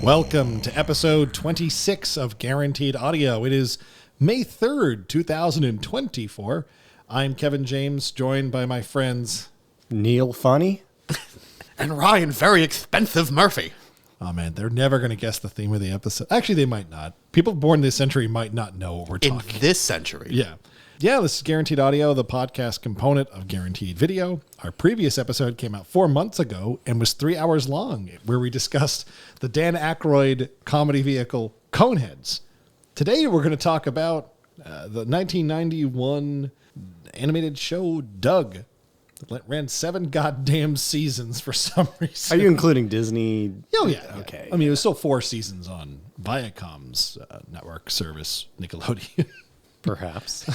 Welcome to episode 26 of Guaranteed Audio. It is May 3rd, 2024. I'm Kevin James, joined by my friends Neil Funnie and Ryan Very Expensive Murphy. Oh man, they're never going to guess the theme of the episode. Actually, they might not. People born this century might not know what we're talking. In this century. Yeah, this is Guaranteed Audio, the podcast component of Guaranteed Video. Our previous episode came out 4 months ago and was 3 hours long, where we discussed the Dan Aykroyd comedy vehicle Coneheads. Today, we're going to talk about the 1991 animated show Doug. That ran 7 goddamn seasons for some reason. Are you including Disney? Oh, yeah. Okay. I mean, it was still 4 seasons on Viacom's network service, Nickelodeon. Perhaps.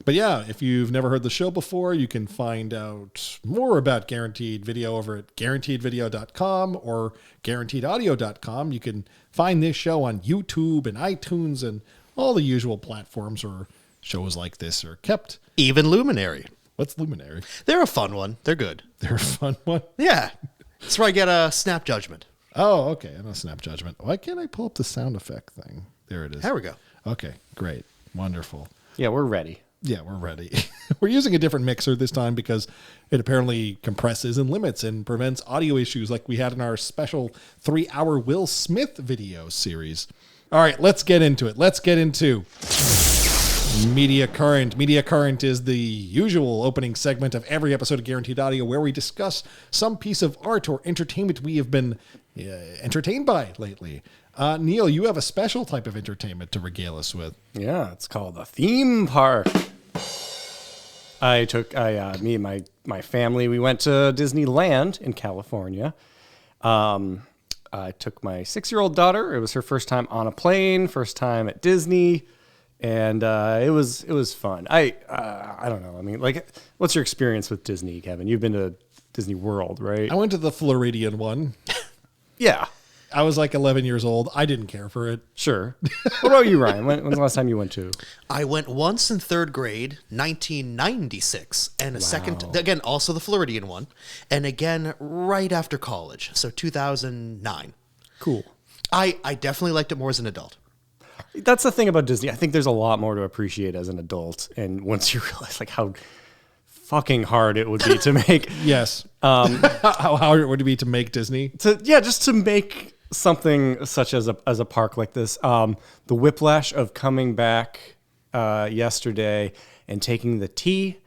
But yeah, if you've never heard the show before, you can find out more about Guaranteed Video over at guaranteedvideo.com or guaranteedaudio.com. You can find this show on YouTube and iTunes and all the usual platforms where shows like this are kept. Even Luminary. What's Luminary? They're a fun one. They're good. They're a fun one? Yeah. That's where I get a snap judgment. Oh, okay. I know snap judgment. Why can't I pull up the sound effect thing? There it is. There we go. Okay, great. Wonderful. Yeah, we're ready. Yeah, we're ready. We're using a different mixer this time because it apparently compresses and limits and prevents audio issues like we had in our special 3-hour Will Smith video series. All right, let's get into it. Let's get into Media Current. Media Current is the usual opening segment of every episode of Guaranteed Audio where we discuss some piece of art or entertainment we have been entertained by lately. Neil, you have a special type of entertainment to regale us with. Yeah, it's called a theme park. Me and my family, we went to Disneyland in California. I took my 6-year-old daughter. It was her first time on a plane, first time at Disney, and it was fun. I don't know. I mean, like, what's your experience with Disney, Kevin? You've been to Disney World, right? I went to the Floridian one. Yeah. I was like 11 years old. I didn't care for it. Sure. What about you, Ryan? When's the last time you went to? I went once in 3rd grade, 1996, and a second, again, also the Floridian one, and again right after college, so 2009. Cool. I definitely liked it more as an adult. That's the thing about Disney. I think there's a lot more to appreciate as an adult, and once you realize like how fucking hard it would be to make. Yes. How hard it would be to make Disney? Just to make something such as a park like this. The whiplash of coming back yesterday and taking the T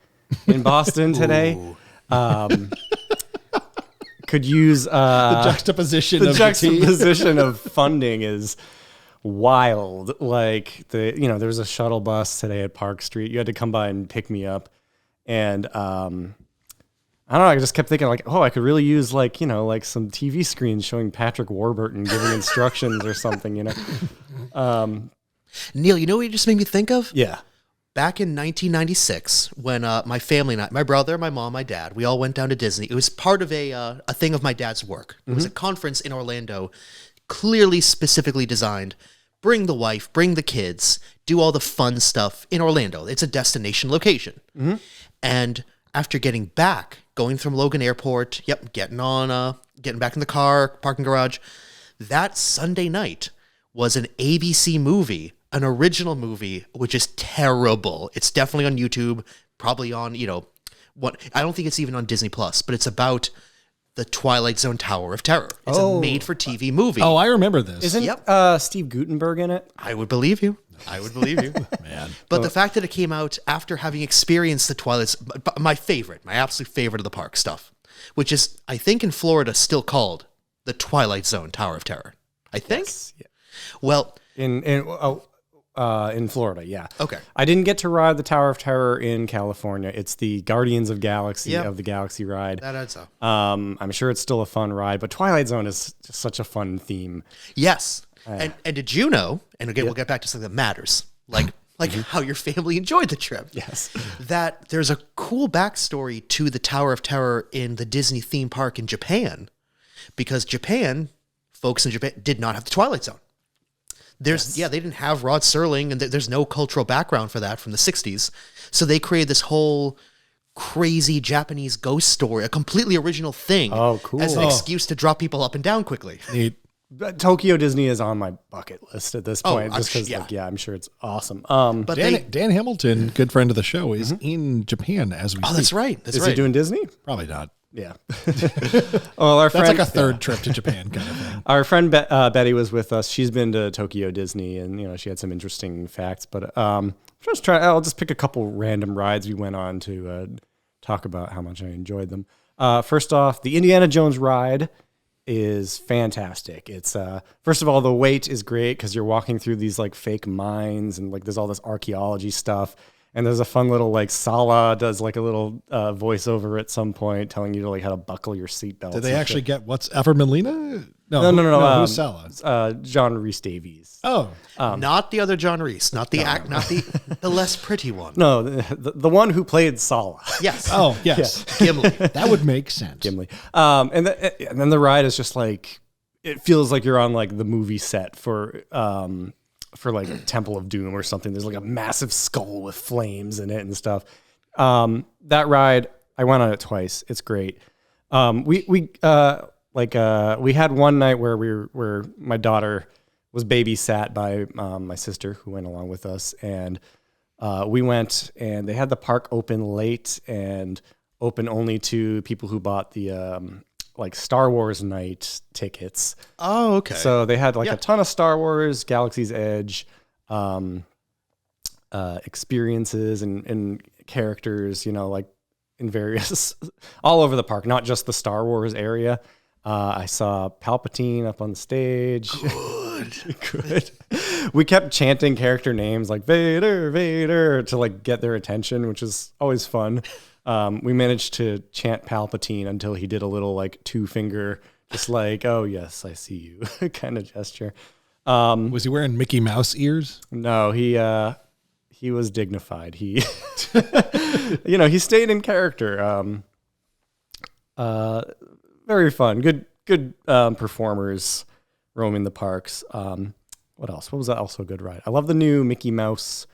in Boston today. Could use the juxtaposition of funding is wild. Like there was a shuttle bus today at Park Street. You had to come by and pick me up, and I don't know. I just kept thinking like, I could really use like some TV screens showing Patrick Warburton giving instructions or something. Neil, you know what you just made me think of? Yeah. Back in 1996, when my family and I, my brother, my mom, my dad, we all went down to Disney. It was part of a thing of my dad's work. It was a conference in Orlando, clearly specifically designed. Bring the wife, bring the kids, do all the fun stuff in Orlando. It's a destination location. Mm-hmm. And after getting back, going from Logan Airport, getting back in the car, parking garage, that Sunday night was an ABC movie, an original movie, which is terrible. It's definitely on YouTube, probably on, I don't think it's even on Disney Plus, but it's about the Twilight Zone Tower of Terror. It's a made-for-TV movie. Oh, I remember this. Isn't Steve Guttenberg in it? I would believe you. Man. But the fact that it came out after having experienced the Twilight, my absolute favorite of the park stuff, which is, I think in Florida, still called the Twilight Zone Tower of Terror. I think? Yes. Yeah. Well, in Florida, yeah. Okay. I didn't get to ride the Tower of Terror in California. It's the Guardians of Galaxy of the Galaxy ride. That adds up. I'm sure it's still a fun ride, but Twilight Zone is just such a fun theme. Yes. And did you know, and again, we'll get back to something that matters, like how your family enjoyed the trip. Yes. That there's a cool backstory to the Tower of Terror in the Disney theme park in Japan, because folks in Japan did not have the Twilight Zone. They didn't have Rod Serling, and there's no cultural background for that from the 60s. So they created this whole crazy Japanese ghost story, a completely original thing. Oh, cool. As an excuse to drop people up and down quickly. Neat. Tokyo Disney is on my bucket list at this point, I'm just because, yeah. I'm sure it's awesome. But Dan Hamilton, good friend of the show, is in Japan as we speak. that's right. That's is right. he doing Disney? Probably not. Yeah. Well, our That's friend, like a third trip to Japan kind of thing. our friend Betty was with us. She's been to Tokyo Disney, and she had some interesting facts. But I'll just pick a couple random rides we went on to talk about how much I enjoyed them. First off, the Indiana Jones ride is fantastic. It's first of all, the wait is great because you're walking through these like fake mines and like there's all this archaeology stuff. And there's a fun little like Sala does like a little voiceover at some point telling you to like how to buckle your seatbelt. Did they actually get what's Alfred Molina? No. Who's Sala? John Rhys Davies. Oh, Not the other John Reese, not the the less pretty one. No, the one who played Sala. Yes. oh, yes. Gimli. That would make sense. Gimli. And then the ride is just like, it feels like you're on like the movie set for like Temple of Doom or something. There's like a massive skull with flames in it and stuff. That ride, I went on it twice. It's great. We had one night where my daughter was babysat by my sister who went along with us, and we went and they had the park open late and open only to people who bought the like Star Wars night tickets. Oh, okay. So they had like a ton of Star Wars, Galaxy's Edge experiences and characters, like in various, all over the park, not just the Star Wars area. I saw Palpatine up on stage. Good. We kept chanting character names like Vader, Vader to like get their attention, which is always fun. We managed to chant Palpatine until he did a little like 2-finger, just like, oh yes, I see you kind of gesture. Was he wearing Mickey Mouse ears? No, he was dignified. He, he stayed in character. Very fun. Good performers roaming the parks. What else? What was that also a good ride? I love the new Mickey Mouse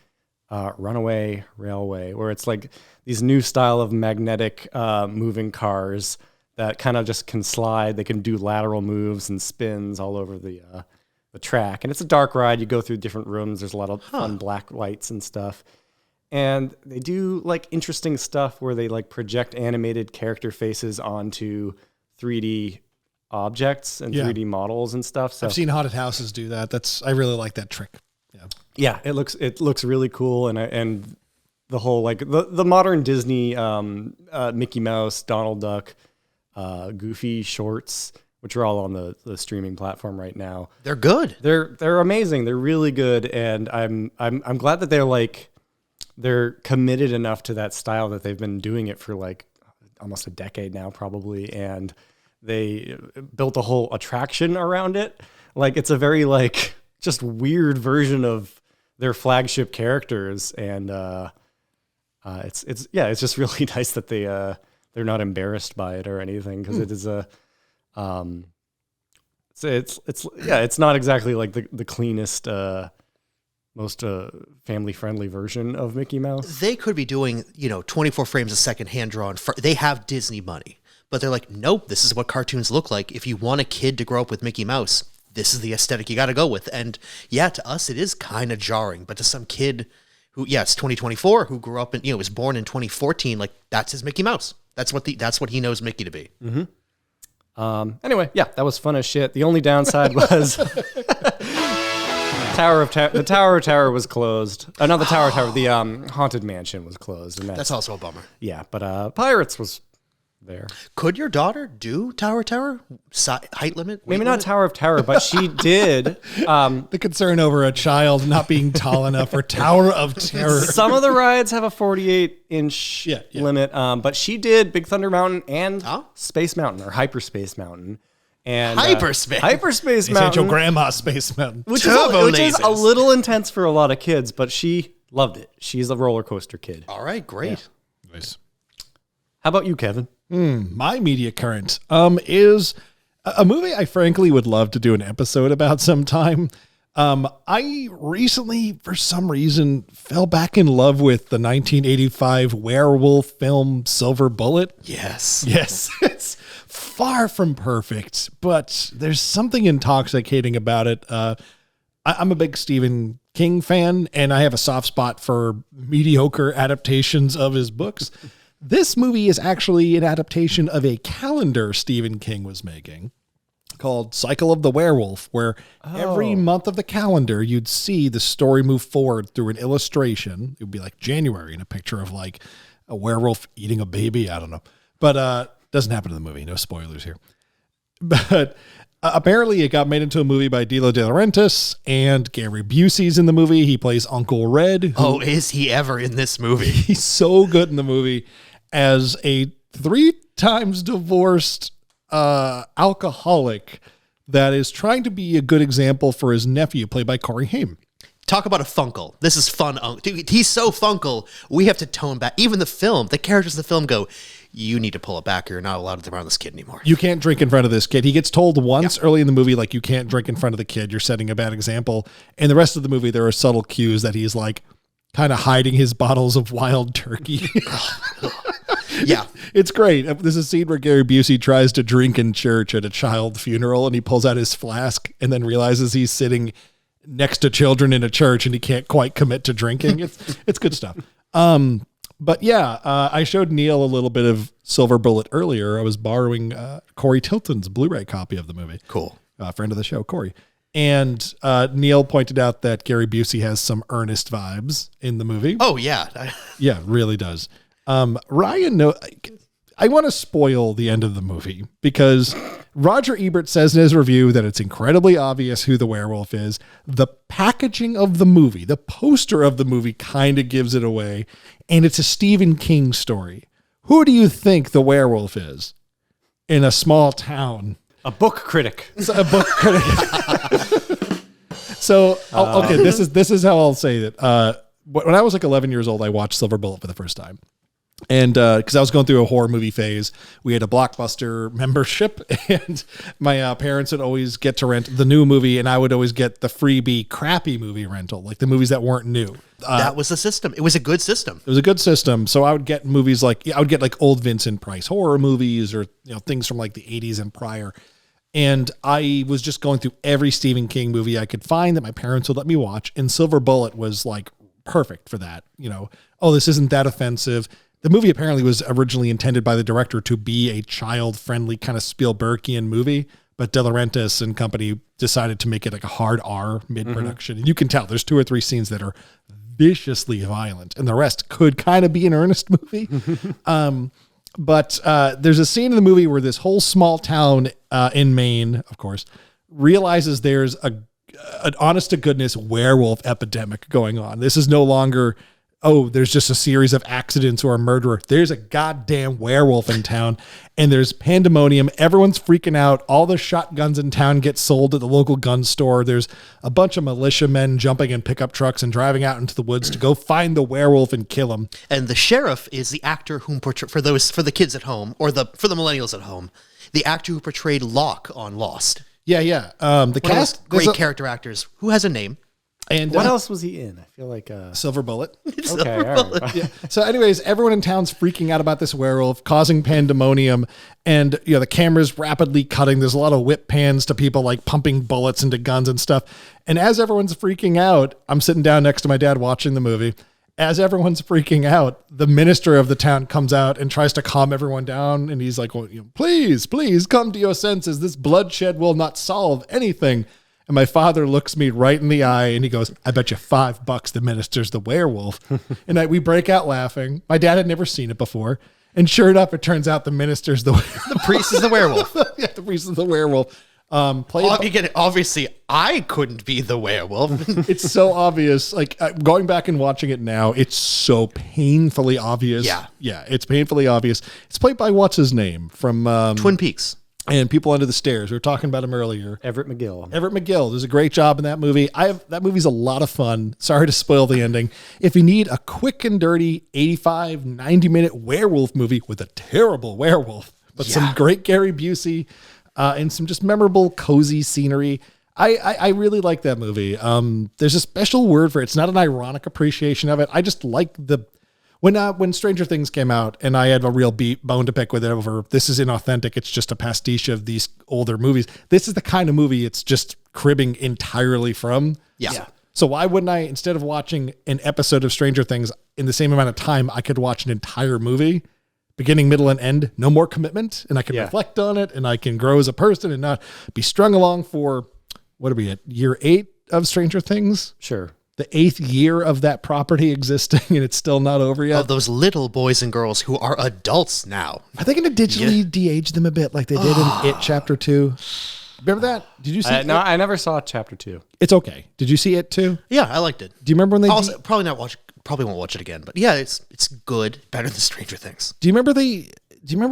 Runaway Railway, where it's like these new style of magnetic moving cars that kind of just can slide. They can do lateral moves and spins all over the track. And it's a dark ride. You go through different rooms. There's a lot of fun black lights and stuff. And they do like interesting stuff where they like project animated character faces onto 3D objects and 3D models and stuff. So I've seen haunted houses do that. I really like that trick. Yeah, it looks really cool, and the whole like the modern Disney Mickey Mouse, Donald Duck, Goofy shorts, which are all on the streaming platform right now. They're good. They're amazing. They're really good, and I'm glad that they're committed enough to that style that they've been doing it for like almost a decade now, probably, and they built a whole attraction around it. Like it's a very like just weird version of their flagship characters, and it's just really nice that they're not embarrassed by it or anything, because it is it's not exactly like the cleanest most family friendly version of Mickey Mouse. They could be doing 24 frames a second hand drawn. They have Disney money, but they're like, nope, this is what cartoons look like. If you want a kid to grow up with Mickey Mouse, this is the aesthetic you got to go with. And yeah, to us, it is kind of jarring, but to some kid who, it's 2024, who grew up in, was born in 2014, like that's his Mickey Mouse. That's what he knows Mickey to be. Mm-hmm. Anyway, yeah, that was fun as shit. The only downside was the Tower of Terror was closed. Not the Tower of Terror, the Haunted Mansion was closed. And That's also a bummer. Yeah, but Pirates was there. Could your daughter do Tower of Terror? Height limit? Maybe not Tower of Terror, but she did. The concern over a child not being tall enough for Tower of Terror. Some of the rides have a 48-inch limit, but she did Big Thunder Mountain and Space Mountain, or Hyperspace Mountain. And Hyperspace Mountain. Ain't your grandma Space Mountain. Which is a little intense for a lot of kids, but she loved it. She's a roller coaster kid. All right, great. Yeah. Nice. How about you, Kevin? My media current is a movie I frankly would love to do an episode about sometime. I recently, for some reason, fell back in love with the 1985 werewolf film Silver Bullet. Yes. Yes. It's far from perfect, but there's something intoxicating about it. I'm a big Stephen King fan, and I have a soft spot for mediocre adaptations of his books. This movie is actually an adaptation of a calendar Stephen King was making called Cycle of the Werewolf, where every month of the calendar, you'd see the story move forward through an illustration. It would be like January and a picture of like a werewolf eating a baby. I don't know. But doesn't happen in the movie. No spoilers here. But apparently it got made into a movie by Dilo De Laurentiis, and Gary Busey's in the movie. He plays Uncle Red. Oh, is he ever in this movie? He's so good in the movie as a 3 times divorced alcoholic that is trying to be a good example for his nephew, played by Corey Haim. Talk about a funkle. This is fun. Dude, he's so funkle. We have to tone back. Even the characters in the film go, you need to pull it back or you're not allowed to be around this kid anymore. You can't drink in front of this kid. He gets told once early in the movie, like, you can't drink in front of the kid. You're setting a bad example. And the rest of the movie, there are subtle cues that he's like kind of hiding his bottles of wild turkey. Yeah. It's great. There's a scene where Gary Busey tries to drink in church at a child funeral, and he pulls out his flask and then realizes he's sitting next to children in a church and he can't quite commit to drinking. It's good stuff. But yeah, I showed Neil a little bit of Silver Bullet earlier. I was borrowing Corey Tilton's Blu-ray copy of the movie. Cool. Friend of the show, Corey. And Neil pointed out that Gary Busey has some earnest vibes in the movie. Oh, yeah. Yeah, really does. Ryan, I want to spoil the end of the movie because Roger Ebert says in his review that it's incredibly obvious who the werewolf is. The packaging of the movie, the poster of the movie kind of gives it away, and it's a Stephen King story. Who do you think the werewolf is in a small town? A book critic. A book critic. So, okay, this is how I'll say that. When I was like 11 years old, I watched Silver Bullet for the first time. And because I was going through a horror movie phase, we had a Blockbuster membership, and my parents would always get to rent the new movie, and I would always get the freebie crappy movie rental, like the movies that weren't new. That was the system. It was a good system. It was a good system. So I would get movies like, I would get like old Vincent Price horror movies, or things from like the 80s and prior. And I was just going through every Stephen King movie I could find that my parents would let me watch, and Silver Bullet was like perfect for that. Oh, this isn't that offensive. The movie apparently was originally intended by the director to be a child-friendly kind of Spielbergian movie, but De Laurentiis and company decided to make it like a hard R mid-production. And you can tell there's 2 or 3 scenes that are viciously violent, and the rest could kind of be an earnest movie. But there's a scene in the movie where this whole small town in Maine, of course, realizes there's an honest-to-goodness werewolf epidemic going on. This is no longer, there's just a series of accidents or a murderer. There's a goddamn werewolf in town, and there's pandemonium. Everyone's freaking out. All the shotguns in town get sold at the local gun store. There's a bunch of militiamen jumping in pickup trucks and driving out into the woods to go find the werewolf and kill him. And the sheriff is the actor whom for the kids at home, or for the millennials at home, the actor who portrayed Locke on Lost. Yeah. The cast, great character actors. Who has a name? And what else was he in? I feel like Silver Bullet. Okay, all right. Yeah. So anyways, everyone in town's freaking out about this werewolf, causing pandemonium, and the camera's rapidly cutting. There's a lot of whip pans to people like pumping bullets into guns and stuff. And as everyone's freaking out, I'm sitting down next to my dad watching the movie. As everyone's freaking out, the minister of the town comes out and tries to calm everyone down, and he's like, please come to your senses. This bloodshed will not solve anything. And my father looks me right in the eye and he goes, I bet you $5 the minister's the werewolf. And we break out laughing. My dad had never seen it before. And sure enough, it turns out the minister's the werewolf. The priest is the werewolf. Yeah, the priest is the werewolf. Obviously, I couldn't be the werewolf. It's so obvious. Like going back and watching it now, it's so painfully obvious. Yeah, it's painfully obvious. It's played by what's his name from Twin Peaks. And People Under the Stairs. We were talking about him earlier. Everett McGill does a great job in that movie. That movie's a lot of fun. Sorry to spoil the ending. If you need a quick and dirty 85, 90-minute werewolf movie with a terrible werewolf, but some great Gary Busey and some just memorable, cozy scenery, I really like that movie. There's a special word for it. It's not an ironic appreciation of it. I just like When Stranger Things came out, and I had a real bone to pick with it over, this is inauthentic. It's just a pastiche of these older movies. This is the kind of movie it's just cribbing entirely from. Yeah. So why wouldn't I, instead of watching an episode of Stranger Things in the same amount of time, I could watch an entire movie, beginning, middle, and end, no more commitment, and I can reflect on it, and I can grow as a person and not be strung along for, what are we at, year 8 of Stranger Things? Sure. The 8th year of that property existing, and it's still not over yet. Of those little boys and girls who are adults now. Are they going to digitally de-age them a bit like they did in It Chapter 2? Remember that? Did you see it? No, I never saw Chapter 2. It's okay. Did you see it too? Yeah, I liked it. Do you remember when they... Also, probably won't watch it again, but yeah, it's good. Better than Stranger Things. Do you remember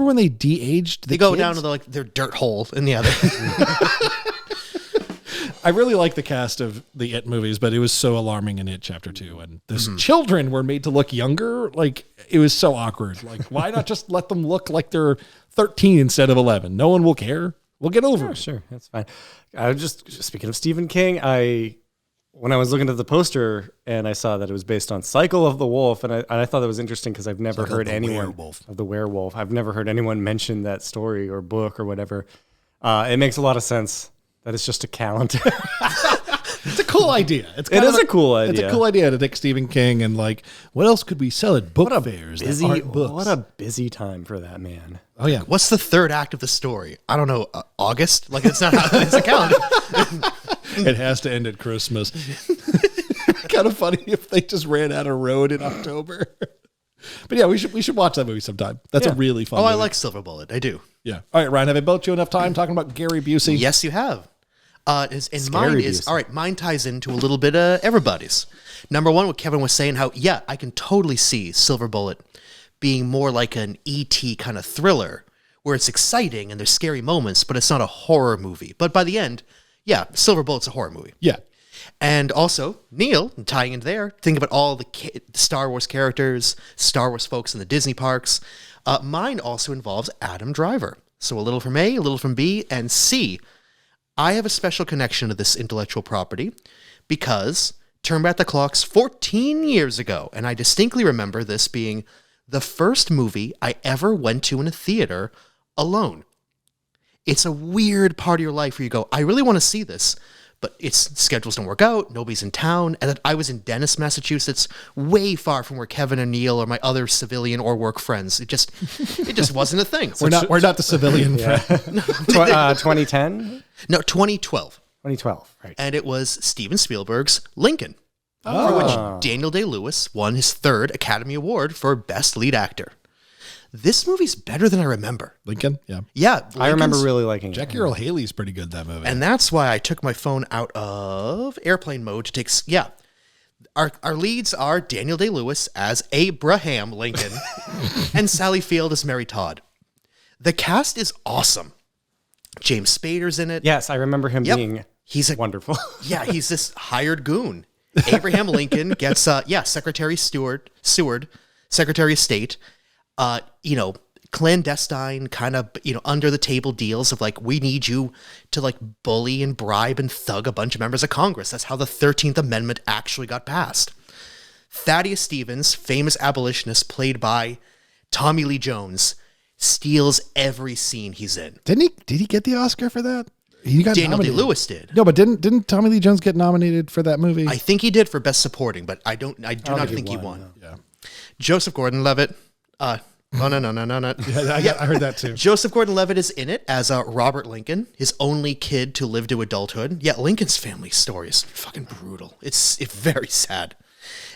when they de-aged They go down to their dirt hole in the other. I really like the cast of the It movies, but it was so alarming in It Chapter 2. And those children were made to look younger. Like, it was so awkward. Like, why not just let them look like they're 13 instead of 11? No one will care. We'll get over it. Sure, that's fine. I was just speaking of Stephen King, when I was looking at the poster and I saw that it was based on Cycle of the Wolf, and I thought that was interesting because I've never heard anyone of the werewolf. I've never heard anyone mention that story or book or whatever. It makes a lot of sense that it's just a calendar. It's a cool idea. It is a cool idea. It's a cool idea to take Stephen King and like, what else could we sell at book fairs? What a busy time for that man. Oh yeah. What's the third act of the story? I don't know. August? Like, it's not how it's a calendar. It has to end at Christmas. Kind of funny if they just ran out of road in October. But yeah, we should watch that movie sometime. That's a really fun movie. I like Silver Bullet. I do. Yeah. All right, Ryan, have I built you enough time talking about Gary Busey? Yes, you have. Mine ties into a little bit of everybody's. Number one, what Kevin was saying, how, yeah, I can totally see Silver Bullet being more like an E.T. kind of thriller, where it's exciting and there's scary moments, but it's not a horror movie. But by the end, yeah, Silver Bullet's a horror movie. Yeah. And also, Neil, tying into there, think about all the Star Wars characters, Star Wars folks in the Disney parks. Mine also involves Adam Driver. So a little from A, a little from B, and C. I have a special connection to this intellectual property because turn back the clocks 14 years ago, and I distinctly remember this being the first movie I ever went to in a theater alone. It's a weird part of your life where you go, I really want to see this, but its schedules don't work out, nobody's in town, and I was in Dennis, Massachusetts, way far from where Kevin and Neil or my other civilian or work friends. It just wasn't a thing. We're not the civilian friend. 2010? No, 2012. 2012, right. And it was Steven Spielberg's Lincoln, for which Daniel Day-Lewis won his 3rd Academy Award for Best Lead Actor. This movie's better than I remember. Lincoln? Yeah. Yeah. I remember really liking it. Jackie Earle Haley's pretty good, that movie. And that's why I took my phone out of airplane mode to take... Yeah. Our leads are Daniel Day-Lewis as Abraham Lincoln and Sally Field as Mary Todd. The cast is awesome. James Spader's in it. Yes, I remember him being wonderful. Yeah, he's this hired goon. Abraham Lincoln gets, Secretary Seward, Secretary of State, clandestine kind of, under the table deals of like, we need you to like bully and bribe and thug a bunch of members of Congress. That's how the 13th Amendment actually got passed. Thaddeus Stevens, famous abolitionist played by Tommy Lee Jones, steals every scene he's in. Did he get the Oscar for that? He got Daniel nominated. Day-Lewis did. No, but didn't Tommy Lee Jones get nominated for that movie? I think he did for Best Supporting, but I do not think he won. No. Yeah. Joseph Gordon-Levitt. No. Yeah, I heard that too. Joseph Gordon-Levitt is in it as Robert Lincoln, his only kid to live to adulthood. Yeah, Lincoln's family story is fucking brutal. It's very sad.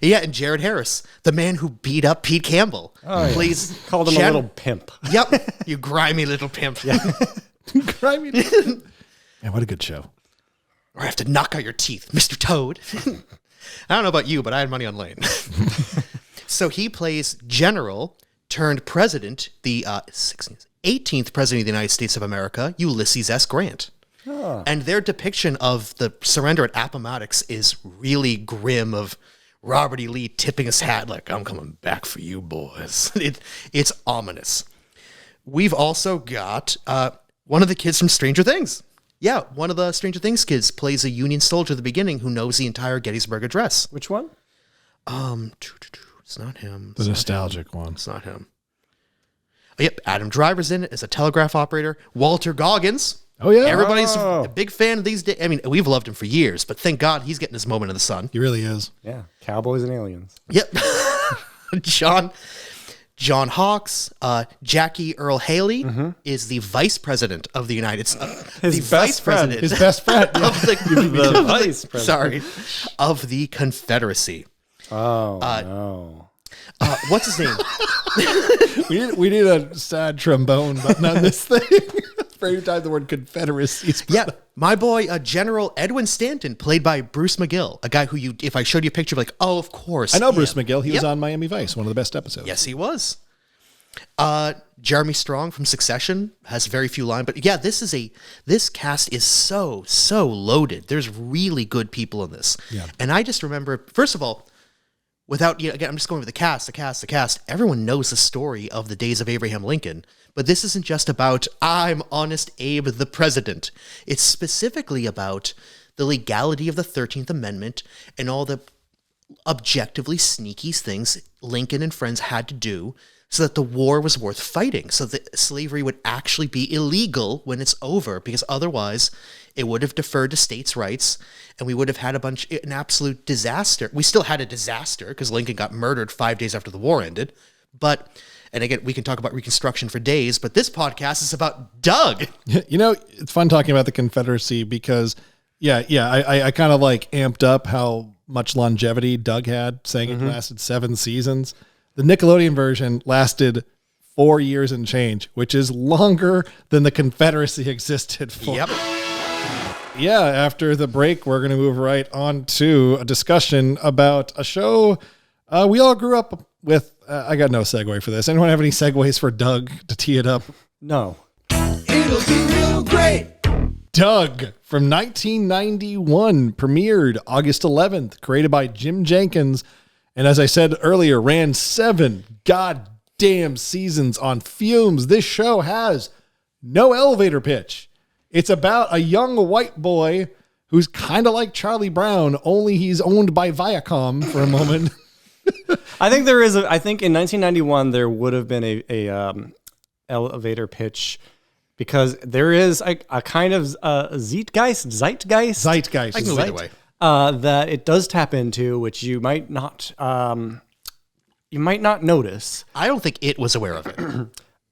Yeah, and Jared Harris, the man who beat up Pete Campbell, plays called him a little pimp. Yep, you grimy little pimp. Yeah. Grimy. Man, what a good show. Or I have to knock out your teeth, Mr. Toad. I don't know about you, but I had money on Lane. So he plays General turned President, the 18th President of the United States of America, Ulysses S. Grant. Oh. And their depiction of the surrender at Appomattox is really grim, of Robert E. Lee tipping his hat like, I'm coming back for you, boys. It's ominous. We've also got one of the kids from Stranger Things. Yeah, one of the Stranger Things kids plays a Union soldier at the beginning who knows the entire Gettysburg Address. Which one? It's not him. The nostalgic one. It's not him. Oh, yep, Adam Driver's in it as a telegraph operator. Walter Goggins. Oh, yeah. Everybody's a big fan of these days. I mean, we've loved him for years, but thank God he's getting his moment in the sun. He really is. Yeah, Cowboys and Aliens. Yep. John Hawkes, Jackie Earl Haley is the vice president of the United States. His best friend. His best friend. Yeah. The vice president. Sorry, of the Confederacy. Oh, no. What's his name? we need a sad trombone button on this thing. For every time the word Confederacy is Yeah, my boy, General Edwin Stanton, played by Bruce McGill, a guy who if I showed you a picture, like, oh, of course. I know Bruce him. McGill. He was on Miami Vice, one of the best episodes. Yes, he was. Jeremy Strong from Succession has very few lines, but yeah, this cast is so loaded. There's really good people in this. Yeah. And I just remember, first of all, without, again, I'm just going with the cast. Everyone knows the story of the days of Abraham Lincoln, but this isn't just about, I'm Honest Abe the President. It's specifically about the legality of the 13th Amendment and all the objectively sneaky things Lincoln and friends had to do so that the war was worth fighting, so that slavery would actually be illegal when it's over, because otherwise it would have deferred to states' rights, and we would have had an absolute disaster. We still had a disaster, because Lincoln got murdered 5 days after the war ended, and again, we can talk about Reconstruction for days, but this podcast is about Doug. You know, it's fun talking about the Confederacy because, I kind of like amped up how much longevity Doug had, saying it lasted 7 seasons. The Nickelodeon version lasted 4 years and change, which is longer than the Confederacy existed for. Yep. Yeah, after the break, we're going to move right on to a discussion about a show we all grew up with. I got no segue for this. Anyone have any segues for Doug to tee it up? No. It'll be real great. Doug from 1991 premiered August 11th, created by Jim Jenkins. And as I said earlier, ran 7 goddamn seasons on fumes. This show has no elevator pitch. It's about a young white boy who's kind of like Charlie Brown, only he's owned by Viacom for a moment. I think I think in 1991 there would have been a elevator pitch, because there is a kind of zeitgeist. I can go either way. That it does tap into, which you might not notice. I don't think it was aware of it.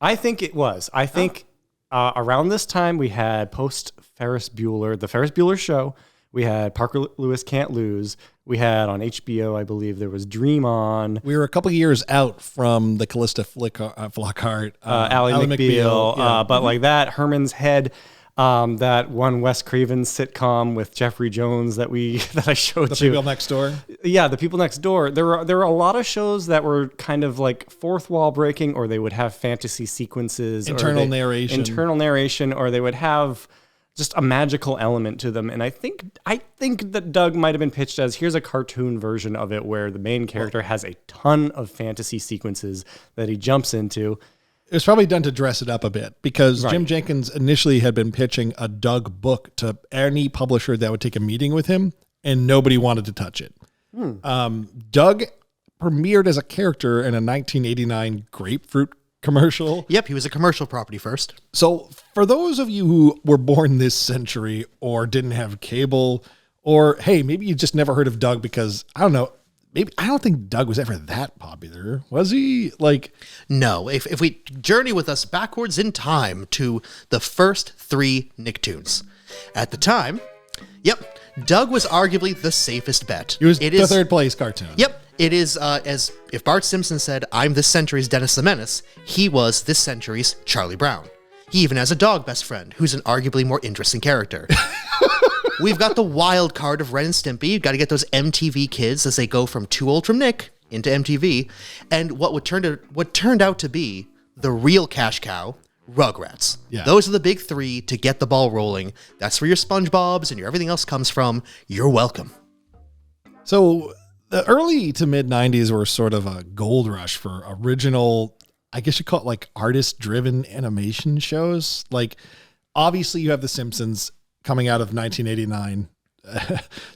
I think it was. I think around this time we had post Ferris Bueller, the Ferris Bueller Show. We had Parker Lewis Can't Lose. We had on HBO, I believe there was Dream On. We were a couple years out from the Callista Flockhart, Ally McBeal, yeah. but like that, Herman's Head. That one Wes Craven sitcom with Jeffrey Jones that I showed The People Next Door. Yeah, The People Next Door. There were a lot of shows that were kind of like fourth wall breaking, or they would have fantasy sequences, Internal narration, or they would have just a magical element to them. And I think that Doug might have been pitched as, here's a cartoon version of it where the main character has a ton of fantasy sequences that he jumps into. It was probably done to dress it up a bit, because Jim Jenkins initially had been pitching a Doug book to any publisher that would take a meeting with him, and nobody wanted to touch it. Doug premiered as a character in a 1989 grapefruit commercial. Yep, he was a commercial property first. So for those of you who were born this century or didn't have cable, or hey, maybe you just never heard of Doug because, I don't know, maybe I don't think Doug was ever that popular. Was he? No. If we journey with us backwards in time to the first 3 Nicktoons. At the time, Doug was arguably the safest bet. He was the third place cartoon. Yep. It is, as if Bart Simpson said, I'm this century's Dennis the Menace, he was this century's Charlie Brown. He even has a dog best friend, who's an arguably more interesting character. We've got the wild card of Ren and Stimpy. You've got to get those MTV kids as they go from Too Old from Nick into MTV. And what turned out to be the real cash cow, Rugrats. Yeah. Those are the big 3 to get the ball rolling. That's where your SpongeBobs and your everything else comes from. You're welcome. So the early to mid 90s were sort of a gold rush for original, I guess you call it like artist-driven animation shows. Like, obviously you have The Simpsons coming out of 1989,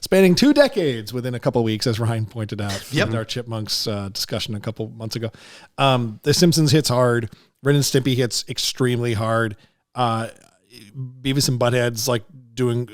spanning 2 decades within a couple of weeks, as Ryan pointed out Yep. in our Chipmunks discussion a couple months ago. The Simpsons hits hard. Ren and Stimpy hits extremely hard. Beavis and Butthead's like doing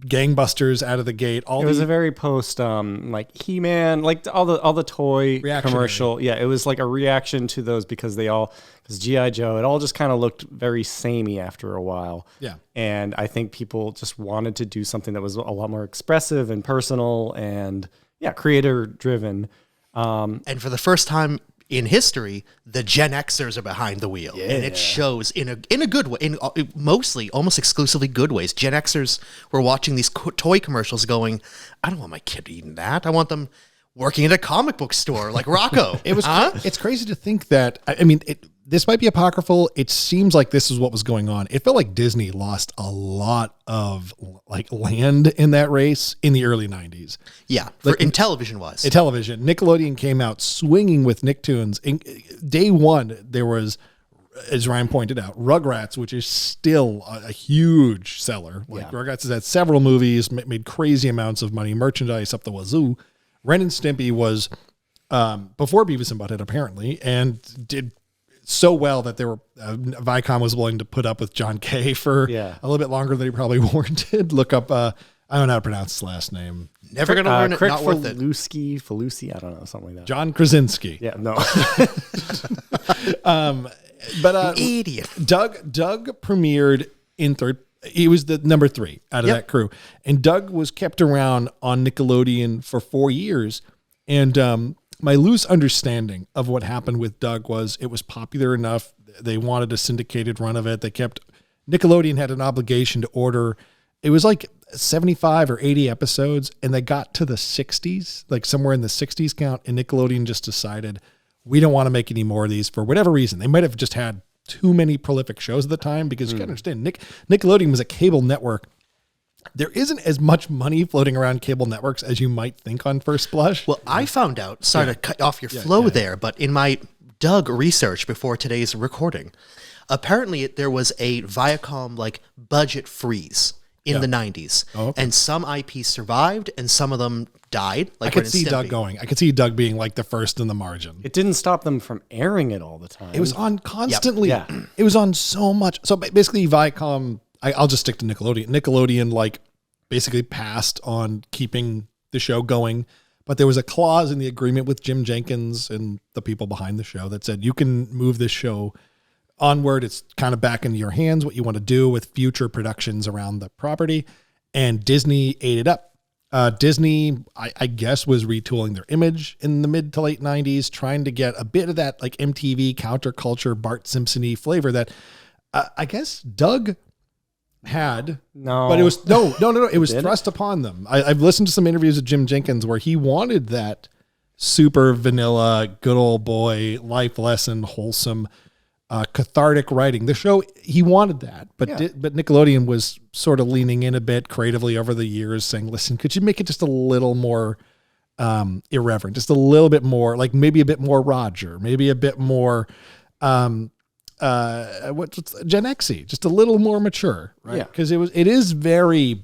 gangbusters out of the gate. It was a very post, like He-Man, like all the toy commercial. Yeah, it was like a reaction to those because G.I. Joe, it all just kind of looked very samey after a while. Yeah. And I think people just wanted to do something that was a lot more expressive and personal and, creator driven. And for the first time in history, the Gen Xers are behind the wheel, and it shows in a good way, in mostly almost exclusively good ways. Gen Xers were watching these toy commercials, going, "I don't want my kid eating that. I want them working at a comic book store like Rocco." It's crazy to think that. I mean, this might be apocryphal. It seems like this is what was going on. It felt like Disney lost a lot of like land in that race in the early 90s. Yeah, in television wise. In television, Nickelodeon came out swinging with Nicktoons. In day one, there was, as Ryan pointed out, Rugrats, which is still a huge seller. Rugrats has had several movies, made crazy amounts of money, merchandise up the wazoo. Ren and Stimpy was before Beavis and Butthead, apparently, and did so well that Viacom was willing to put up with John Kay for a little bit longer than he probably warranted. Look up, I don't know how to pronounce his last name. Never going to learn it, not worth it. Falusi, I don't know, something like that. John Krasinski. Yeah, no. But idiot. Doug premiered in third. He was the number 3 out of that crew. And Doug was kept around on Nickelodeon for 4 years. And my loose understanding of what happened with Doug was it was popular enough. They wanted a syndicated run of it. Nickelodeon had an obligation to order. It was like 75 or 80 episodes. And they got to the 60s, like somewhere in the 60s count. And Nickelodeon just decided, we don't want to make any more of these for whatever reason. They might have just had too many prolific shows at the time, because you got to understand, Nickelodeon was a cable network. There isn't as much money floating around cable networks as you might think on first blush. Well, I found out, sorry to cut off your flow there, but in my Doug research before today's recording, apparently there was a Viacom like budget freeze in the 90s. Oh, okay. And some IPs survived and some of them died. Like I could see Doug going. I could see Doug being like the first in the margin. It didn't stop them from airing it all the time. It was on constantly. Yep. Yeah. It was on so much. So basically Viacom, I'll just stick to Nickelodeon. Nickelodeon like basically passed on keeping the show going, but there was a clause in the agreement with Jim Jinkins and the people behind the show that said, you can move this show onward. It's kind of back into your hands, what you want to do with future productions around the property. And Disney ate it up. Disney, I guess, was retooling their image in the mid to late 90s, trying to get a bit of that like MTV counterculture, Bart Simpson-y flavor that I guess Doug had. No. But it was, no. It was thrust upon them. I've listened to some interviews with Jim Jinkins where he wanted that super vanilla, good old boy, life lesson, wholesome, cathartic writing. The show, he wanted that, but Nickelodeon was sort of leaning in a bit creatively over the years, saying, "Listen, could you make it just a little more irreverent, just a little bit more, like maybe a bit more Roger, maybe a bit more what's Gen X-y, just a little more mature, right?" Yeah. Because it is very.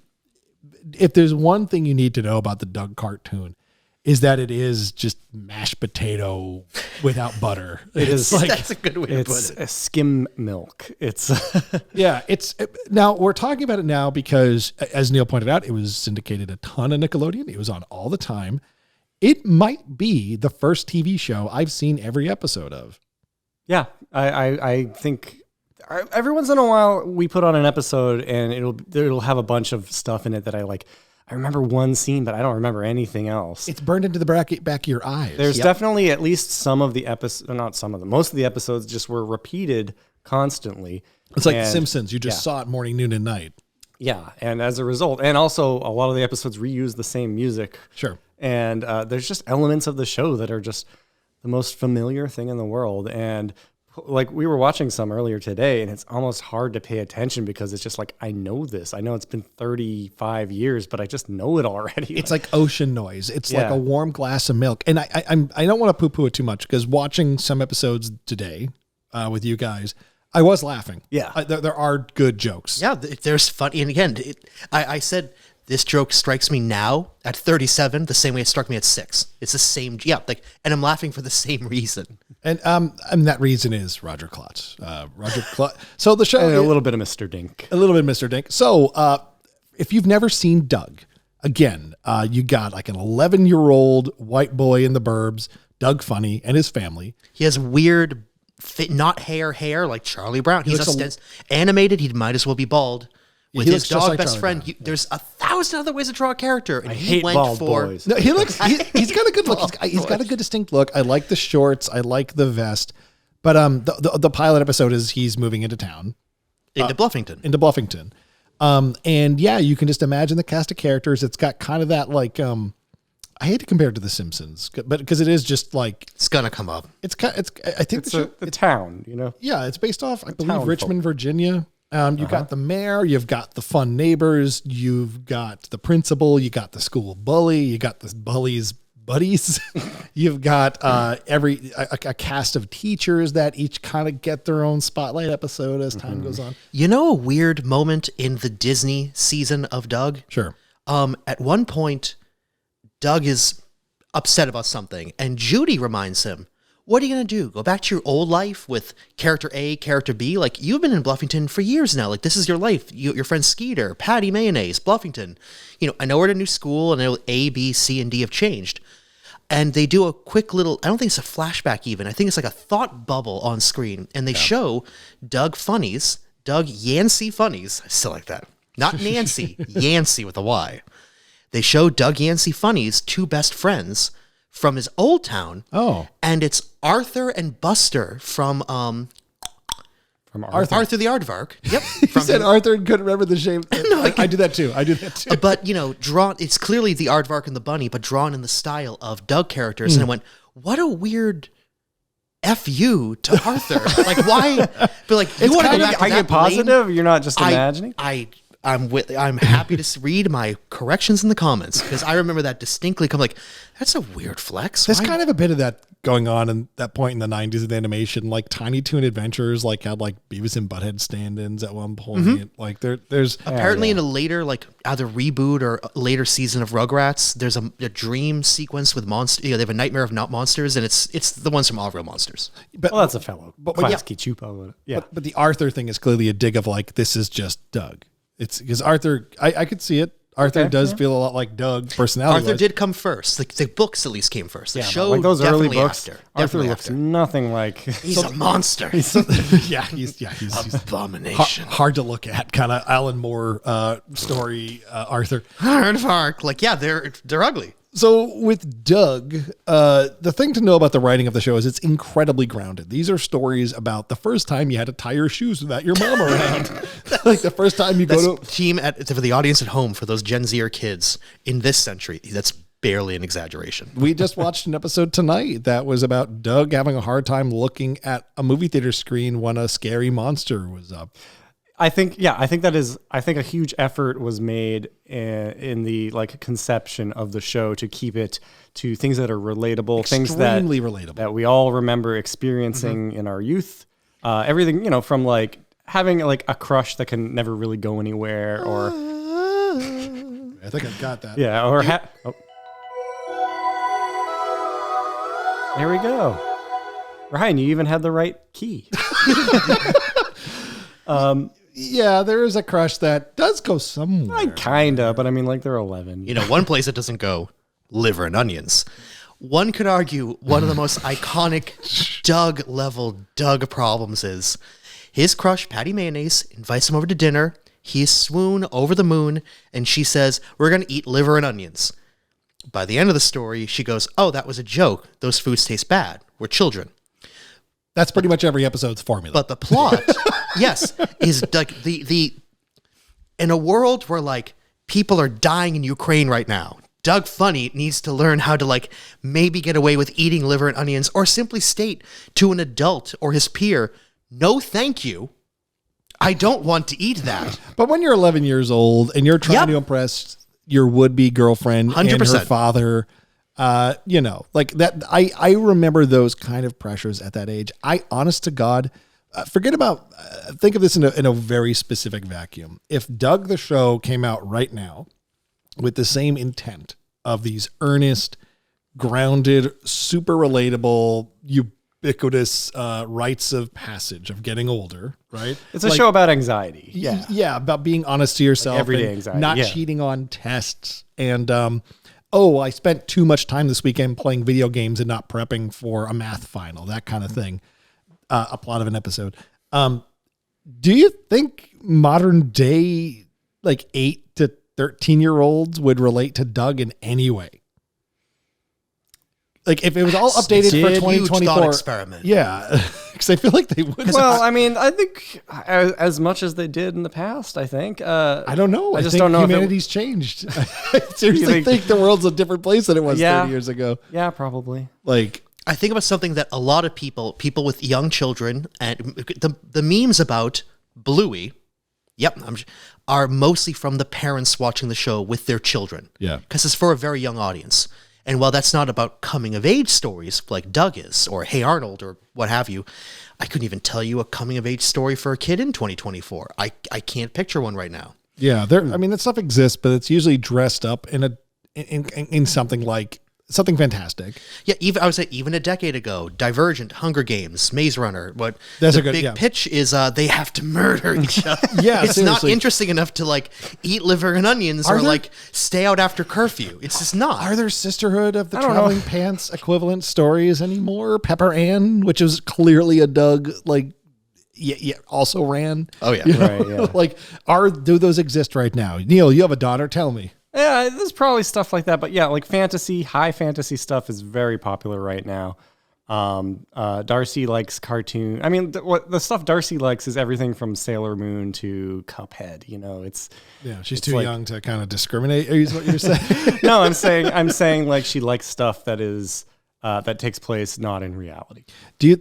If there's one thing you need to know about the Doug cartoon, is that it is just mashed potato without butter. It is like, That's a good way to put it's it. a skim milk. It's yeah, now we're talking about it now because, as Neil pointed out, it was syndicated a ton of Nickelodeon. It was on all the time. It might be the first TV show I've seen every episode of. yeah. I think every once in a while we put on an episode and it'll have a bunch of stuff in it that I like. I remember one scene, but I don't remember anything else. It's burned into the back of your eyes. There's definitely at least some of the episodes, not some of them, most of the episodes just were repeated constantly. It's like The Simpsons. You just yeah. saw it morning, noon, and night. Yeah, and as a result, and also a lot of the episodes reuse the same music. Sure. And there's just elements of the show that are just the most familiar thing in the world. And like we were watching some earlier today, and it's almost hard to pay attention because it's just like, I know this. I know it's been 35 years, but I just know it already. It's like ocean noise. It's like a warm glass of milk. And I don't want to poo-poo it too much because watching some episodes today with you guys, I was laughing. Yeah. There are good jokes. Yeah, there's fun. And again, I said this joke strikes me now at 37 the same way it struck me at 6. It's the same, and I'm laughing for the same reason. And that reason is Roger Klotz. Roger Klotz. So the show, And a little bit of Mr. Dink. a little bit, Mr. Dink. So if you've never seen Doug, again, you got like an 11-year-old white boy in the burbs, Doug Funnie, and his family. He has weird, not hair like Charlie Brown. He's animated. He might as well be bald. With he his looks just dog like best Charlie friend, Brown. there's 1,000 other ways to draw a character, and I he hate went bald for. boys. No, he looks. He's got a good look. He's got a good distinct look. I like the shorts. I like the vest. But the pilot episode is he's moving into town, Into Bluffington. into Bluffington. And yeah, you can just imagine the cast of characters. It's got kind of that like I hate to compare it to The Simpsons, but because it is just like It's gonna come up. it's I think It's the town, you know? yeah, it's based off I believe town Richmond, Virginia. You've got the mayor, you've got the fun neighbors, you've got the principal, you got the school bully, you got the bully's buddies, you've got a cast of teachers that each kind of get their own spotlight episode as time goes on. You know a weird moment in the Disney season of Doug? Sure. At one point, Doug is upset about something, and Judy reminds him, what are you going to do? Go back to your old life with character A, character B? Like, you've been in Bluffington for years now. Like, this is your life. Your friend Skeeter, Patti Mayonnaise, Bluffington. I know we're at a new school, and I know A, B, C, and D have changed. And they do a quick little, I don't think it's a flashback even. I think it's like a thought bubble on screen. And they show Doug Yancey Funnies. I still like that. Not Nancy, Yancey with a Y. They show Doug Yancey Funnies, two best friends from his old town. Oh. And it's Arthur and Buster from Arthur the Aardvark. Yep. He said Arthur couldn't remember the shape. I do that too. But, drawn, it's clearly the Aardvark and the bunny, but drawn in the style of Doug characters. And I went, what a weird F you to Arthur. Like, why? But like, you want to go back to Are you that positive? lane? You're not just imagining? I'm happy to read my corrections in the comments because I remember that distinctly. Come like, that's a weird flex. There's Why? kind of a bit of that going on in that point in the 90s of animation, like Tiny Toon Adventures, like had like Beavis and Butthead stand-ins at one point. Like there's apparently in a later, like either reboot or a later season of Rugrats, there's a dream sequence with monsters. They have a nightmare of not monsters, and it's the ones from All Real Monsters. but Well, that's a fellow. Klasky Chupa. Yeah. but the Arthur thing is clearly a dig of like, this is just Doug. It's because Arthur, I could see it. Arthur does feel a lot like Doug personality. Arthur did come first. The books at least came first. The show, like those early definitely books, after. Arthur Definitely looks after. nothing like. He's a monster. he's Abomination. hard to look at, kind of Alan Moore story. Arthur. Aardvark. Like, yeah, they're ugly. So with Doug, the thing to know about the writing of the show is it's incredibly grounded. These are stories about the first time you had to tie your shoes without your mom around. Like the first time you go to For the audience at home, for those Gen Zer kids in this century, that's barely an exaggeration. We just watched an episode tonight that was about Doug having a hard time looking at a movie theater screen when a scary monster was up. I think a huge effort was made in the like conception of the show to keep it to things that are relatable, Extremely relatable. that we all remember experiencing in our youth. Everything, from like having like a crush that can never really go anywhere, or I think I've got that. There we go. Ryan, you even had the right key. Yeah, there is a crush that does go somewhere. Kinda, but I mean, like they're 11. One place that doesn't go, liver and onions. One could argue one of the most iconic Doug problems is his crush, Patti Mayonnaise, invites him over to dinner. He's swoon over the moon, and she says, we're going to eat liver and onions. By the end of the story, she goes, oh, that was a joke. Those foods taste bad. We're children. That's pretty much every episode's formula. But the plot, yes, is like the in a world where like people are dying in Ukraine right now, Doug Funnie needs to learn how to like maybe get away with eating liver and onions, or simply state to an adult or his peer, no thank you. I don't want to eat that. But when you're 11 years old and you're trying to impress your would-be girlfriend 100%. And her father, like that, I remember those kind of pressures at that age. Honest to God, forget about, think of this in a very specific vacuum. If Doug the show came out right now, with the same intent of these earnest, grounded, super relatable, ubiquitous rites of passage of getting older, right? It's a show about anxiety. Yeah, about being honest to yourself, like everyday and anxiety, not cheating on tests, and I spent too much time this weekend playing video games and not prepping for a math final, that kind of thing. A plot of an episode. Do you think modern day, like 8 to 13-year-olds would relate to Doug in any way? Like if it was all updated for 2024, huge thought experiment. Yeah, because I feel like they would. Well, I mean, I think as much as they did in the past. I think. I don't know. I just think don't know. Humanity's changed. I seriously think the world's a different place than it was 30 years ago. Yeah, probably. Like I think about something that a lot of people with young children, and the memes about Bluey, are mostly from the parents watching the show with their children. Yeah. Because it's for a very young audience. And while that's not about coming-of-age stories like Doug is, or Hey Arnold, or what have you, I couldn't even tell you a coming-of-age story for a kid in 2024. I can't picture one right now. Yeah, that stuff exists, but it's usually dressed up in something like something fantastic. Yeah, I would say even a decade ago, Divergent, Hunger Games, Maze Runner. What That's the a good big pitch is, they have to murder each other. Yeah, it's seriously. not interesting enough to like eat liver and onions or like stay out after curfew. It's just not. Are there Sisterhood of the Traveling Pants equivalent stories anymore? Pepper Ann, which is clearly a Doug also ran. Oh yeah, Right, yeah. Like, do those exist right now? Neil, you have a daughter. Tell me. Yeah, there's probably stuff like that, but yeah, like high fantasy stuff is very popular right now. Darcy likes cartoon. I mean, the stuff Darcy likes is everything from Sailor Moon to Cuphead. You know, She's too young to kind of discriminate. Is what you're saying? No, I'm saying like she likes stuff that is that takes place not in reality. Do you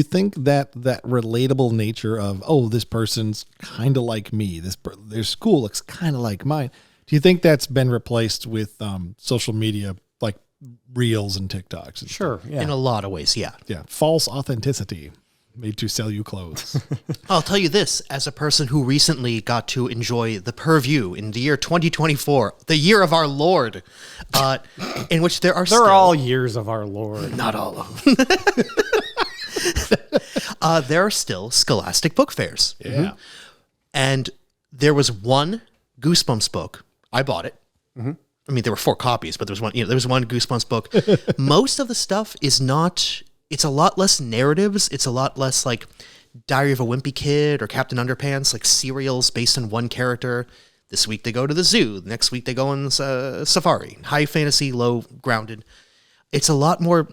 think that relatable nature of this person's kind of like me, their school looks kind of like mine? Do you think that's been replaced with social media, like Reels and TikToks? And Sure, yeah. In a lot of ways, yeah. Yeah, false authenticity made to sell you clothes. I'll tell you this, as a person who recently got to enjoy the Purview in the year 2024, the year of our Lord, in which they're all years of our Lord. Not all of them. There are still Scholastic book fairs. Yeah. And there was one Goosebumps book. I bought it. Mm-hmm. I mean, there were 4 copies, but there was one Goosebumps book. Most of the stuff is not. It's a lot less narratives. It's a lot less like Diary of a Wimpy Kid or Captain Underpants, like serials based on one character. This week they go to the zoo. The next week they go on safari. High fantasy, low grounded. It's a lot more.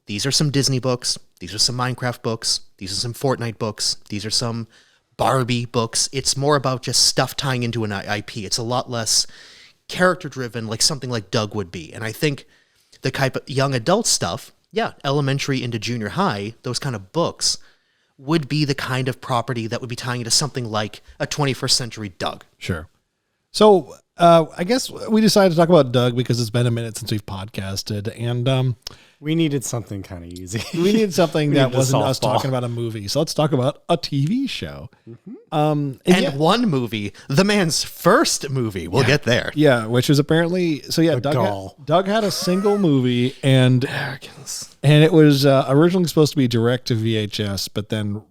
These are some Disney books. These are some Minecraft books. These are some Fortnite books. These are some Barbie books. It's more about just stuff tying into an IP. It's a lot less character driven, like something like Doug would be. And I think the type of young adult stuff, elementary into junior high, those kind of books would be the kind of property that would be tying into something like a 21st century Doug. Sure. So I guess we decided to talk about Doug because it's been a minute since we've podcasted, and we needed something kind of easy. We needed something that wasn't us softball. talking about a movie. So let's talk about a TV show. Mm-hmm. One movie, the man's first movie. We'll get there. Yeah, which is apparently Doug had a single movie, and it was originally supposed to be direct to VHS, but then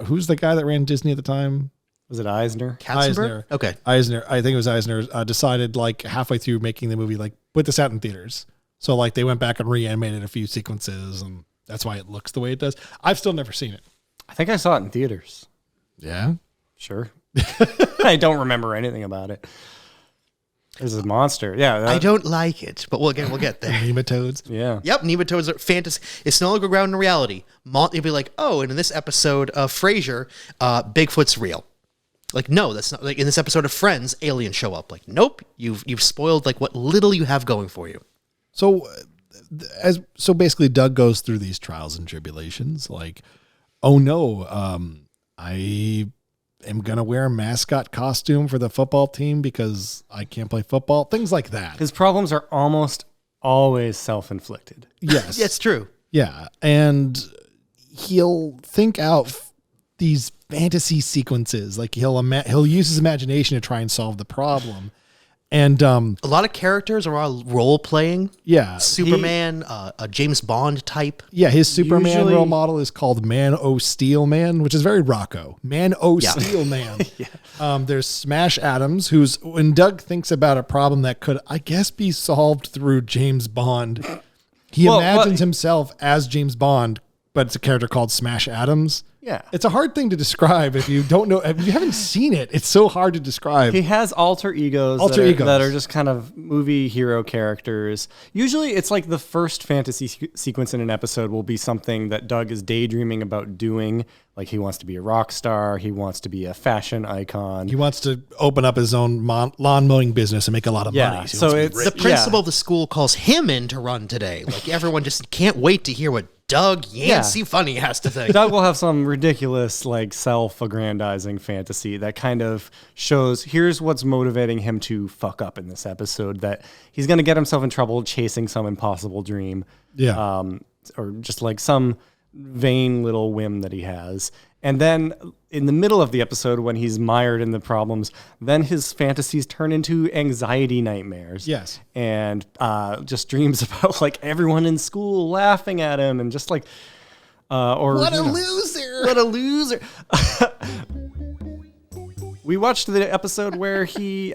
who's the guy that ran Disney at the time? Was it Eisner? Katzenberg? Okay. Eisner. I think it was Eisner. Decided like halfway through making the movie, like put this out in theaters. So like they went back and reanimated a few sequences, and that's why it looks the way it does. I've still never seen it. I think I saw it in theaters. Yeah. Sure. I don't remember anything about it. There's a monster. Yeah. I don't like it, but we'll get there. Nematodes. Yeah. Yep, nematodes are fantasy. It's no longer grounded in reality. You'll be like, oh, and in this episode of Frasier, Bigfoot's real. Like, no, that's not. Like in this episode of Friends, aliens show up. Like, nope, you've spoiled like what little you have going for you. So, basically, Doug goes through these trials and tribulations. Like, oh no, I am gonna wear a mascot costume for the football team because I can't play football. Things like that. His problems are almost always self-inflicted. Yes, It's true. Yeah, and he'll think out these fantasy sequences. Like he'll use his imagination to try and solve the problem. And A lot of characters are all role playing. yeah, Superman, a James Bond type. yeah, his Superman Usually- role model is called Man O Steel Man, which is very Rocco. Man O Steel Man. There's Smash Adams, who's when Doug thinks about a problem that could, I guess, be solved through James Bond. He Well, imagines himself as James Bond, but it's a character called Smash Adams. Yeah. It's a hard thing to describe if you don't know, if you haven't seen it. It's so hard to describe. He has alter egos, that are just kind of movie hero characters. Usually it's like the first fantasy sequence in an episode will be something that Doug is daydreaming about doing. Like he wants to be a rock star. He wants to be a fashion icon. He wants to open up his own lawn mowing business and make a lot of money. He So wants to be it's rich. The principal of the school calls him in to run today. Like everyone just can't wait to hear what Doug Yancey Funny has to think. Doug will have some ridiculous, like self-aggrandizing fantasy that kind of shows here's what's motivating him to fuck up in this episode, that he's going to get himself in trouble chasing some impossible dream. Yeah. Or just like some vain little whim that he has. And then in the middle of the episode, when he's mired in the problems, then his fantasies turn into anxiety nightmares. Yes. And just dreams about like everyone in school laughing at him and just like, What a loser. what a loser. We watched the episode where he's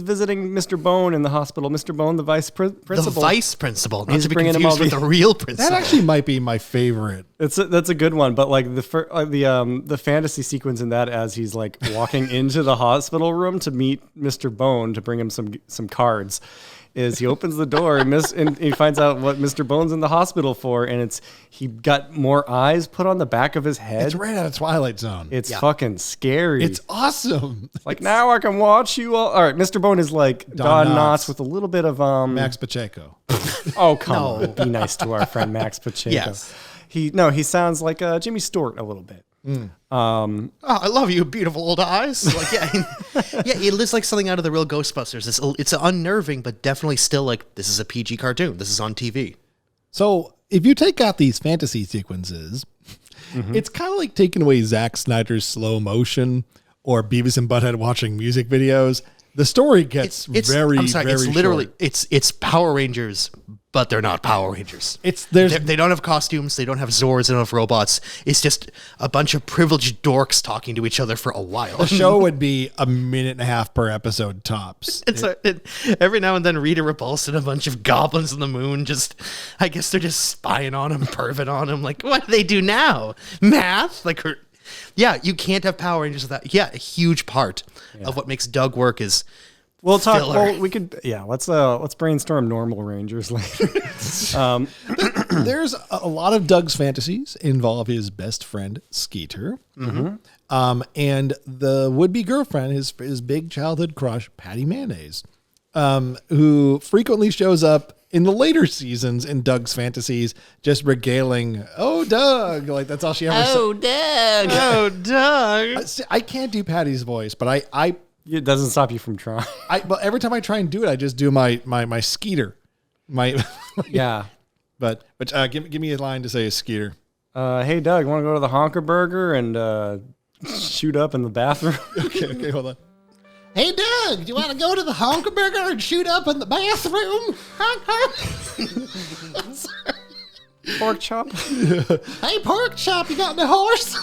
visiting Mr. Bone in the hospital. Mr. Bone, the vice The principal. vice principal, not He's to be bringing him confused all with the- the real principal. That actually might be my favorite. That's a good one, but like the fantasy sequence in that, as he's like walking into the hospital room to meet Mr. Bone to bring him some cards, is he opens the door and he finds out what Mr. Bone's in the hospital for, and he got more eyes put on the back of his head. It's right out of Twilight Zone. It's fucking scary. It's awesome. like now I can watch you all. All right, Mr. Bone is like Don Knotts with a little bit of Max Pacheco. Oh come on, be nice to our friend Max Pacheco. Yes. He sounds like Jimmy Stewart a little bit. Oh, I love you, beautiful old eyes. Like, yeah, it looks like something out of the real Ghostbusters. It's unnerving, but definitely still like this is a PG cartoon. This is on TV. So if you take out these fantasy sequences, it's kind of like taking away Zack Snyder's slow motion or Beavis and Butthead watching music videos. The story gets very literally short. it's Power Rangers, but they're not Power Rangers. They Don't have costumes. They don't have Zords. They don't have robots. It's just a bunch of privileged dorks talking to each other for a while. the show would be a minute and a half per episode tops. Every now and then Rita Repulsa and a bunch of goblins on the moon I guess they're just spying on him, perving on him. Like, what do they do now? Math? Like, yeah, you can't have Power Rangers without. Yeah, a huge part of what makes Doug work is We'll talk. filler. Well, we could. Yeah, let's brainstorm normal Rangers later. There's a lot of Doug's fantasies involve his best friend Skeeter, and the would-be girlfriend, his big childhood crush Patti Mayonnaise, who frequently shows up in the later seasons in Doug's fantasies, just regaling, "Oh, Doug!" Like that's all she ever said. Doug. Oh, Doug. I can't do Patty's voice, but It doesn't stop you from trying. but every time I try and do it, I just do my Skeeter, Yeah. But give me a line to say a Skeeter. Hey Doug, want to go to the Honker Burger and shoot up in the bathroom? Okay, hold on. Hey Doug, do you want to go to the Honker Burger and shoot up in the bathroom? Pork chop. Hey Pork Chop, you got the horse?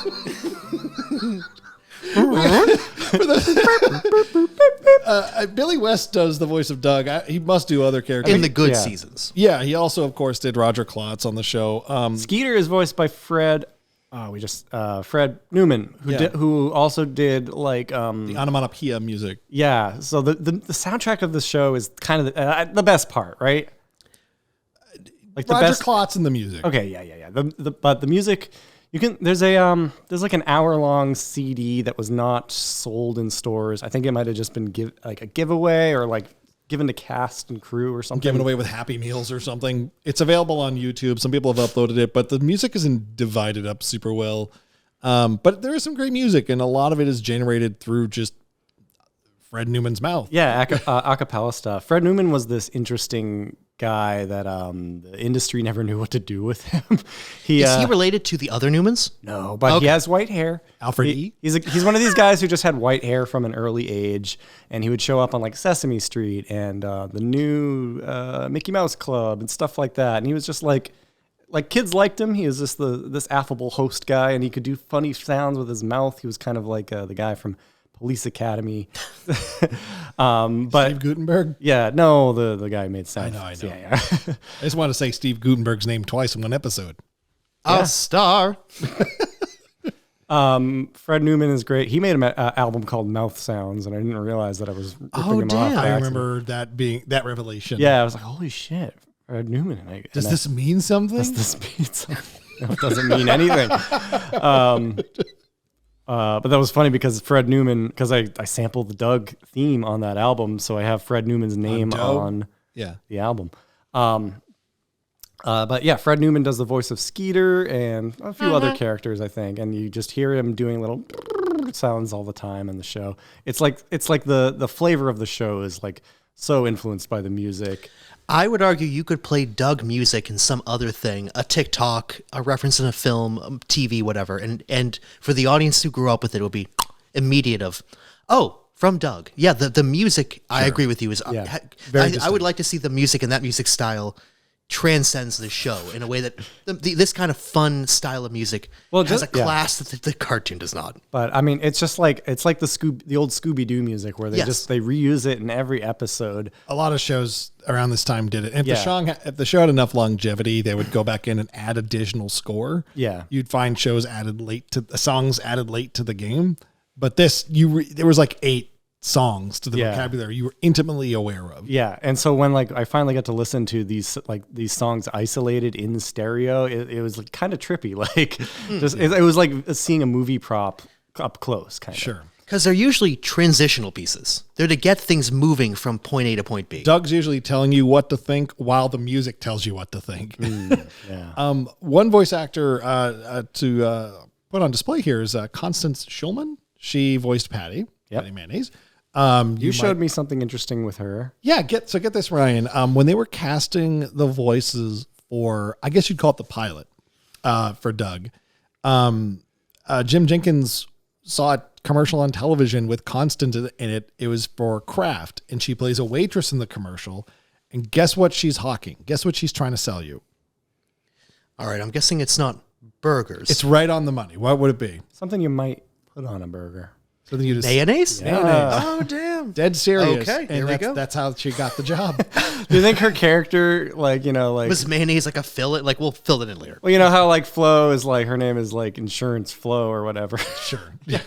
Billy West does the voice of Doug. He must do other characters. In the good Yeah. seasons. Yeah, he also, of course, did Roger Klotz on the show. Skeeter is voiced by Fred. Fred Newman, Yeah. who also did like the onomatopoeia music. yeah. So the soundtrack of the show is kind of the best part, right? Like the Roger best. Klotz in the music. Okay, yeah. But the music, you can. There's like an hour-long CD that was not sold in stores. I think it might have just been like a giveaway or like given to cast and crew or something. Given away with Happy Meals or something. It's available on YouTube. Some people have uploaded it, but the music isn't divided up super well. But there is some great music, and a lot of it is generated through just Fred Newman's mouth. Yeah, acapella stuff. Fred Newman was this interesting guy that the industry never knew what to do with him. Is he related to the other Newmans? No, but he has white hair. Alfred E. He's one of these guys who just had white hair from an early age, and he would show up on like Sesame Street and the new Mickey Mouse Club and stuff like that. And he was just like kids liked him. He was just this affable host guy, and he could do funny sounds with his mouth. He was kind of like the guy from Police Academy. But Steve Gutenberg? yeah, no, the guy who made sound. I know. Yeah. I just want to say Steve Gutenberg's name twice in one episode. A star. Fred Newman is great. He made an album called Mouth Sounds, and I didn't realize that I was ripping him off. I remember that being that revelation. Yeah, I was like, holy shit, Fred Newman. Does this mean something? Does this mean something? No, it doesn't mean anything. But that was funny because Fred Newman, because I sampled the Doug theme on that album, so I have Fred Newman's name on the album. But yeah, Fred Newman does the voice of Skeeter and a few other characters, I think, and you just hear him doing little sounds all the time in the show. It's like the flavor of the show is like so influenced by the music. I would argue you could play Doug music in some other thing, a TikTok, a reference in a film, TV, whatever, and for the audience who grew up with it, it would be immediate of, oh, from Doug. Yeah, the music, I agree with you, is I would like to see the music and that music style transcends the show in a way that this kind of fun style of music has a class that the cartoon does not. But I mean, it's just like the old Scooby-Doo music where they reuse it in every episode. A lot of shows around this time did it. And if the show had enough longevity, they would go back in and add additional score. Yeah, you'd find songs added late to the game. But this, there was like 8 songs to the vocabulary you were intimately aware of. Yeah, and so when I finally got to listen to these songs isolated in stereo, it was kind of trippy. It was like seeing a movie prop up close, kind of. Sure. Because they're usually transitional pieces. They're to get things moving from point A to point B. Doug's usually telling you what to think while the music tells you what to think. One voice actor to put on display here is Constance Schulman. She voiced Patti. Patti Mayonnaise. You showed me something interesting with her. Yeah, get this, Ryan. When they were casting the voices for, I guess you'd call it the pilot for Doug, Jim Jinkins saw a commercial on television with Constance in it. It was for Kraft, and she plays a waitress in the commercial. And guess what she's hawking? Guess what she's trying to sell you? All right, I'm guessing it's not burgers. It's right on the money. What would it be? Something you might put on a burger. Something you just mayonnaise? Mayonnaise. Oh, damn. Dead serious. Okay, here we go. That's how she got the job. Do you think her character, was mayonnaise like a fillet? Like, we'll fill it in later. Well, you know how Flo is her name is Insurance Flo or whatever. Sure. Yeah.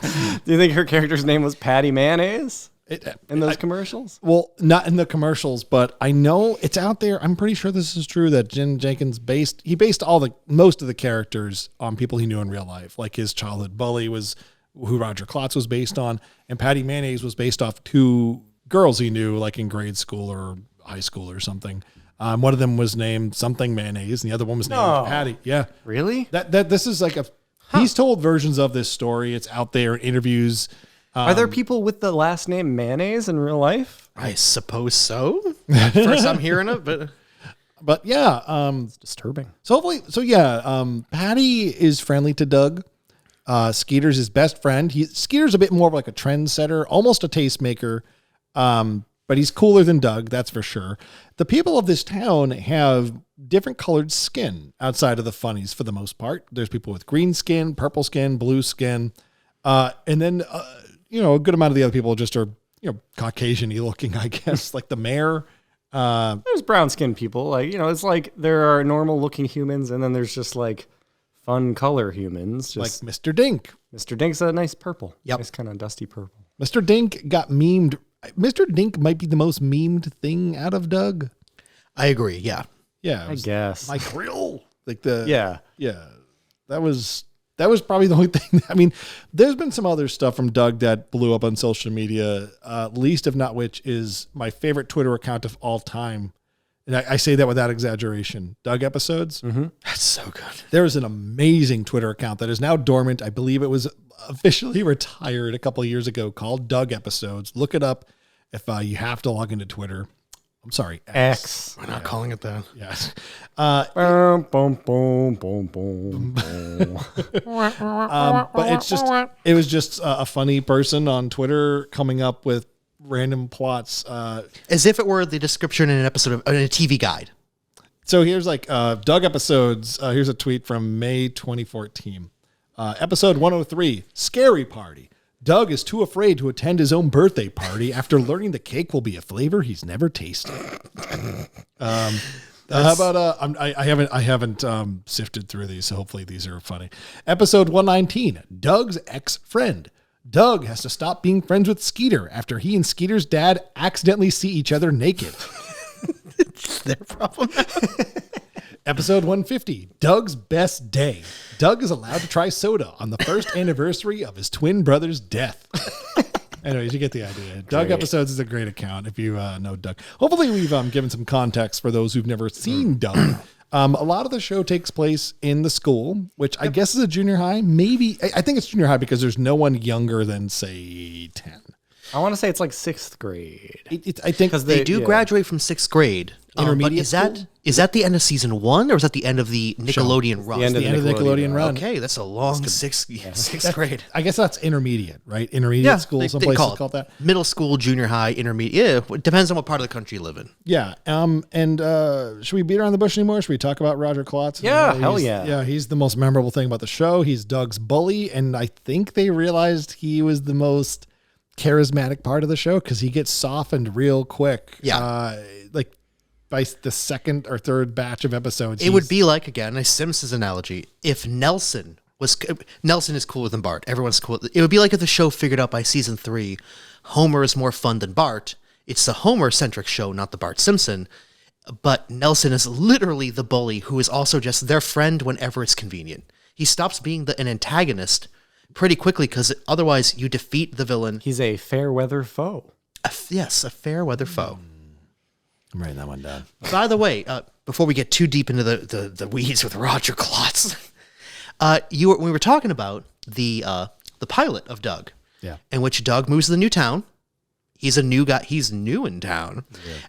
Do you think her character's name was Patti Mayonnaise in those commercials? Well, not in the commercials, but I know it's out there. I'm pretty sure this is true that Jim Jenkins based most of the characters on people he knew in real life. Like his childhood bully was who Roger Klotz was based on, and Patti Mayonnaise was based off 2 girls he knew, like in grade school or high school or something. One of them was named something Mayonnaise, and the other one was named Patti. Yeah, really? That this is like he's told versions of this story. It's out there in interviews. Are there people with the last name Mayonnaise in real life? I suppose so. First I'm hearing it, but yeah, it's disturbing. Patti is friendly to Doug. Skeeter's his best friend. Skeeter's a bit more of like a trendsetter, almost a tastemaker, but he's cooler than Doug, that's for sure. The people of this town have different colored skin outside of the funnies for the most part. There's people with green skin, purple skin, blue skin, and then a good amount of the other people just are Caucasian-y looking, I guess, like the mayor. There's brown skinned people, it's like there are normal looking humans, and then there's just fun color humans, just like Mr. Dink. Mr. Dink's a nice purple. Yep. Nice kind of dusty purple. Mr. Dink got memed. Mr. Dink might be the most memed thing out of Doug. I agree. Yeah. Yeah. I guess. My grill. Yeah. That was probably the only thing. I mean, there's been some other stuff from Doug that blew up on social media, least of not which is my favorite Twitter account of all time and I say that without exaggeration, Doug episodes. That's so good. There is an amazing Twitter account that is now dormant. I believe it was officially retired a couple of years ago, called Doug Episodes. Look it up if you have to log into Twitter. I'm sorry, X. We're not calling it that. Yes. Boom, boom, boom, boom, boom. But it was just a funny person on Twitter coming up with random plots. As if it were the description in an episode of in a TV guide. So here's like Doug Episodes. Here's a tweet from May 2014. Episode 103, Scary Party. Doug is too afraid to attend his own birthday party after learning the cake will be a flavor he's never tasted. How about I haven't sifted through these, so hopefully these are funny. Episode 119, Doug's ex-friend. Doug has to stop being friends with Skeeter after he and Skeeter's dad accidentally see each other naked. It's their problem. Episode 150, Doug's best day. Doug is allowed to try soda on the first anniversary of his twin brother's death. Anyways, you get the idea. Doug Episodes is a great account if you know Doug. Hopefully we've given some context for those who've never seen Doug. A lot of the show takes place in the school, which I guess is a junior high. Maybe, I think it's junior high because there's no one younger than, say, 10. I want to say it's like 6th grade. I think Because They do graduate from 6th grade. Intermediate but is that the end of season 1 or is that the end of the Nickelodeon run? the end the end of the Nickelodeon run. Okay, that's a long sixth grade. I guess that's intermediate, right? Intermediate school, some places call it that. Middle school, junior high, intermediate. Yeah, it depends on what part of the country you live in. Yeah. And should we beat around the bush anymore? Should we talk about Roger Klotz? Yeah, hell yeah. Yeah, he's the most memorable thing about the show. He's Doug's bully, and I think they realized he was the most charismatic part of the show because he gets softened real quick. Yeah. Like by the second or third batch of episodes. It would be like, again, a Simpsons analogy. If Nelson is cooler than Bart. Everyone's cool. It would be like if the show figured out by season 3, Homer is more fun than Bart. It's the Homer-centric show, not the Bart Simpson. But Nelson is literally the bully who is also just their friend whenever it's convenient. He stops being an antagonist pretty quickly because otherwise you defeat the villain. He's a fair weather foe. Yes, a fair weather foe. I'm writing that one down. By the way, before we get too deep into the weeds with Roger Klotz, we were talking about the pilot of Doug, in which Doug moves to the new town. He's a new guy. He's new in town,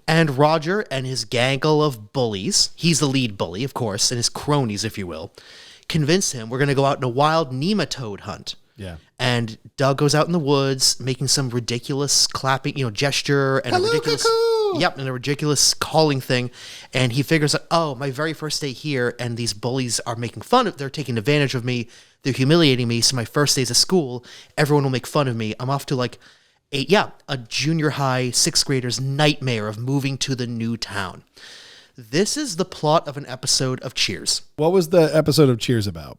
and Roger and his gaggle of bullies. He's the lead bully, of course, and his cronies, if you will, convince him we're going to go out on a wild nematode hunt. Yeah. And Doug goes out in the woods, making some ridiculous clapping, gesture and Hello, a ridiculous, cuckoo! Yep, and a ridiculous calling thing. And he figures out, oh, my very first day here, and these bullies are making fun of. They're taking advantage of me. They're humiliating me. So my first days of school, everyone will make fun of me. I'm off to like a junior high 6th grader's nightmare of moving to the new town. This is the plot of an episode of Cheers. What was the episode of Cheers about?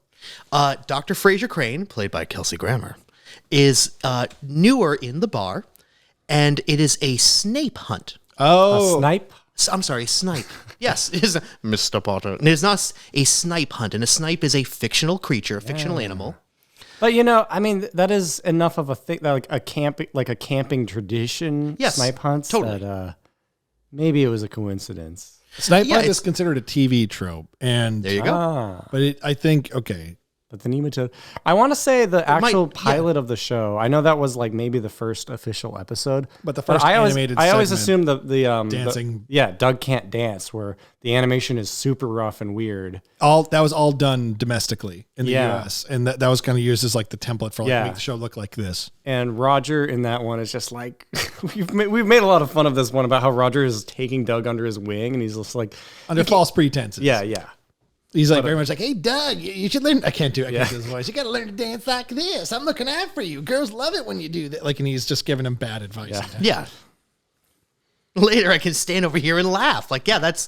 Dr. Fraser Crane, played by Kelsey Grammer, is newer in the bar, and it is a Snape hunt. Oh. A snipe? I'm sorry, snipe. Yes, it is Mr. Potter. And it is not a snipe hunt, and a snipe is a fictional creature, a fictional animal. But that is enough of a thing, like a camping tradition. Yes, snipe hunts. totally. That maybe it was a coincidence. Snipe hunt is it's considered a TV trope. And there you go. But I think, okay. But the nematode. I want to say the actual might- pilot of the show. I know that was like maybe the first official episode. But the first I animated always segment, assume the dancing. Doug Can't Dance, where the animation is super rough and weird. That was all done domestically in the Yeah. US. And that was kind of used as like the template for Yeah. make the show look like this. And Roger in that one is just like we've made a lot of fun of this one about how Roger is taking Doug under his wing, and he's just like Under false pretenses. yeah. He's like very much like, hey, Doug, you should learn. I can't do his voice. You got to learn to dance like this. I'm looking out for you. Girls love it when you do that. Like, and he's just giving him bad advice. Yeah. Later, I can stand over here and laugh. Like, yeah, that's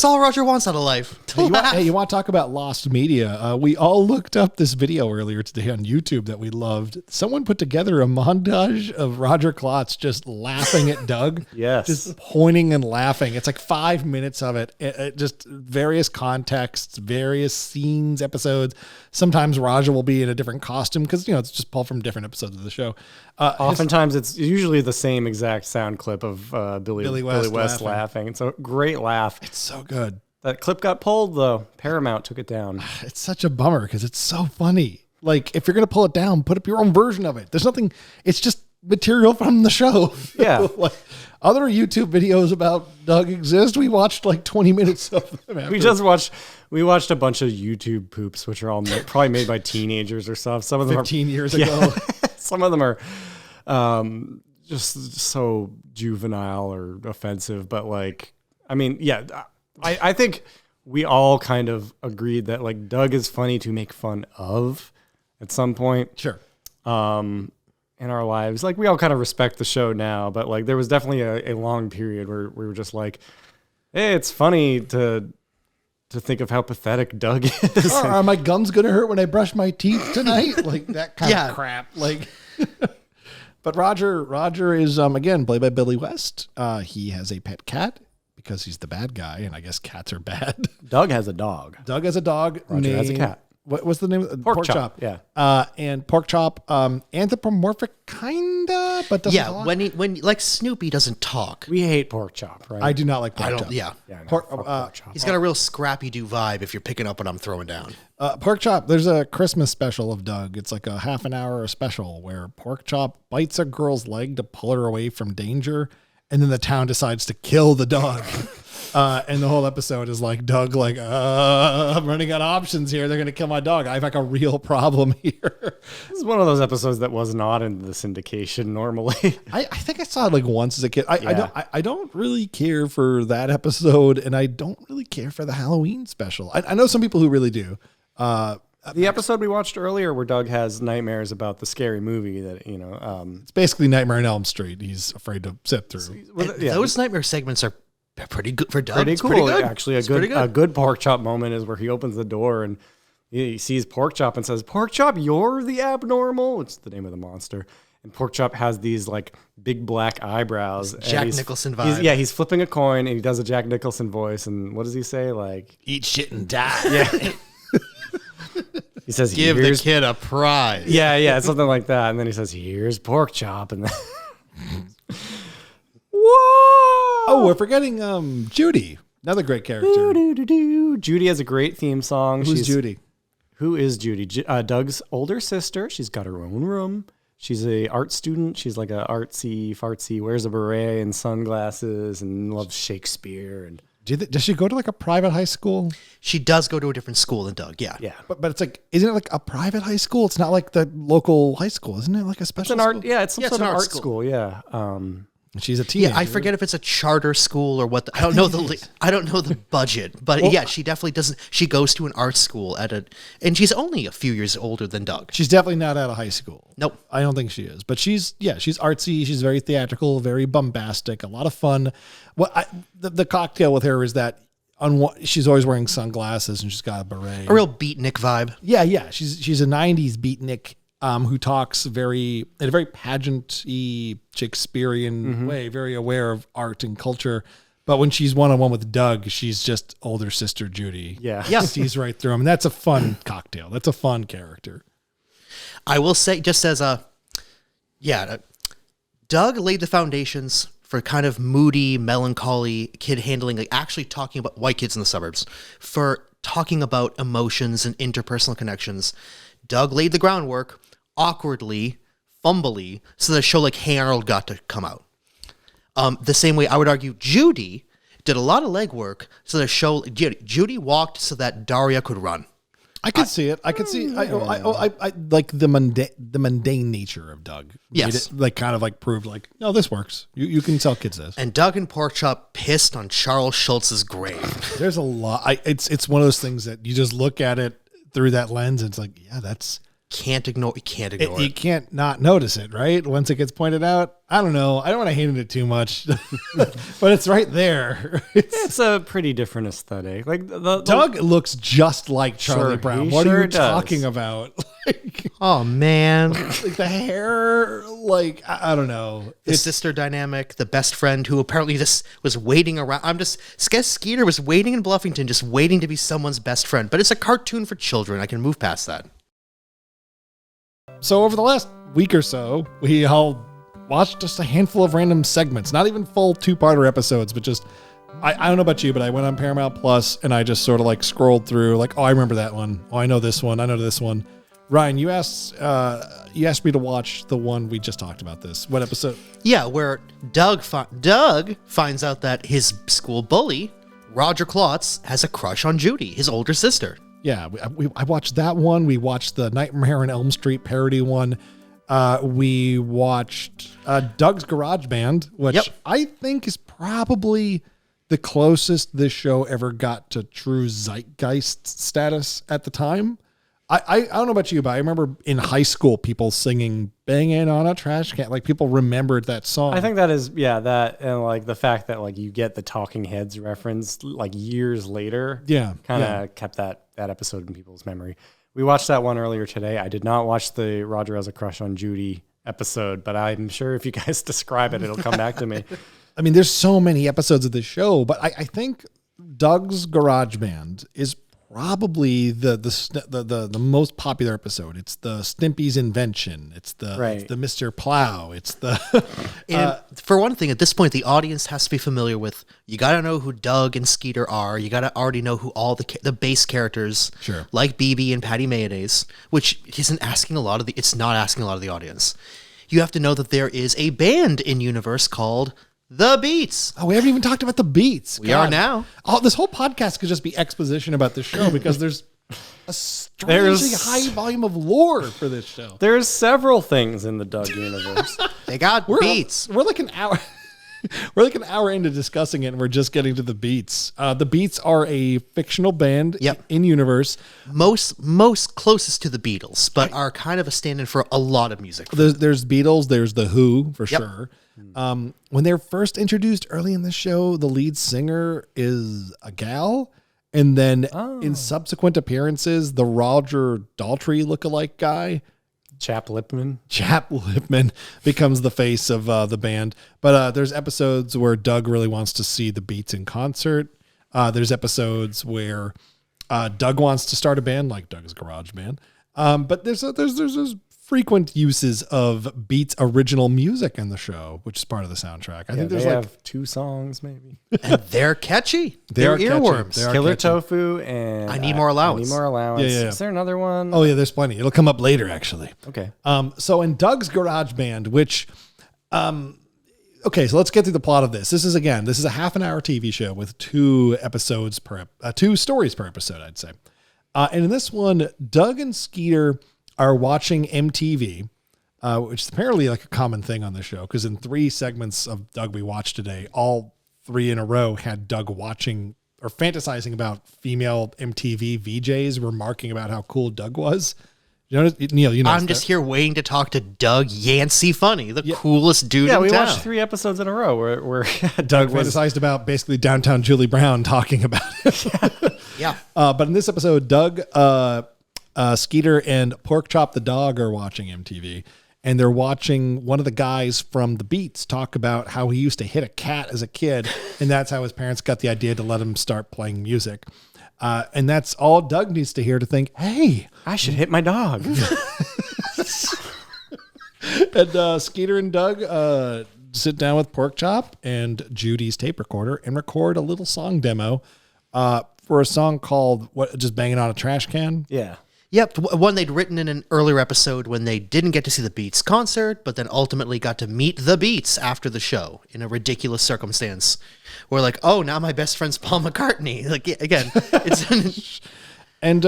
all Roger wants out of life. To laugh. You want to talk about lost media? We all looked up this video earlier today on YouTube that we loved. Someone put together a montage of Roger Klotz just laughing at Doug. Yes. Just pointing and laughing. It's like 5 minutes of it. Just various contexts, various scenes, episodes. Sometimes Roger will be in a different costume because, it's just pulled from different episodes of the show. Oftentimes, it's usually the same exact sound clip of Billy West laughing. It's a great laugh. It's so good. That clip got pulled, though. Paramount took it down. It's such a bummer because it's so funny. Like, if you're going to pull it down, put up your own version of it. There's nothing, it's just material from the show. Yeah. Like, other YouTube videos about Doug exist. We watched like 20 minutes of them. We watched a bunch of YouTube poops, which are all probably made by teenagers or stuff. Some of them 15 years ago. Some of them are just so juvenile or offensive. But like, I mean, yeah, I think we all kind of agreed that like Doug is funny to make fun of at some point. Sure. In our lives, like we all kind of respect the show now, but like there was definitely a long period where we were just like, hey, it's funny to think of how pathetic Doug is. Oh, are my gums gonna hurt when I brush my teeth tonight? Like that kind of crap. Like, but Roger is again played by Billy West. He has a pet cat because he's the bad guy, and I guess cats are bad. Doug has a dog. Doug has a dog. Roger has a cat. What's the name of Pork Chop? Yeah. And Pork Chop, anthropomorphic kinda, but doesn't talk. when like Snoopy doesn't talk. We hate Pork Chop, right? I do not like Pork Chop. Yeah. Yeah, no, Pork Chop. He's got a real Scrappy-Doo vibe if you're picking up what I'm throwing down. Pork Chop, there's a Christmas special of Doug. It's like a half an hour special where Pork Chop bites a girl's leg to pull her away from danger, and then the town decides to kill the dog. And the whole episode is like Doug, like, I'm running out of options here. They're going to kill my dog. I have like a real problem here. This is one of those episodes that was not in the syndication normally. I think I saw it like once as a kid. I don't really care for that episode, and I don't really care for the Halloween special. I know some people who really do. The episode we watched earlier where Doug has nightmares about the scary movie that, it's basically Nightmare on Elm Street. He's afraid to sit through. Those nightmare segments are pretty good for Doug. Pretty It's cool. pretty good. Actually, It's a good Pork Chop moment is where he opens the door and he sees Pork Chop and says, "Pork Chop, you're the abnormal." It's the name of the monster. And Pork Chop has these like big black eyebrows. Jack Nicholson vibe. He's flipping a coin and he does a Jack Nicholson voice. And what does he say? Like, Eat shit and die. yeah. He says, Give the kid a prize. Yeah, something like that. And then he says, "Here's Pork Chop." And then whoa! Oh, we're forgetting Judy, another great character. Judy has a great theme song. Who's Judy? Who is Judy? Doug's older sister. She's got her own room. She's a art student. She's like a artsy fartsy, wears a beret and sunglasses and loves Shakespeare. And Does she go to like a private high school? She does go to a different school than Doug. Yeah. yeah. But it's like, isn't it like a private high school? It's not like the local high school, isn't it? Like a special It's an art. school? Yeah, it's some Yeah, sort it's of an art art school. Yeah. She's a teenager. Yeah, I forget if it's a charter school or what. I don't know I don't know the budget, but yeah, she definitely doesn't. She goes to an art school and she's only a few years older than Doug. She's definitely not out of high school. Nope. I don't think she is. But she's artsy. She's very theatrical, very bombastic, a lot of fun. The cocktail with her is that she's always wearing sunglasses and she's got a beret. A real beatnik vibe. Yeah. She's a 90s beatnik who talks in a very pageant-y Shakespearean way, very aware of art and culture. But when she's one-on-one with Doug, she's just older sister Judy. Yeah. Sees right through him. And that's a fun cocktail. That's a fun character. I will say, just as Doug laid the foundations for kind of moody, melancholy kid handling, like actually talking about white kids in the suburbs, for talking about emotions and interpersonal connections. Doug laid the groundwork awkwardly, fumbly, so that a show like Hey Arnold got to come out. The same way I would argue Judy did a lot of legwork so that a show Judy walked so that Daria could run. I could see it. I could see. I like the mundane nature of Doug. Yes, like kind of like proved like no, this works. You can tell kids this. And Doug and Pork Chop pissed on Charles Schultz's grave. There's a lot. It's one of those things that you just look at it through that lens and it's like, yeah, that's can't ignore it. You can't not notice it, right? Once it gets pointed out. I don't know. I don't want to hate it too much, but it's right there. It's a pretty different aesthetic. Like Doug looks just like Charlie Brown. What are you talking about? Like, oh man, like the hair. Like I don't know. The sister dynamic, the best friend who apparently just was waiting around. Skeeter was waiting in Bluffington, just waiting to be someone's best friend. But it's a cartoon for children. I can move past that. So over the last week or so, we all watched just a handful of random segments, not even full 2-parter episodes, but just, I don't know about you, but I went on Paramount Plus and I just sort of like scrolled through like, oh, I remember that one. Oh, I know this one. I know this one. Ryan, you asked me to watch the one we just talked about. This what episode? Yeah, where Doug finds out that his school bully, Roger Klotz, has a crush on Judy, his older sister. Yeah, I watched that one. We watched the Nightmare on Elm Street parody one. We watched Doug's Garage Band, which I think is probably the closest this show ever got to true zeitgeist status at the time. I don't know about you, but I remember in high school people singing "Banging on a Trash Can." Like people remembered that song. I think that is, that, and like the fact that like you get the Talking Heads reference like years later. Yeah, kind of kept that episode in people's memory. We watched that one earlier today. I did not watch the Roger has a crush on Judy episode, but I'm sure if you guys describe it, it'll come back to me. I mean, there's so many episodes of this show, but I think Doug's Garage Band is probably the most popular episode. It's the Stimpy's invention. It's the Mr. Plow. It's the And for one thing, at this point, the audience has to be familiar with. You got to know who Doug and Skeeter are. You got to already know who all the base characters, like BB and Patti Mayonnaise, which isn't asking a lot of the. It's not asking a lot of the audience. You have to know that there is a band in universe called The Beats. Oh, we haven't even talked about the Beats. We are now. Oh, this whole podcast could just be exposition about this show because there's a strangely high volume of lore for this show. There's several things in the Doug universe. They got beats. We're like an hour. We're like an hour into discussing it, and we're just getting to the Beats. The Beats are a fictional band in universe. Most closest to the Beatles, but are kind of a stand-in for a lot of music. There's Beatles. There's the Who for sure. When they're first introduced early in the show, the lead singer is a gal. And then in subsequent appearances, the Roger Daltrey lookalike guy, Chap Lipman becomes the face of the band. But there's episodes where Doug really wants to see the Beats in concert. There's episodes where Doug wants to start a band, like Doug's Garage Band. But there's frequent uses of Beats original music in the show, which is part of the soundtrack. I think there's they have 2 songs maybe. And they're catchy. They're earworms. They are Killer catchy. Tofu and I Need More Allowance. I Need More Allowance. Yeah. Is there another one? Oh yeah, there's plenty. It'll come up later actually. Okay. So in Doug's Garage Band, which okay, so let's get through the plot of this. This is a half an hour TV show with 2 episodes per 2 stories per episode, I'd say. And in this one, Doug and Skeeter are watching MTV, which is apparently like a common thing on the show, because in 3 segments of Doug we watched today, all 3 in a row had Doug watching or fantasizing about female MTV VJs remarking about how cool Doug was. You know, Neil, you know. I'm just here waiting to talk to Doug Yancey Funny, the coolest dude in town. Yeah, we watched 3 episodes in a row where Doug fantasized about basically downtown Julie Brown talking about it. Yeah. But in this episode, Doug, Skeeter, and Pork Chop the dog are watching MTV, and they're watching one of the guys from the Beats talk about how he used to hit a cat as a kid, and that's how his parents got the idea to let him start playing music. And that's all Doug needs to hear to think, hey, I should hit my dog. And Skeeter and Doug sit down with Pork Chop and Judy's tape recorder and record a little song demo for a song called Just Banging on a Trash Can. Yeah. Yep, one they'd written in an earlier episode when they didn't get to see the Beats concert, but then ultimately got to meet the Beats after the show in a ridiculous circumstance. We're like, oh, now my best friend's Paul McCartney. Like, again, it's... And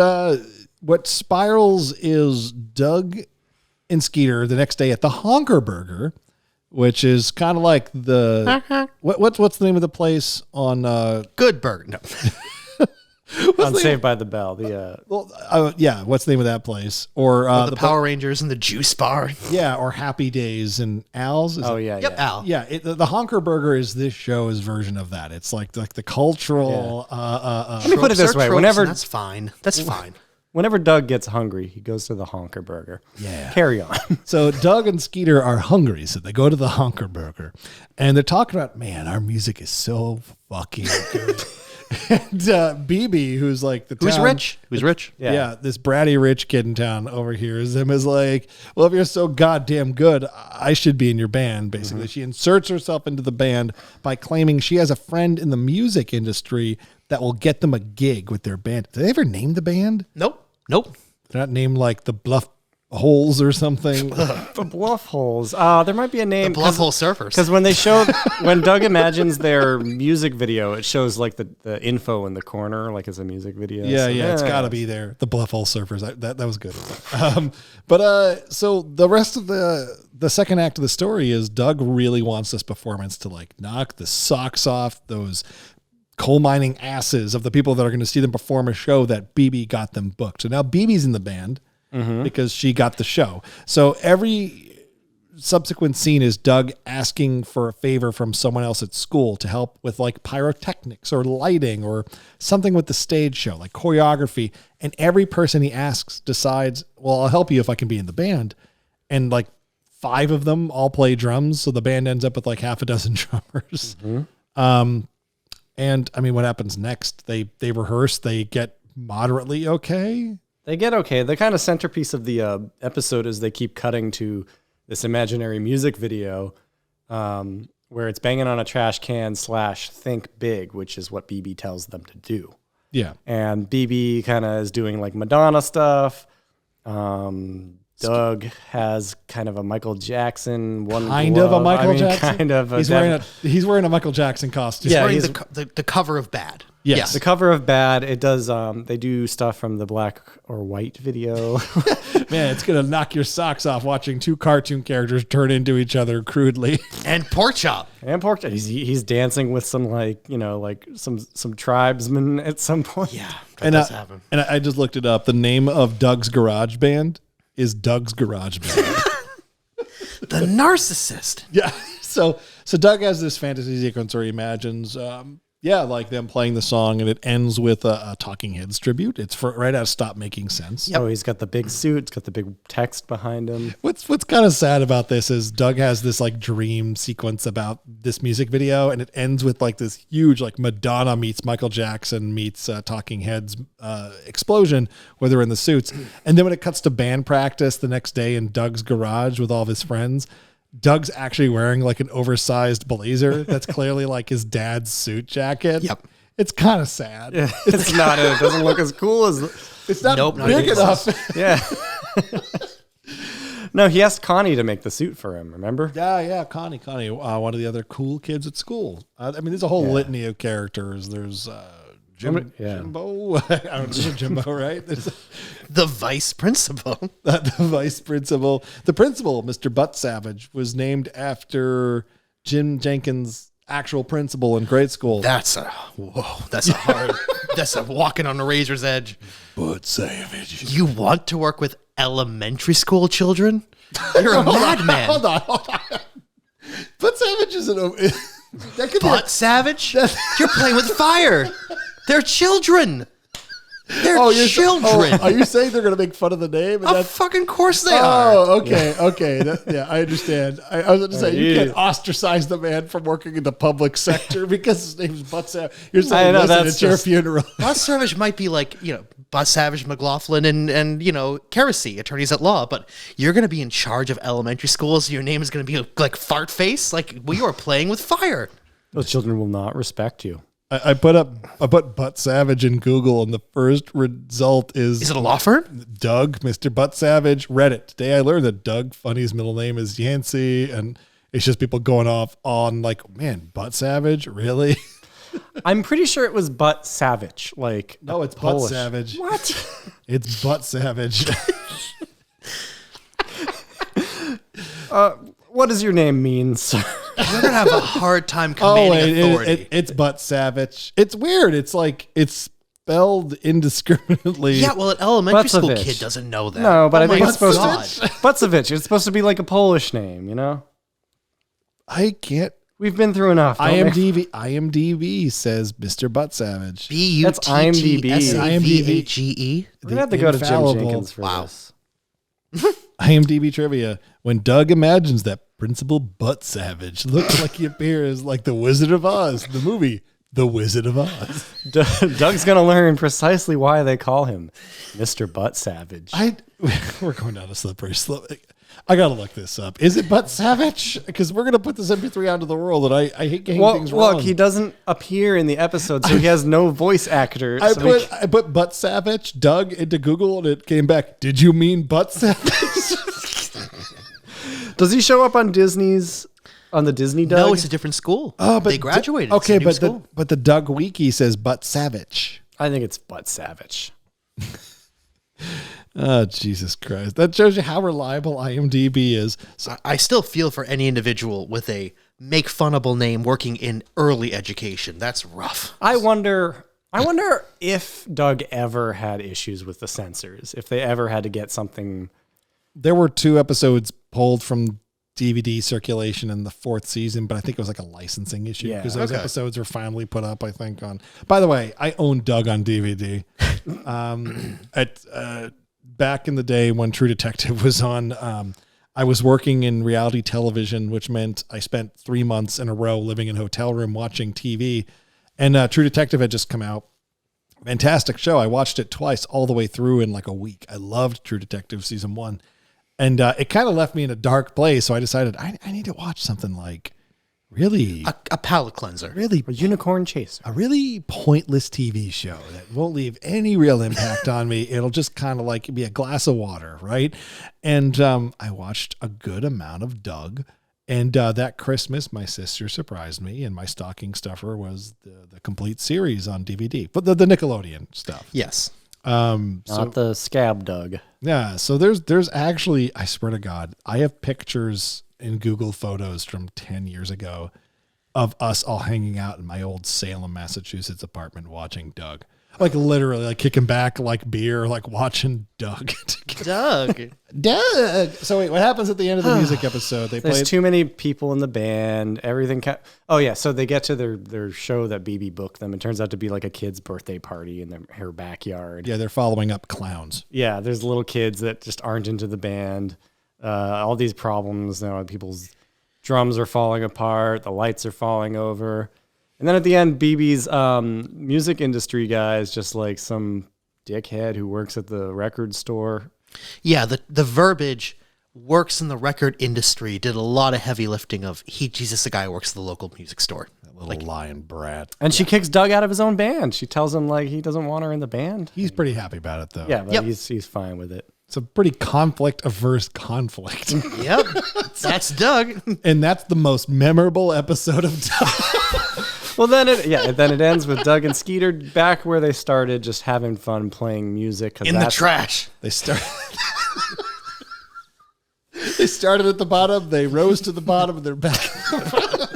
what spirals is Doug and Skeeter the next day at the Honker Burger, which is kind of like the... What's the name of the place on... Good Burger. No. On Saved by the Bell. What's the name of that place? Or the Power Rangers and the Juice Bar. Yeah, or Happy Days and Al's. Yep, Al. Yeah, the Honker Burger is this show's version of that. It's like the cultural. Let me put it this way: that's fine. That's fine. Whenever Doug gets hungry, he goes to the Honker Burger. Yeah. Carry on. So Doug and Skeeter are hungry, so they go to the Honker Burger, and they're talking about, man, our music is so fucking good. And BB, who's like Who's town- rich? Who's rich? Yeah. This bratty rich kid in town overhears him is like, well, if you're so goddamn good, I should be in your band, basically. She inserts herself into the band by claiming she has a friend in the music industry that will get them a gig with their band. Did they ever name the band? Nope. They're not named like the Bluff Holes or something. The Bluff Holes. There might be a name. Bluff Hole Surfers. Because when Doug imagines their music video, it shows like the info in the corner, like it's a music video. Yeah, So, it's got to be there. The Bluff Hole Surfers. That was good. So the rest of the second act of the story is Doug really wants this performance to like knock the socks off those coal mining asses of the people that are going to see them perform a show that BB got them booked. So now BB's in the band because she got the show. So every subsequent scene is Doug asking for a favor from someone else at school to help with like pyrotechnics or lighting or something with the stage show, like choreography. And every person he asks decides, well, I'll help you if I can be in the band. And like 5 of them all play drums. So the band ends up with like half a dozen drummers. And I mean, what happens next? They rehearse, they get moderately okay. They get okay. The kind of centerpiece of the episode is they keep cutting to this imaginary music video where it's banging on a trash can / think big, which is what BB tells them to do. Yeah. And BB kind of is doing like Madonna stuff. Doug has kind of a Michael Jackson Kind of a Michael Jackson. Kind of. He's wearing a Michael Jackson costume. He's Yeah, wearing he's- the cover of Bad. Yes. The cover of Bad. It does. They do stuff from the Black or White video. Man, it's gonna knock your socks off watching 2 cartoon characters turn into each other crudely. And Pork Chop. And pork. He's dancing with some some tribesmen at some point. Yeah. And does happen. and I just looked it up. The name of Doug's garage band is Doug's Garage Band. The narcissist. Yeah. So Doug has this fantasy sequence where he imagines, like them playing the song, and it ends with a Talking Heads tribute. It's right out of Stop Making Sense. Oh, he's got the big suit. It's got the big text behind him. What's kind of sad about this is Doug has this like dream sequence about this music video, and it ends with like this huge like Madonna meets Michael Jackson meets Talking Heads explosion where they're in the suits, and then when it cuts to band practice the next day in Doug's garage with all of his friends, Doug's actually wearing like an oversized blazer that's clearly like his dad's suit jacket. Yep. It's kind of sad. Yeah, it's not. It doesn't look as cool as. It's not Nope, not big even enough. Yeah. No, he asked Connie to make the suit for him. Remember? Yeah, Connie, one of the other cool kids at school. I mean, there's a whole litany of characters. There's Jimbo. I don't know, Jimbo, right? There's The vice principal. the vice principal. The principal, Mr. Butt Savage, was named after Jim Jinkin's actual principal in grade school. That's a hard. That's a walking on a razor's edge. Butt Savage. You want to work with elementary school children? You're a madman. Hold on. Butt Savage isn't a... That could Butt savage? You're playing with fire. They're children. They're children. Are you saying they're going to make fun of the name? Of fucking course they are. Oh, okay. I understand. I was going to say, you can't ostracise the man from working in the public sector because his name's Butt Savage. You're saying, listen, it's your funeral. Butt Savage might be like, Butt Savage, McLaughlin, and Kersey, attorneys at law, but you're going to be in charge of elementary schools. Your name is going to be like Fart Face. Like, we are playing with fire. Those children will not respect you. I put Butt Savage in Google, and the first result is... Is it a law firm? Doug, Mr. Butt Savage, Reddit. Today I learned that Doug Funnie's middle name is Yancey, and it's just people going off on like, man, Butt Savage? Really? I'm pretty sure it was Butt Savage. Like, No, it's Polish. Butt Savage. What? It's Butt Savage. What does your name mean, sir? You're going to have a hard time commanding authority. It's Butt Savage. It's weird. It's like, it's spelled indiscriminately. Yeah, well, an elementary school Butsovich. kid doesn't know that. No, but I Oh think my it's supposed God. to. Butsovich. It's supposed to be like a Polish name, you know? I can't. We've been through enough. don't we? IMDb says Mr. Butt Savage. That's IMDb. BUTTSAVAGE. We're going to have to go to Jim infallible- Jenkins for Wow. this. IMDb trivia. When Doug imagines that Principal Butt Savage looks like he appears like the Wizard of Oz, the movie, The Wizard of Oz. Doug's going to learn precisely why they call him Mr. Butt Savage. We're going down a slippery slope. I got to look this up. Is it Butt Savage? Because we're going to put this MP3 out into the world, and I hate getting things wrong. Look, he doesn't appear in the episode, so he has no voice actor. I put Butt Savage, Doug, into Google, and it came back. Did you mean Butt Savage? Does he show up on the Disney Doug? No, it's a different school. Oh, but they graduated. Okay, but the Doug Wiki says Butt Savage. I think it's Butt Savage. Oh, Jesus Christ. That shows you how reliable IMDb is. So I still feel for any individual with a make funnable name working in early education. That's rough. I wonder if Doug ever had issues with the censors, if they ever had to get something. There were 2 episodes pulled from DVD circulation in the 4th season, but I think it was like a licensing issue because those episodes were finally put up, I think, on. By the way, I own Doug on DVD. Back in the day when True Detective was on, I was working in reality television, which meant I spent 3 months in a row living in a hotel room watching TV. And True Detective had just come out. Fantastic show. I watched it twice all the way through in like a week. I loved True Detective season 1. And it kind of left me in a dark place. So I decided I need to watch something like really a palate cleanser, really a unicorn chase, a really pointless TV show that won't leave any real impact on me. It'll just kind of like be a glass of water, right? And I watched a good amount of Doug. And that Christmas, my sister surprised me, and my stocking stuffer was the complete series on DVD, but the Nickelodeon stuff. Yes. Not the scab Doug. Yeah. So there's actually, I swear to God, I have pictures in Google Photos from 10 years ago of us all hanging out in my old Salem, Massachusetts apartment watching Doug. Like literally like kicking back like beer, like watching Doug. Doug. So wait, what happens at the end of the music episode? There's too many people in the band. Everything. Oh yeah. So they get to their show that BB booked them. It turns out to be like a kid's birthday party in her backyard. Yeah, they're following up clowns. Yeah, there's little kids that just aren't into the band. All these problems. People's drums are falling apart. The lights are falling over. And then at the end, BB's music industry guy is just like some dickhead who works at the record store. Yeah, the verbiage works in the record industry did a lot of heavy lifting of he's just the guy who works at the local music store. That little lion brat. And she kicks Doug out of his own band. She tells him like he doesn't want her in the band. He's pretty happy about it though. Yeah, but he's fine with it. It's a pretty conflict-averse conflict. Yep, that's Doug. And that's the most memorable episode of Doug. Well, then it ends with Doug and Skeeter back where they started, just having fun playing music. In the trash. They started at the bottom, they rose to the bottom, and they're back at the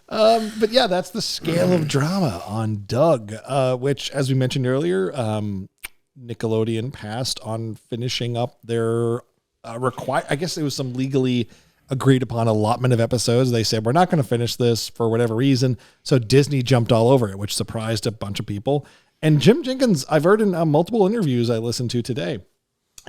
bottom. But yeah, that's the scale of drama on Doug, which, as we mentioned earlier, Nickelodeon passed on finishing up their I guess it was some legally agreed upon allotment of episodes. They said, we're not going to finish this for whatever reason. So Disney jumped all over it, which surprised a bunch of people. And Jim Jinkins, I've heard in multiple interviews I listened to today,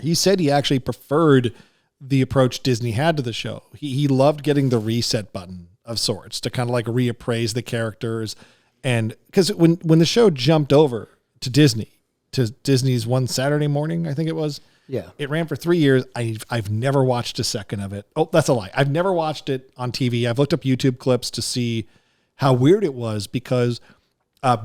he said he actually preferred the approach Disney had to the show. He loved getting the reset button of sorts to kind of like reappraise the characters. And because when the show jumped over to Disney's one Saturday morning, I think it was, yeah, it ran for 3 years. I've never watched a second of it. Oh, that's a lie. I've never watched it on TV. I've looked up YouTube clips to see how weird it was because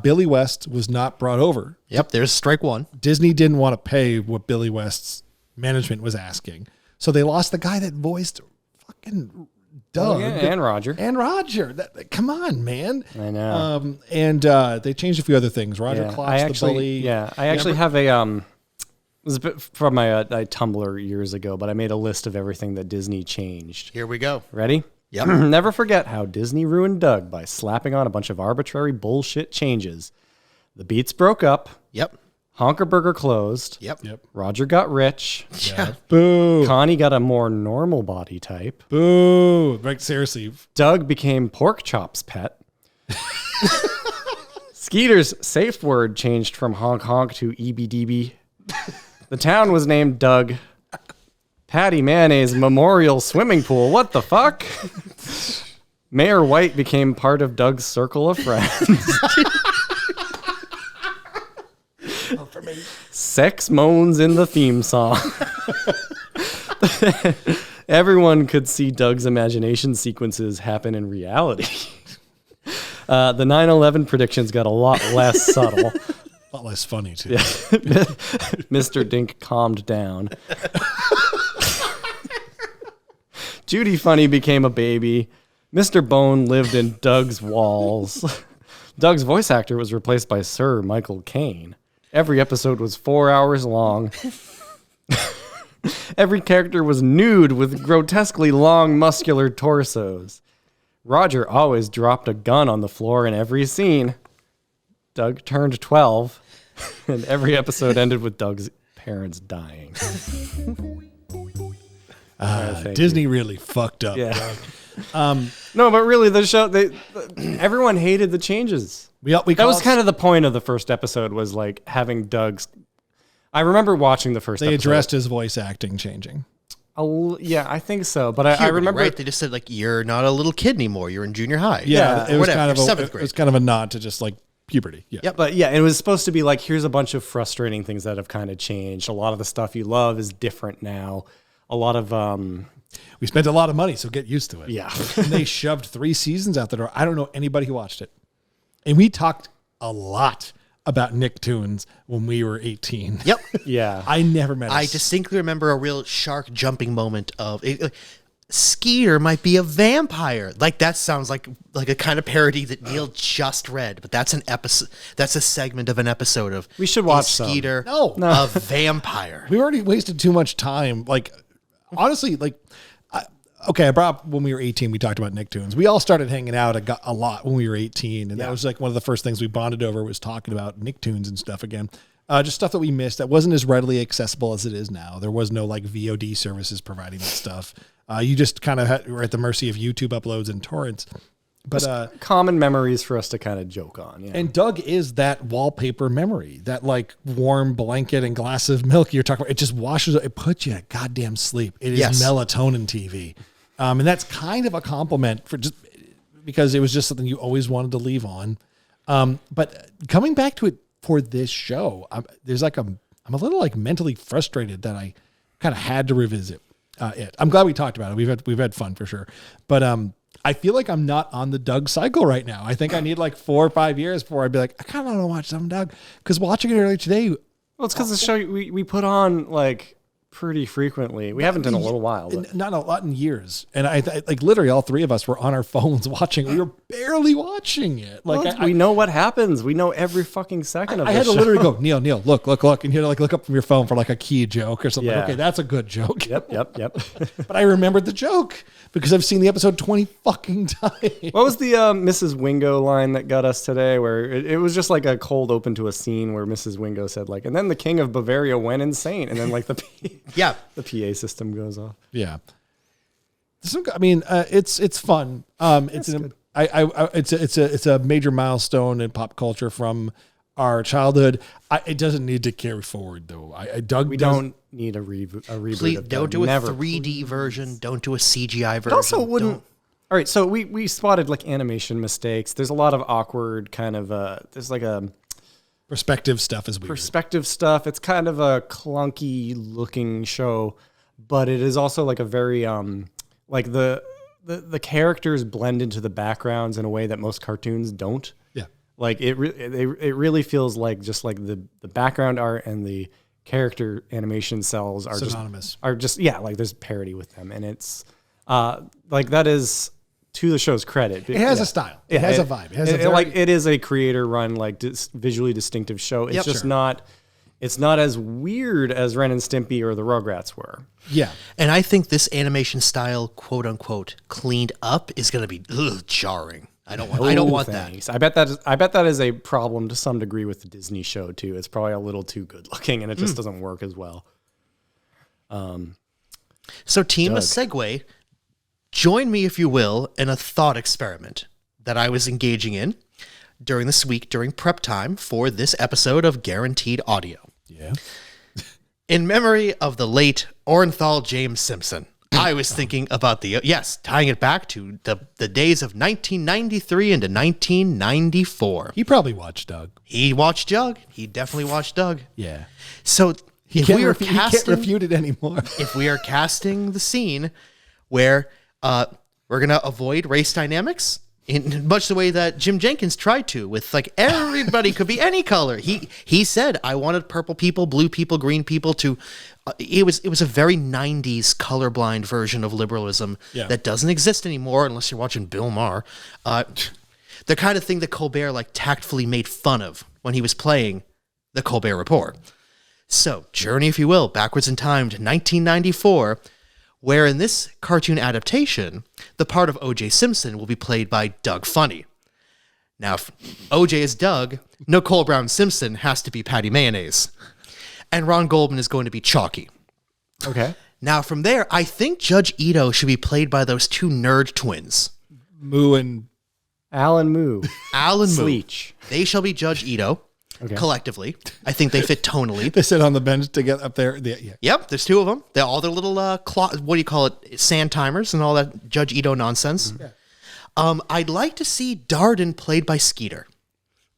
Billy West was not brought over. Yep, there's strike one. Disney didn't want to pay what Billy West's management was asking. So they lost the guy that voiced fucking Doug. And Roger. Come on, man. I know. And they changed a few other things. Roger Klotz, the bully. Yeah, I actually have a... It was a bit from my Tumblr years ago, but I made a list of everything that Disney changed. Here we go. Ready? Yep. Never forget how Disney ruined Doug by slapping on a bunch of arbitrary bullshit changes. The Beats broke up. Yep. Honkerburger closed. Yep. Roger got rich. Yeah. Boo. Connie got a more normal body type. Boo. Like, seriously. Doug became Pork Chop's pet. Skeeter's safe word changed from honk honk to EBDB. The town was named Doug. Patti Mayonnaise Memorial Swimming Pool. What the fuck? Mayor White became part of Doug's circle of friends. Sex moans in the theme song. Everyone could see Doug's imagination sequences happen in reality. The 9/11 predictions got a lot less subtle. A lot less funny, too. Yeah. Mr. Dink calmed down. Judy Funnie became a baby. Mr. Bone lived in Doug's walls. Doug's voice actor was replaced by Sir Michael Caine. Every episode was 4 hours long. Every character was nude with grotesquely long, muscular torsos. Roger always dropped a gun on the floor in every scene. Doug turned 12, and every episode ended with Doug's parents dying. Disney really fucked up. Yeah. No, but really, the show, everyone hated the changes. That was kind of the point of the first episode, was like having Doug's. I remember watching the first episode. They addressed his voice acting changing. Yeah, I think so. But I remember. Right? They just said, like, you're not a little kid anymore. You're in junior high. Yeah, it was whatever, kind of seventh grade. It was kind of a nod to just like puberty. Yeah. Yep. But yeah, it was supposed to be like, here's a bunch of frustrating things that have kind of changed. A lot of the stuff you love is different now. A lot of we spent a lot of money, so get used to it. Yeah. And they shoved 3 seasons out the door. I don't know anybody who watched it. And we talked a lot about Nicktoons when we were 18. Yep. Yeah. I never met I distinctly remember a real shark jumping moment of Skeeter might be a vampire. Like, that sounds like a kind of parody that Neil just read, but that's an episode. That's a segment of an episode of We should watch Skeeter, some. No. a vampire. We already wasted too much time. Like, honestly, like, I brought up when we were 18, we talked about Nicktoons. We all started hanging out a lot when we were 18. And that was like one of the first things we bonded over, was talking about Nicktoons and stuff again. Just stuff that we missed that wasn't as readily accessible as it is now. There was no like VOD services providing that stuff. You just kind of were at the mercy of YouTube uploads and torrents. But common memories for us to kind of joke on. Yeah. And Doug is that wallpaper memory, that like warm blanket and glass of milk you're talking about. It just washes, it puts you to goddamn sleep. It is melatonin TV. And that's kind of a compliment for just because it was just something you always wanted to leave on. But coming back to it for this show, I'm a little like mentally frustrated that I kind of had to revisit it. I'm glad we talked about it. We've had fun for sure. But I feel like I'm not on the Doug cycle right now. I think I need like 4 or 5 years before I'd be like, I kind of want to watch some Doug. Because watching it earlier today. Well, it's because the show we put on like pretty frequently. We haven't in a little while. But. Not a lot in years. And I like literally all 3 of us were on our phones watching. We were barely watching it. Like we know what happens. We know every fucking second of it. I had to literally go, Neil, look. And you had to like look up from your phone for like a key joke or something. Yeah. Okay, that's a good joke. Yep. But I remembered the joke because I've seen the episode 20 fucking times. What was the Mrs. Wingo line that got us today, where it was just like a cold open to a scene where Mrs. Wingo said like, and then the king of Bavaria went insane. And then like the PA system goes off. Yeah. I mean, it's fun. It's a major milestone in pop culture from our childhood. It doesn't need to carry forward though. We don't need a reboot. Please, of don't Doug. do a Never. 3D version. Don't do a CGI version. It also wouldn't. All right, so we spotted like animation mistakes. There's a lot of awkward kind of there's like a perspective stuff is weird. Perspective stuff. It's kind of a clunky looking show, but it is also like a very like the characters blend into the backgrounds in a way that most cartoons don't. Yeah. Like it really feels like just like the background art and the character animation cells are synonymous. Like there's parody with them, and it's like that is to the show's credit. It has a style. It has a vibe. It is a creator run, like visually distinctive show. It's just not. It's not as weird as Ren and Stimpy or the Rugrats were. Yeah. And I think this animation style, quote unquote, cleaned up is going to be jarring. I don't want that. I bet that is a problem to some degree with the Disney show too. It's probably a little too good looking, and it just doesn't work as well. So, team, a segue. Join me, if you will, in a thought experiment that I was engaging in during this week during prep time for this episode of Guaranteed Audio. Yeah. In memory of the late Orenthal James Simpson, I was thinking about tying it back to the days of 1993 into 1994. He probably watched Doug. He watched Doug. He definitely watched Doug. Yeah. So He can't refute it anymore. if we are casting the scene where we're going to avoid race dynamics in much the way that Jim Jenkins tried to, with like everybody could be any color. He said, I wanted purple people, blue people, green people to, it was a very 90s colorblind version of liberalism that doesn't exist anymore unless you're watching Bill Maher. The kind of thing that Colbert like tactfully made fun of when he was playing the Colbert Report. So, journey, if you will, backwards in time to 1994, where in this cartoon adaptation, the part of OJ Simpson will be played by Doug Funnie. Now, if OJ is Doug, Nicole Brown Simpson has to be Patti Mayonnaise. And Ron Goldman is going to be Chalky. Okay. Now, from there, I think Judge Ito should be played by those two nerd twins. Moo and Alan Moo. Alan Moo. Sleech. They shall be Judge Ito. Okay. Collectively. I think they fit tonally. they sit on the bench together up there. Yeah. Yep, there's two of them. They're all their little, what do you call it, sand timers and all that Judge Ito nonsense. Yeah. I'd like to see Darden played by Skeeter.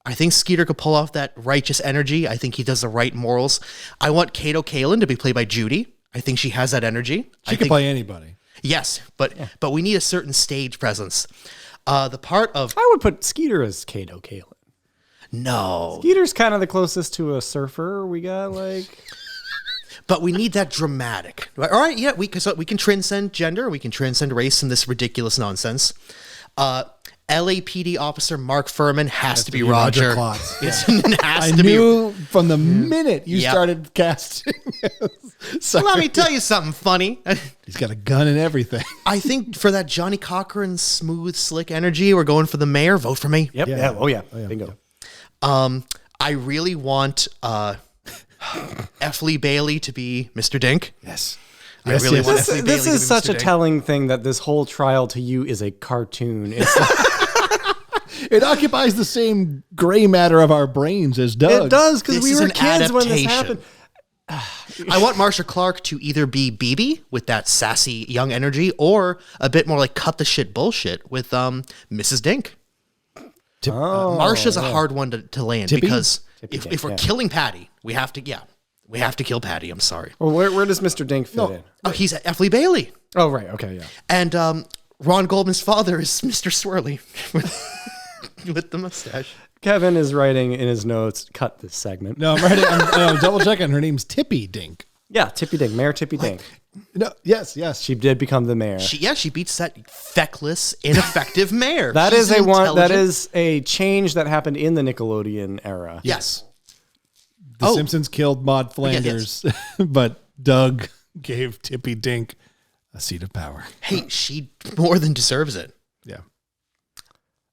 I think Skeeter could pull off that righteous energy. I think he does the right morals. I want Kato Kalin to be played by Judy. I think she has that energy. She can play anybody. Yes, but we need a certain stage presence. The part of... I would put Skeeter as Kato Kalin. No. Skeeter's kind of the closest to a surfer we got, like... But we need that dramatic. All right, yeah, we can transcend gender. We can transcend race in this ridiculous nonsense. LAPD officer Mark Furman has to be Roger. Klotz. I knew from the minute you started casting. Let me tell you something funny. He's got a gun and everything. I think for that Johnny Cochran smooth, slick energy, we're going for the mayor. Vote for me. Yep. Yeah. Oh, yeah. Bingo. I really want F. Lee Bailey to be Mr. Dink. Yes. I really want This, F. Lee Bailey this to be is such Mr. a Dink. telling thing that this whole trial to you is a cartoon. It's It occupies the same gray matter of our brains as Doug. it does, because This we is were an kids when this adaptation. happened. I want Marsha Clark to either be BB with that sassy young energy, or a bit more like cut the shit bullshit with Mrs. Dink. Marsha's a hard one to land Tippy? because Tippy Dink, if we're killing Patti, we have to kill Patti. I'm sorry. Well, where does Mr. Dink fit in? Oh, he's F. Lee Bailey, Oh, right. Okay, yeah. and Ron Goldman's father is Mr. Swirly with the mustache. Kevin is writing in his notes, cut this segment. No, I'm double checking. Her name's Tippy Dink. Yeah, Tippy Dink, Mayor Tippy Dink. No, yes. She did become the mayor. She beats that feckless, ineffective mayor. That She's is intelligent. a change that happened in the Nickelodeon era. Yes. The Simpsons killed Maude Flanders, but Doug gave Tippy Dink a seat of power. Hey, she more than deserves it. Yeah.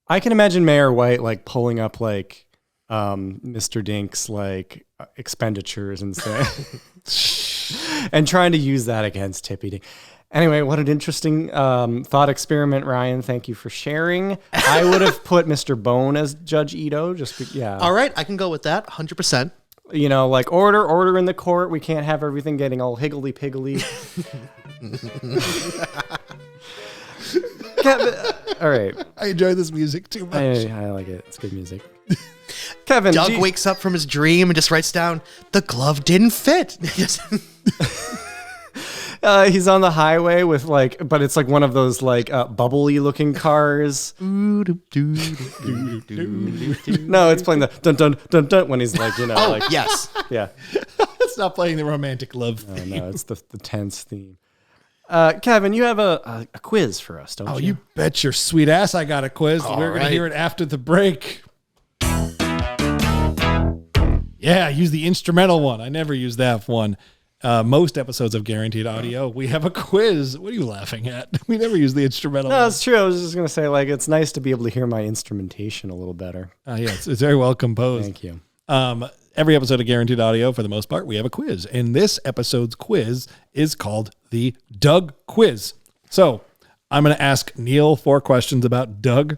I can imagine Mayor White like pulling up like Mr. Dink's like expenditures and say, and trying to use that against Tippy Dink. Anyway, what an interesting thought experiment, Ryan. Thank you for sharing. I would have put Mr. Bone as Judge Ito. All right, I can go with that 100%. You know, like order in the court. We can't have everything getting all higgledy-piggledy. All right. I enjoy this music too much. I like it. It's good music. Kevin, Doug wakes up from his dream and just writes down, the glove didn't fit. he's on the highway with like, but it's like one of those like bubbly looking cars. No, it's playing the dun dun dun dun when he's like, like yes. yeah. It's not playing the romantic love theme. No, it's the tense theme. Kevin, you have a quiz for us, don't you? Oh, you bet your sweet ass I got a quiz. We're going to hear it after the break. Yeah, use the instrumental one. I never use that one. Most episodes of Guaranteed Audio, we have a quiz. What are you laughing at? We never use the instrumental No, one. it's true. I was just going to say, like, it's nice to be able to hear my instrumentation a little better. Yeah, it's very well composed. Thank you. Every episode of Guaranteed Audio, for the most part, we have a quiz. And this episode's quiz is called the Doug Quiz. So I'm going to ask Neil 4 questions about Doug.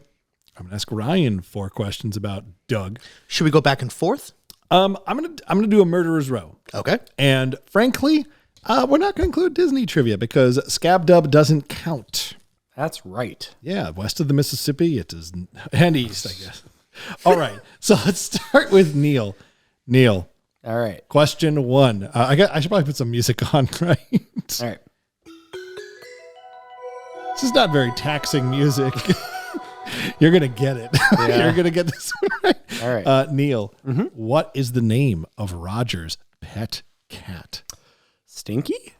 I'm going to ask Ryan 4 questions about Doug. Should we go back and forth? I'm going to do a murderer's row. Okay. And frankly, We're not going to include Disney trivia because Scab Dub doesn't count. That's right. Yeah, west of the Mississippi, it is, and east, I guess. All right, so let's start with Neil. Neil, All right. question 1. I should probably put some music on, right? All right. This is not very taxing music. You're going to get it. Yeah. You're going to get this one right. All right. Neil, what is the name of Roger's pet cat? Stinky?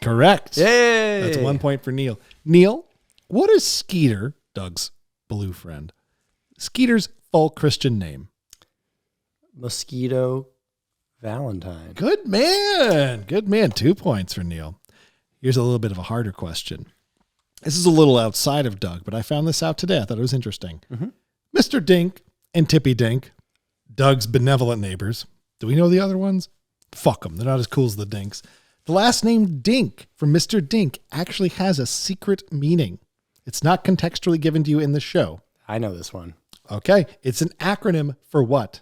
Correct. Yay! That's 1 point for Neil. Neil, what is Skeeter, Doug's blue friend, Skeeter's full Christian name? Mosquito Valentine. Good man. Good man. 2 points for Neil. Here's a little bit of a harder question. This is a little outside of Doug, but I found this out today. I thought it was interesting. Mr. Dink and Tippy Dink, Doug's benevolent neighbors. Do we know the other ones? Fuck them. They're not as cool as the Dinks. The last name Dink from Mr. Dink actually has a secret meaning. It's not contextually given to you in the show. I know this one. Okay. It's an acronym for what?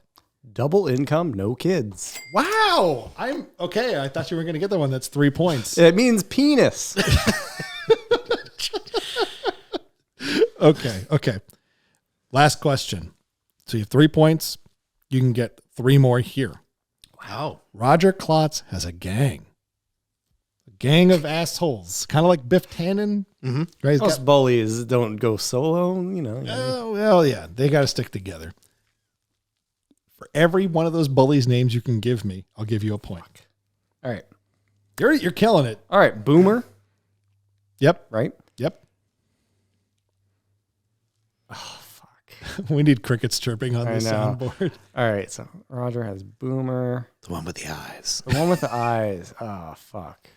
Double income, no kids. Wow. I'm okay. I thought you were going to get the one that's 3 points. It means penis. Okay. Last question. So you have 3 points. You can get 3 more here. Wow. Roger Klotz has a gang. A gang of assholes. Kind of like Biff Tannen. Mm-hmm. Right? He's Most got- bullies don't go solo, you know. Oh, well, yeah. They got to stick together. For every one of those bullies' names you can give me, I'll give you a point. All right. You're killing it. All right. Boomer, Yep. right? Yep. Oh, fuck. We need crickets chirping on I this know. soundboard. All right. So Roger has Boomer. The one with the eyes. The one with the eyes. Oh, fuck.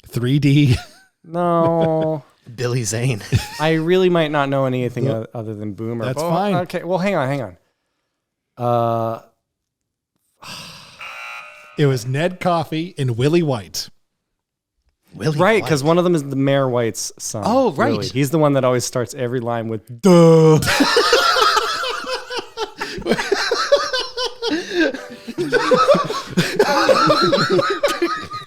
3D. No. Billy Zane. I really might not know anything other than Boomer. That's Oh, fine. Okay. Well, hang on. It was Ned Coffey and Willie White. Willie Right, White. because one of them is the Mayor White's son. Oh, right. Willie. He's the one that always starts every line with "duh."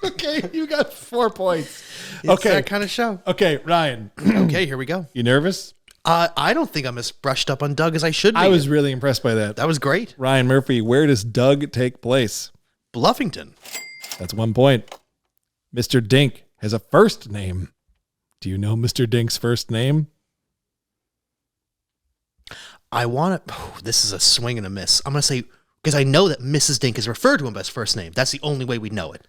Okay, you got 4 points. It's Okay. that kind of show. Okay, Ryan, Okay, here we go. you nervous? I don't think I'm as brushed up on Doug as I should be. I was really impressed by that. That was great. Ryan Murphy, where does Doug take place? Bluffington. That's 1 point. Mr. Dink has a first name. Do you know Mr. Dink's first name? I want to. Oh, this is a swing and a miss. I'm going to say, because I know that Mrs. Dink is referred to him by his first name. That's the only way we know it.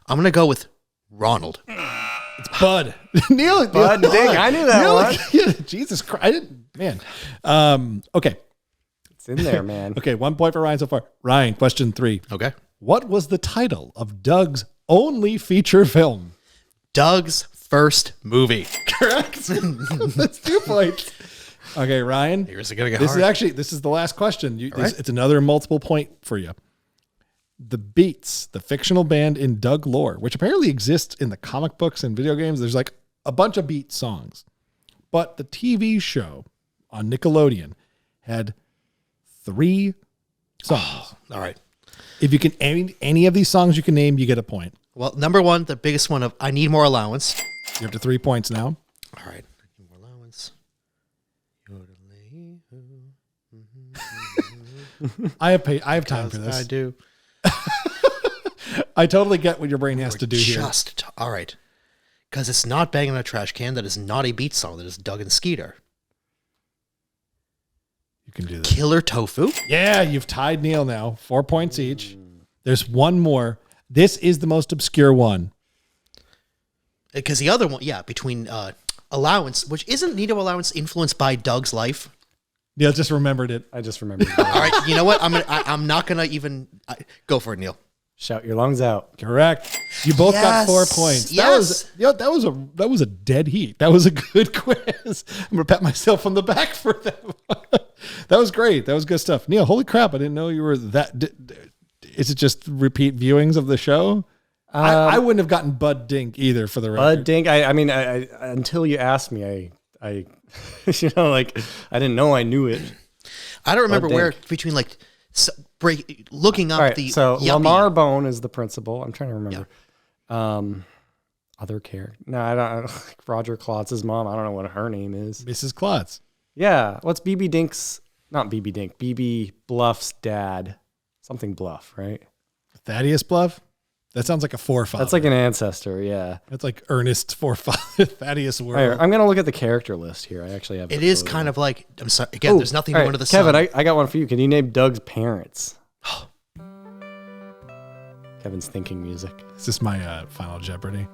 I'm going to go with Ronald. It's Bud. Neil. Bud Dink. I knew that one. Yeah, Jesus Christ. I didn't, man. Okay. It's in there, man. Okay, 1 point for Ryan so far. Ryan, question 3. Okay. What was the title of Doug's only feature film? Doug's first movie. Correct. That's 2 points. Okay, Ryan. Here's going to get This hard. is the last question. right. It's another multiple point for you. The Beats, the fictional band in Doug lore, which apparently exists in the comic books and video games. There's like a bunch of Beat songs. But the TV show on Nickelodeon had 3 songs. All right. If you can any of these songs you can name, you get a point. Well, number one, the biggest one of I Need More Allowance. You're up to 3 points now. All right. I need more allowance. I have time for this. I do. I totally get what your brain has to do here. All right. Because it's not Banging on a Trash Can. That is not a Beat song. That is Doug and Skeeter. You can do this. Killer Tofu. Yeah, you've tied Neil now. 4 points each. There's one more. This is the most obscure one. Because the other one, yeah, between Allowance, which isn't Need No Allowance influenced by Doug's life. Neil just remembered it. I just remembered. All right, you know what? I'm not gonna even go for it, Neil. Shout your lungs out. Correct. You both got 4 Yes, points. yes. That was a dead heat. That was a good quiz. I'm gonna pat myself on the back for that one. That was great. That was good stuff. Neil, holy crap! I didn't know you were that. Is it just repeat viewings of the show? I wouldn't have gotten Bud Dink either for the record. Bud Dink. I mean, I until you asked me, I you know, like I didn't know I knew it. I don't remember Bud where Dink. between like looking up All right, the so yuppie- Lamar Bone is the principal. I'm trying to remember. Other character? No, I don't. Roger Klotz's mom. I don't know what her name is. Mrs. Klotz. Yeah. What's BB Dink's? Not BB Dink. BB Bluff's dad. Something Bluff, right? Thaddeus Bluff? That sounds like a forefather. That's like an ancestor. Yeah. That's like Ernest's forefather, Thaddeus All World. right, I'm gonna look at the character list here. I actually have. It is kind of like, I'm sorry, again, there's nothing new under the Kevin, sun. I got one for you. Can you name Doug's parents? Kevin's thinking music. Is this my Final Jeopardy?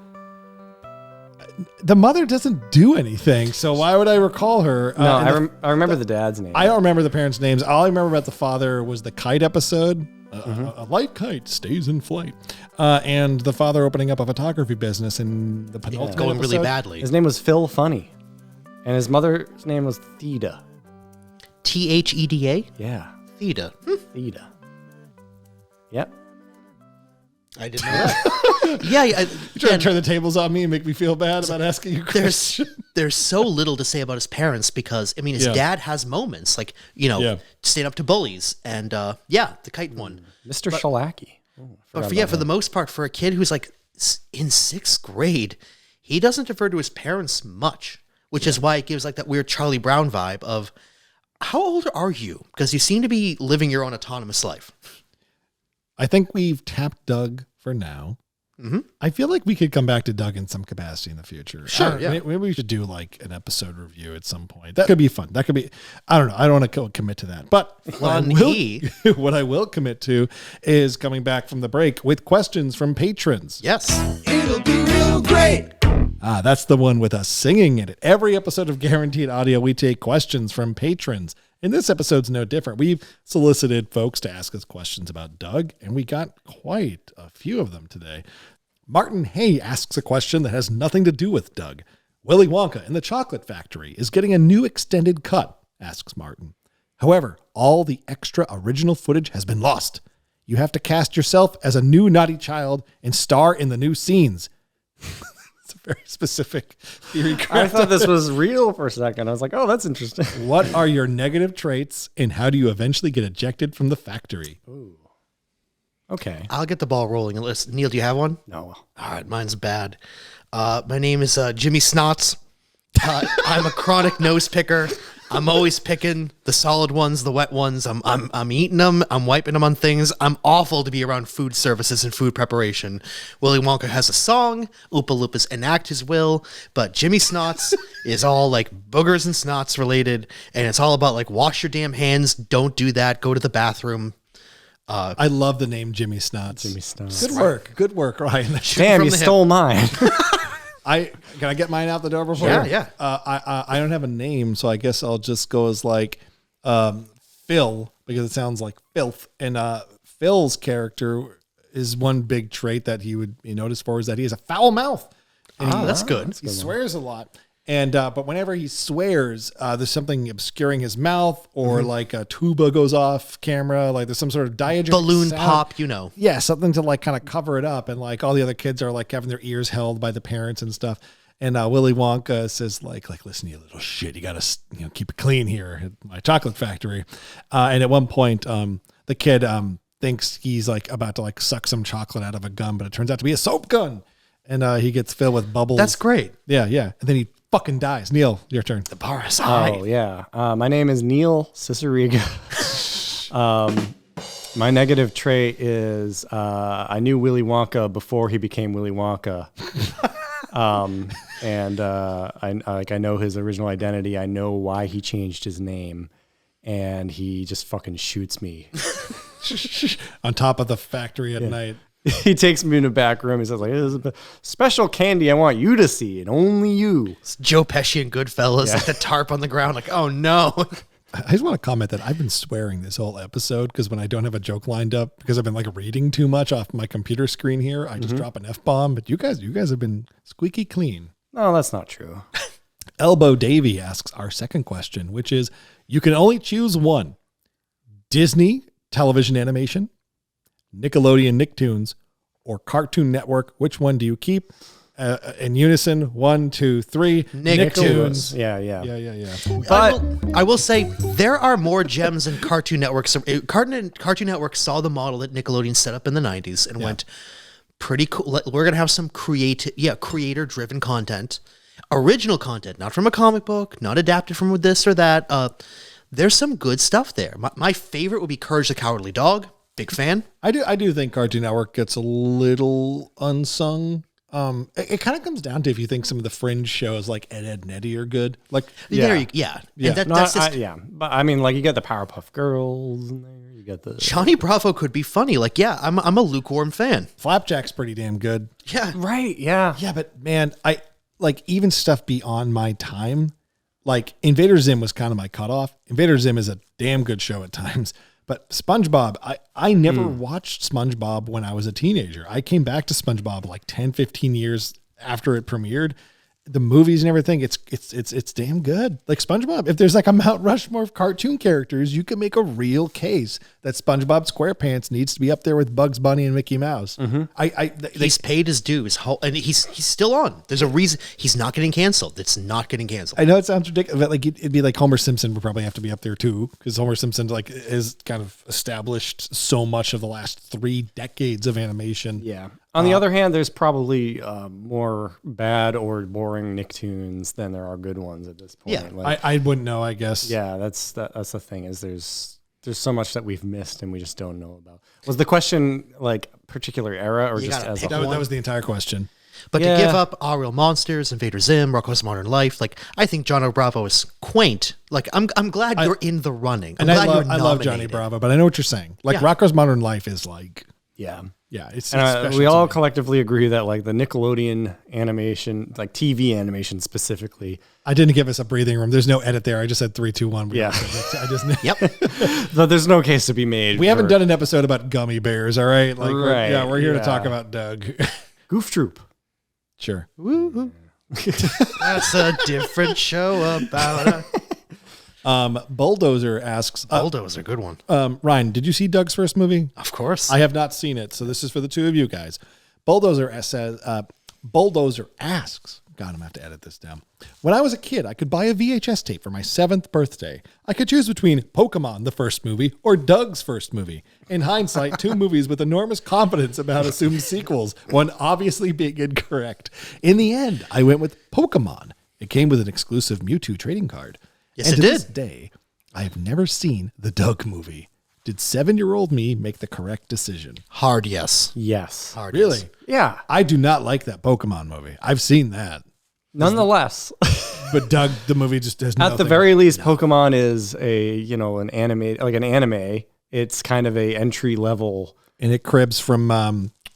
The mother doesn't do anything, so why would I recall her? No, I remember the dad's name. I don't remember the parents' names. All I remember about the father was the kite episode. A light kite stays in flight. And the father opening up a photography business in the penultimate Going really episode. badly. His name was Phil Funnie, and his mother's name was Theda. Theda? Yeah, Theda. Theda. Yep. I didn't know that. Yeah. You're trying to turn the tables on me and make me feel bad about asking you questions. There's so little to say about his parents because, I mean, his dad has moments like, stand up to bullies and, the kite one. Mr. Shalaki. But for the most part, for a kid who's like in 6th grade, he doesn't defer to his parents much, which is why it gives like that weird Charlie Brown vibe of, how old are you? Because you seem to be living your own autonomous life. I think we've tapped Doug for now. Mm-hmm. I feel like we could come back to Doug in some capacity in the future. Sure, yeah. Maybe we should do like an episode review at some point. That could be fun. That could be, I don't know. I don't want to commit to that. But what I will commit to is coming back from the break with questions from patrons. Yes. It'll be real great. That's the one with us singing in it. Every episode of Guaranteed Audio, we take questions from patrons. And this episode's no different. We've solicited folks to ask us questions about Doug, and we got quite a few of them today. Martin Hay asks a question that has nothing to do with Doug. Willy Wonka and the Chocolate Factory is getting a new extended cut, asks Martin. However, all the extra original footage has been lost. You have to cast yourself as a new naughty child and star in the new scenes. It's a very specific theory. I thought this was real for a second. I was like, oh, that's interesting. What are your negative traits and how do you eventually get ejected from the factory? Ooh. Okay. I'll get the ball rolling. Listen, Neil, do you have one? No. All right, mine's bad. My name is Jimmy Snots. I'm a chronic nose picker. I'm always picking the solid ones, the wet ones. I'm eating them. I'm wiping them on things. I'm awful to be around food services and food preparation. Willy Wonka has a song. Oompa Loompas enact his will. But Jimmy Snots is all like boogers and snots related. And it's all about like wash your damn hands. Don't do that. Go to the bathroom. I love the name Jimmy Snots. Jimmy Snots. Good work, Ryan. Damn, you stole mine. Can I get mine out the door before? Yeah. I don't have a name, so I guess I'll just go as like Phil because it sounds like filth. And Phil's character is one big trait that he would be noticed for is that he has a foul mouth. And That's good. He swears a lot. And but whenever he swears, there's something obscuring his mouth, or like a tuba goes off camera, like there's some sort of diegetic Balloon sound. pop, Yeah, something to like kind of cover it up, and like all the other kids are like having their ears held by the parents and stuff. And Willy Wonka says like listen, you little shit, you gotta keep it clean here at my chocolate factory. And at one point, the kid thinks he's like about to like suck some chocolate out of a gun, but it turns out to be a soap gun, and he gets filled with bubbles. That's great. Yeah, and then he fucking dies. Neil, your turn. The bar is high. Oh, yeah. My name is Neil Cicierega. My negative trait is I knew Willy Wonka before he became Willy Wonka. And I know his original identity. I know why he changed his name. And he just fucking shoots me. On top of the factory at night. He takes me in a back room. He says, like, there's a special candy I want you to see, and only you. It's Joe Pesci and Goodfellas, like the tarp on the ground, like, oh no. I just want to comment that I've been swearing this whole episode because when I don't have a joke lined up, because I've been like reading too much off my computer screen here, I just drop an F-bomb. But you guys have been squeaky clean. No, that's not true. Elbow Davy asks our second question, which is, you can only choose one. Disney television animation, Nickelodeon Nicktoons, or Cartoon Network. Which one do you keep? In unison, 1, 2, 3. Nicktoons. Yeah. But I will say there are more gems in Cartoon Network. So Cartoon Network saw the model that Nickelodeon set up in the 90s and went, pretty cool. We're gonna have some creator-driven content, original content, not from a comic book, not adapted from this or that. There's some good stuff there. My favorite would be Courage the Cowardly Dog. Big fan. I do think Cartoon Network gets a little unsung. It kind of comes down to if you think some of the fringe shows like Ed, Ed and Eddie are good. Like, Yeah. And that's just, But I mean, like you get the Powerpuff Girls in there. You get the Johnny Bravo could be funny. Like, yeah, I'm a lukewarm fan. Flapjack's pretty damn good. Yeah. right. Yeah. Yeah, but man, I like even stuff beyond my time. Like Invader Zim was kind of my cutoff. Invader Zim is a damn good show at times. But SpongeBob, I never watched SpongeBob when I was a teenager. I came back to SpongeBob like 10, 15 years after it premiered. The movies and everything, it's damn good. Like SpongeBob, if there's like a Mount Rushmore of cartoon characters, you can make a real case that SpongeBob SquarePants needs to be up there with Bugs Bunny and Mickey Mouse. He's paid his dues, and he's still on. There's a reason he's not getting canceled. It's not getting canceled. I know it sounds ridiculous, but like it'd be like Homer Simpson would probably have to be up there too, because Homer Simpson like is kind of established so much of the last 3 decades of animation. Yeah. On the other hand, there's probably more bad or boring Nicktoons than there are good ones at this point. Yeah, Like, I wouldn't know, I guess. yeah, that's the thing is there's so much that we've missed and we just don't know about. Was the question like particular era or You just gotta as a pick whole? That was the entire question. But Yeah. to give up Our Real Monsters, Invader Zim, Rocko's Modern Life, like I think Johnny Bravo is quaint. Like I'm glad you're in the running. I'm And glad you're I love Johnny nominated. Bravo, but I know what you're saying. Like Yeah. Rocko's Modern Life is like, Yeah. it's And special we to all me. collectively agree that like the Nickelodeon animation, like TV animation specifically, I didn't give us a breathing room. There's no edit there. I just said 3, 2, 1. Yeah. I just Yep. that there's no case to be made. We haven't done an episode about gummy bears, all right? Like, Right, we're here to yeah. talk about Doug. Goof Troop. Sure. That's a different show about Bulldozer asks, Bulldozer, good one. Ryan, did you see Doug's first movie? Of course. I have not seen it, so this is for the two of you guys. Bulldozer asks, God, I'm going to have to edit this down. When I was a kid, I could buy a VHS tape for my 7th birthday. I could choose between Pokemon, the first movie, or Doug's first movie. In hindsight, 2 movies with enormous confidence about assumed sequels, one obviously being incorrect. In the end, I went with Pokemon. It came with an exclusive Mewtwo trading card. Yes, and it to this did. day, I have never seen the Doug movie. Did 7-year-old me make the correct decision? Hard yes. Yes. Hard Really? yes. Yeah. I do not like that Pokemon movie. I've seen that. Nonetheless, But Doug, the movie just does at the nothing. very least, Pokemon is an anime. It's kind of a entry level. And it cribs from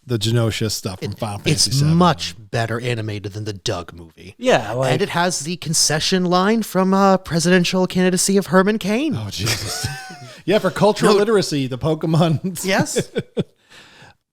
the Genosha stuff from Final Fantasy It's VII. much better animated than the Doug movie. Yeah. Like, And it has the concession line from presidential candidacy of Herman Cain. Oh, Jesus. Yeah, for cultural literacy, the Pokemon. Yes.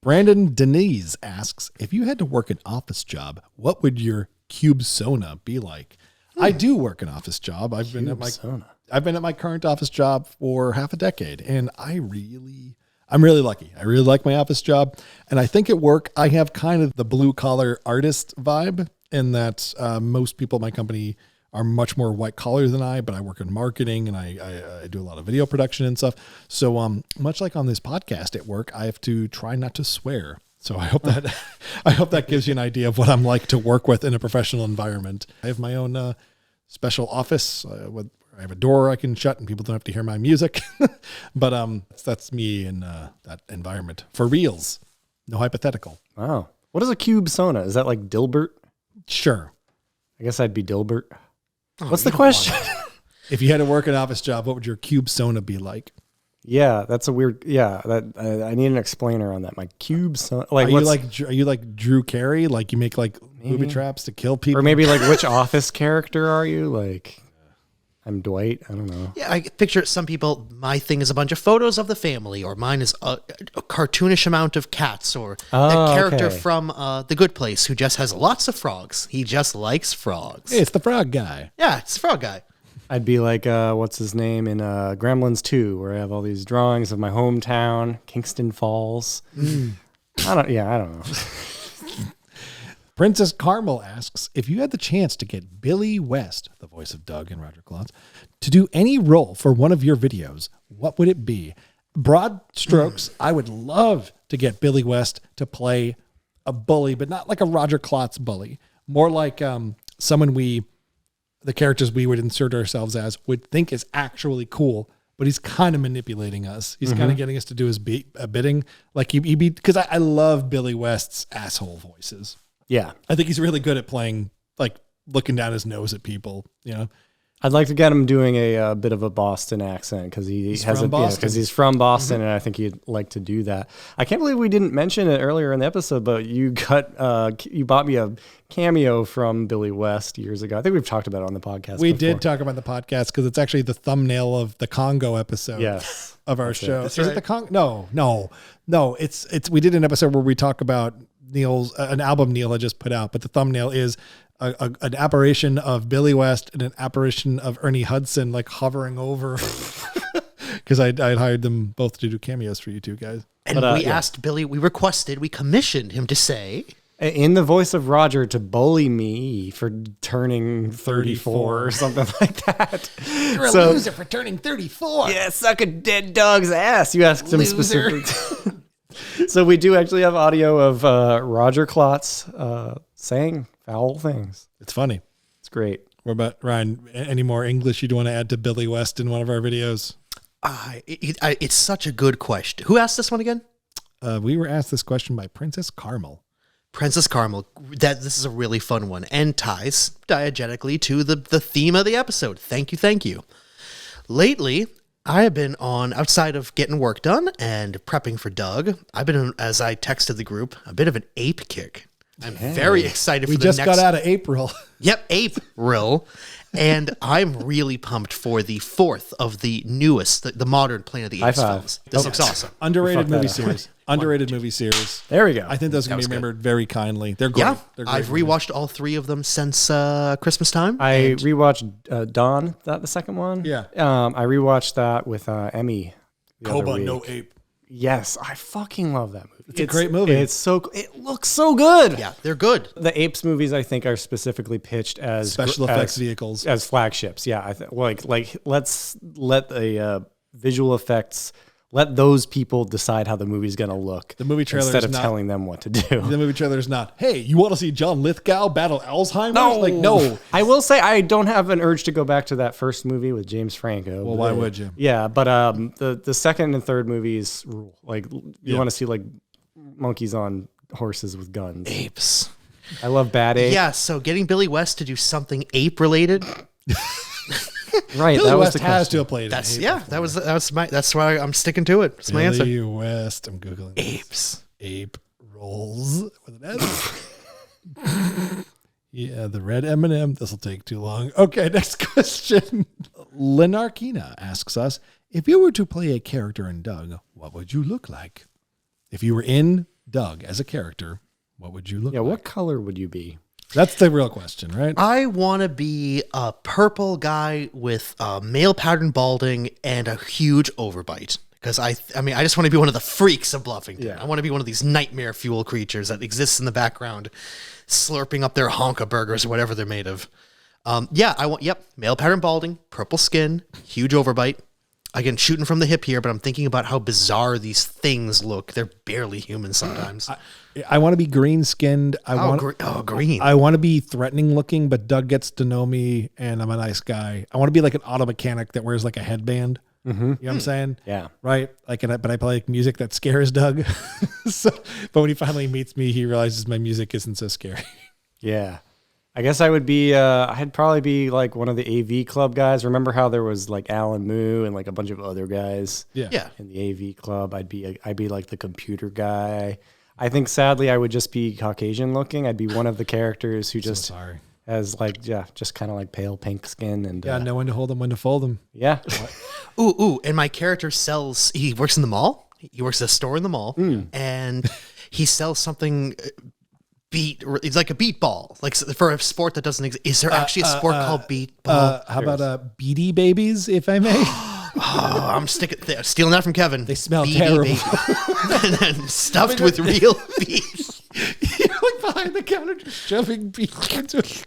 Brandon Denise asks, if you had to work an office job, what would your cube sona be like? I do work an office job. I've been at my current office job for half a decade, and I'm really lucky. I really like my office job, and I think at work I have kind of the blue collar artist vibe, in that most people at my company are much more white collar than I, but I work in marketing and I do a lot of video production and stuff. So much like on this podcast at work, I have to try not to swear. So I hope that gives you an idea of what I'm like to work with in a professional environment. I have my own special office with I have a door I can shut and people don't have to hear my music. But that's me in that environment for reals. No hypothetical. wow. What is a cube sona? Is that like Dilbert? Sure. I guess I'd be Dilbert. What's the question? If you had to work an office job, what would your cube sona be like? Yeah, that's a weird. Yeah, that I need an explainer on that. My cube sona. Like, Are you like Drew Carey? Like you make like booby traps to kill people? or maybe like which office character are you? Like, I'm Dwight. I don't know. Yeah, I picture some people, my thing is a bunch of photos of the family, or mine is a cartoonish amount of cats, or that character okay. from The Good Place who just has lots of frogs. He just likes frogs. Hey, it's the frog guy. Yeah, it's the frog guy. I'd be like, what's his name in Gremlins 2, where I have all these drawings of my hometown, Kingston Falls. I don't know. Princess Carmel asks, if you had the chance to get Billy West, the voice of Doug and Roger Klotz, to do any role for one of your videos, what would it be? Broad strokes, I would love to get Billy West to play a bully, but not like a Roger Klotz bully. More like someone the characters we would insert ourselves as would think is actually cool, but he's kind of manipulating us. He's kind of getting us to do his bidding. Like because I love Billy West's asshole voices. Yeah. I think he's really good at playing, like looking down his nose at people, you know? I'd like to get him doing a bit of a Boston accent because he's from Boston, and I think he'd like to do that. I can't believe we didn't mention it earlier in the episode, but you bought me a cameo from Billy West years ago. I think we've talked about it on the podcast. We did talk about the podcast because it's actually the thumbnail of the Congo episode of our show. Is it the Congo? No. It's we did an episode where we talk about an album Neil had just put out, but the thumbnail is an apparition of Billy West and an apparition of Ernie Hudson, like hovering over, because I hired them both to do cameos for you two guys. And we asked Billy, we commissioned him to say, in the voice of Roger, to bully me for turning 34 or something like that. You're a loser for turning 34. Yeah, suck a dead dog's ass. You asked him specifically. So we do actually have audio of Roger Klotz saying foul things. It's funny. It's great. What about Ryan? Any more English you'd want to add to Billy West in one of our videos? It's such a good question. Who asked this one again? We were asked this question by Princess Carmel. Princess Carmel. This is a really fun one and ties diegetically to the theme of the episode. Thank you. Lately, I have been outside of getting work done and prepping for Doug, I've been, as I texted the group, a bit of an ape kick. I'm very excited for the next... We just got out of April. Yep, April. And I'm really pumped for the fourth of the newest, the modern Planet of the Apes films. This looks awesome. Underrated movie series. Movie series. There we go. I think those are going to be remembered very kindly. They're great. Yeah, They're great I've rewatched all three of them since Christmas time. I rewatched Dawn, the second one. Yeah. I rewatched that with Emmy. Koba, no ape. Yes, I fucking love that movie. It's a great movie. It looks so good. Yeah, they're good. The Apes movies, I think, are specifically pitched as special effects vehicles, as flagships. Yeah, let's let the visual effects. Let those people decide how the movie's going to look. The movie trailer instead of telling them what to do. The movie trailer is not, hey, you want to see John Lithgow battle Alzheimer's? No. I will say I don't have an urge to go back to that first movie with James Franco. Well, why would you? Yeah, but the second and third movies rule. Like you want to see like monkeys on horses with guns. Apes. I love bad apes. Yeah, so getting Billy West to do something ape related. Right, Billy that was West the has to have played. That's why I'm sticking to it. That's my answer. Billy West. I'm googling apes. Ape rolls with an S. Yeah, the red M&M. This will take too long. Okay, next question. Lenarkina asks us, if you were to play a character in Doug, what would you look like? If you were in Doug as a character, what would you look like? Yeah, what color would you be? That's the real question, right? I want to be a purple guy with male pattern balding and a huge overbite. Because I just want to be one of the freaks of Bluffington. Yeah. I want to be one of these nightmare fuel creatures that exists in the background, slurping up their honka burgers or whatever they're made of. Male pattern balding, purple skin, huge overbite. Again, shooting from the hip here, but I'm thinking about how bizarre these things look. They're barely human sometimes. I want to be green-skinned. Green. I want to be threatening looking, but Doug gets to know me, and I'm a nice guy. I want to be like an auto mechanic that wears like a headband. Mm-hmm. You know what I'm saying? Yeah. Right? But I play like music that scares Doug. But when he finally meets me, he realizes my music isn't so scary. Yeah. I guess I would be, I'd probably be like one of the AV club guys. Remember how there was like Alan Moo and like a bunch of other guys in the AV club? I'd be like the computer guy. I think sadly I would just be Caucasian looking. I'd be one of the characters who just has like, just kind of like pale pink skin. And know when to hold them, when to fold them. Yeah. And my character he works in the mall. He works at a store in the mall and he sells something... It's like a beat ball, like for a sport that doesn't exist. Is there actually a sport called beat ball? How about Beady Babies, if I may? I'm stealing that from Kevin. They smell terrible. And then stuffed with real beef. You're like behind the counter just shoving beef into it.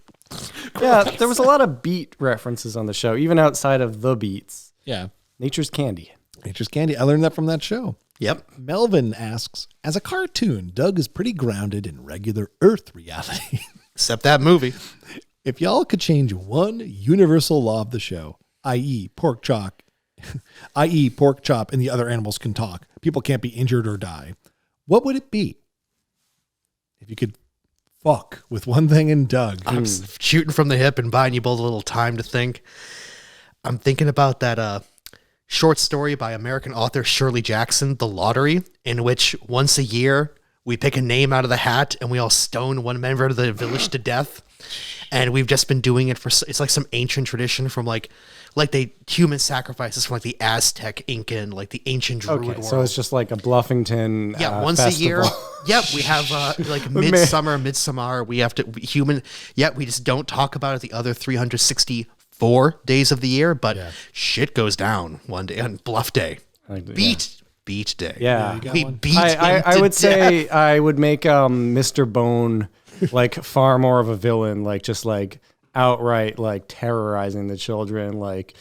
Yeah, there was a lot of beat references on the show, even outside of the beats. Yeah. Nature's Candy. Nature's Candy. I learned that from that show. Yep. Melvin asks, as a cartoon, Doug is pretty grounded in regular Earth reality. Except that movie. If y'all could change one universal law of the show, i.e. pork chop, and the other animals can talk, people can't be injured or die, what would it be? If you could fuck with one thing in Doug. I'm shooting from the hip and buying you both a little time to think. I'm thinking about that short story by American author Shirley Jackson, The Lottery, in which once a year we pick a name out of the hat and we all stone one member of the village to death. And we've just been doing it it's like some ancient tradition from like they human sacrifices from like the Aztec, Incan, like the ancient Druid world. So it's just like a Bluffington once festival. a year. Yep, we have like midsummer. We have to we just don't talk about it the other 364 days of the year, but shit goes down one day on Bluff Day. Beat day. Yeah. We beat I would say I would make Mr. Bone like far more of a villain, like just like outright like terrorizing the children, like,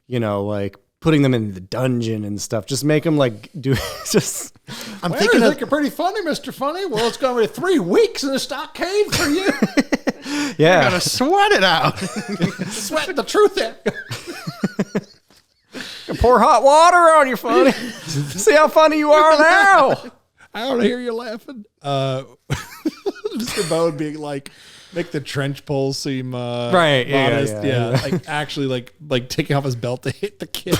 you know, like putting them in the dungeon and stuff. Just make them like do just. I'm thinking you're pretty funny, Mr. Funny. Well, it's going to be 3 weeks in the stockade for you. Yeah. Gotta sweat it out. Sweating the truth out. Pour hot water on you, Funny. See how funny you are now. I don't hear you laughing. Mr. Bone being like, make the trench poles seem right, modest. yeah. Like actually like taking off his belt to hit the kid.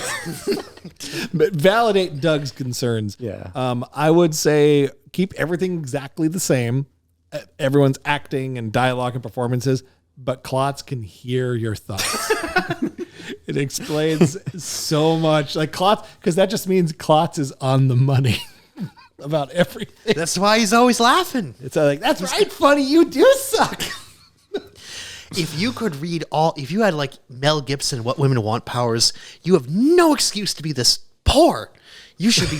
But validate Doug's concerns. Yeah. I would say keep everything exactly the same. Everyone's acting and dialogue and performances, but Klotz can hear your thoughts. It explains so much. Like Klotz, because that just means Klotz is on the money about everything. That's why he's always laughing. It's like, that's right, Funny, you do suck. If you could read if you had like Mel Gibson, What Women Want powers, you have no excuse to be this poor. You should be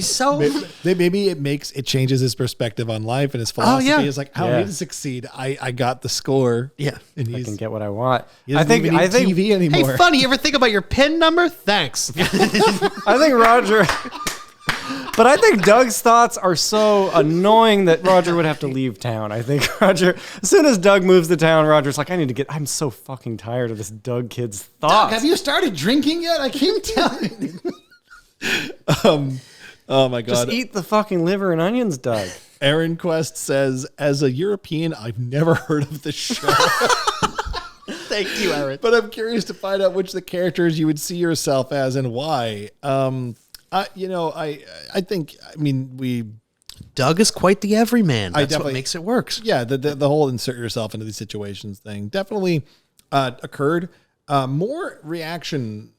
so. Maybe it changes his perspective on life and his philosophy. It's like, I don't need to succeed. I got the score. Yeah. And I can get what I want. I think TV anymore. Hey, Funny, you ever think about your PIN number? Thanks. I think Roger. But I think Doug's thoughts are so annoying that Roger would have to leave town. I think Roger, as soon as Doug moves to town, Roger's like, I'm so fucking tired of this Doug kid's thoughts. Doug, have you started drinking yet? I keep telling you. Oh my God. Just eat the fucking liver and onions, Doug. Aaron Quest says, as a European, I've never heard of this show. Thank you, Aaron. But I'm curious to find out which of the characters you would see yourself as and why. Doug is quite the everyman. That's definitely what makes it work. Yeah, the whole insert yourself into these situations thing definitely occurred. More reactionary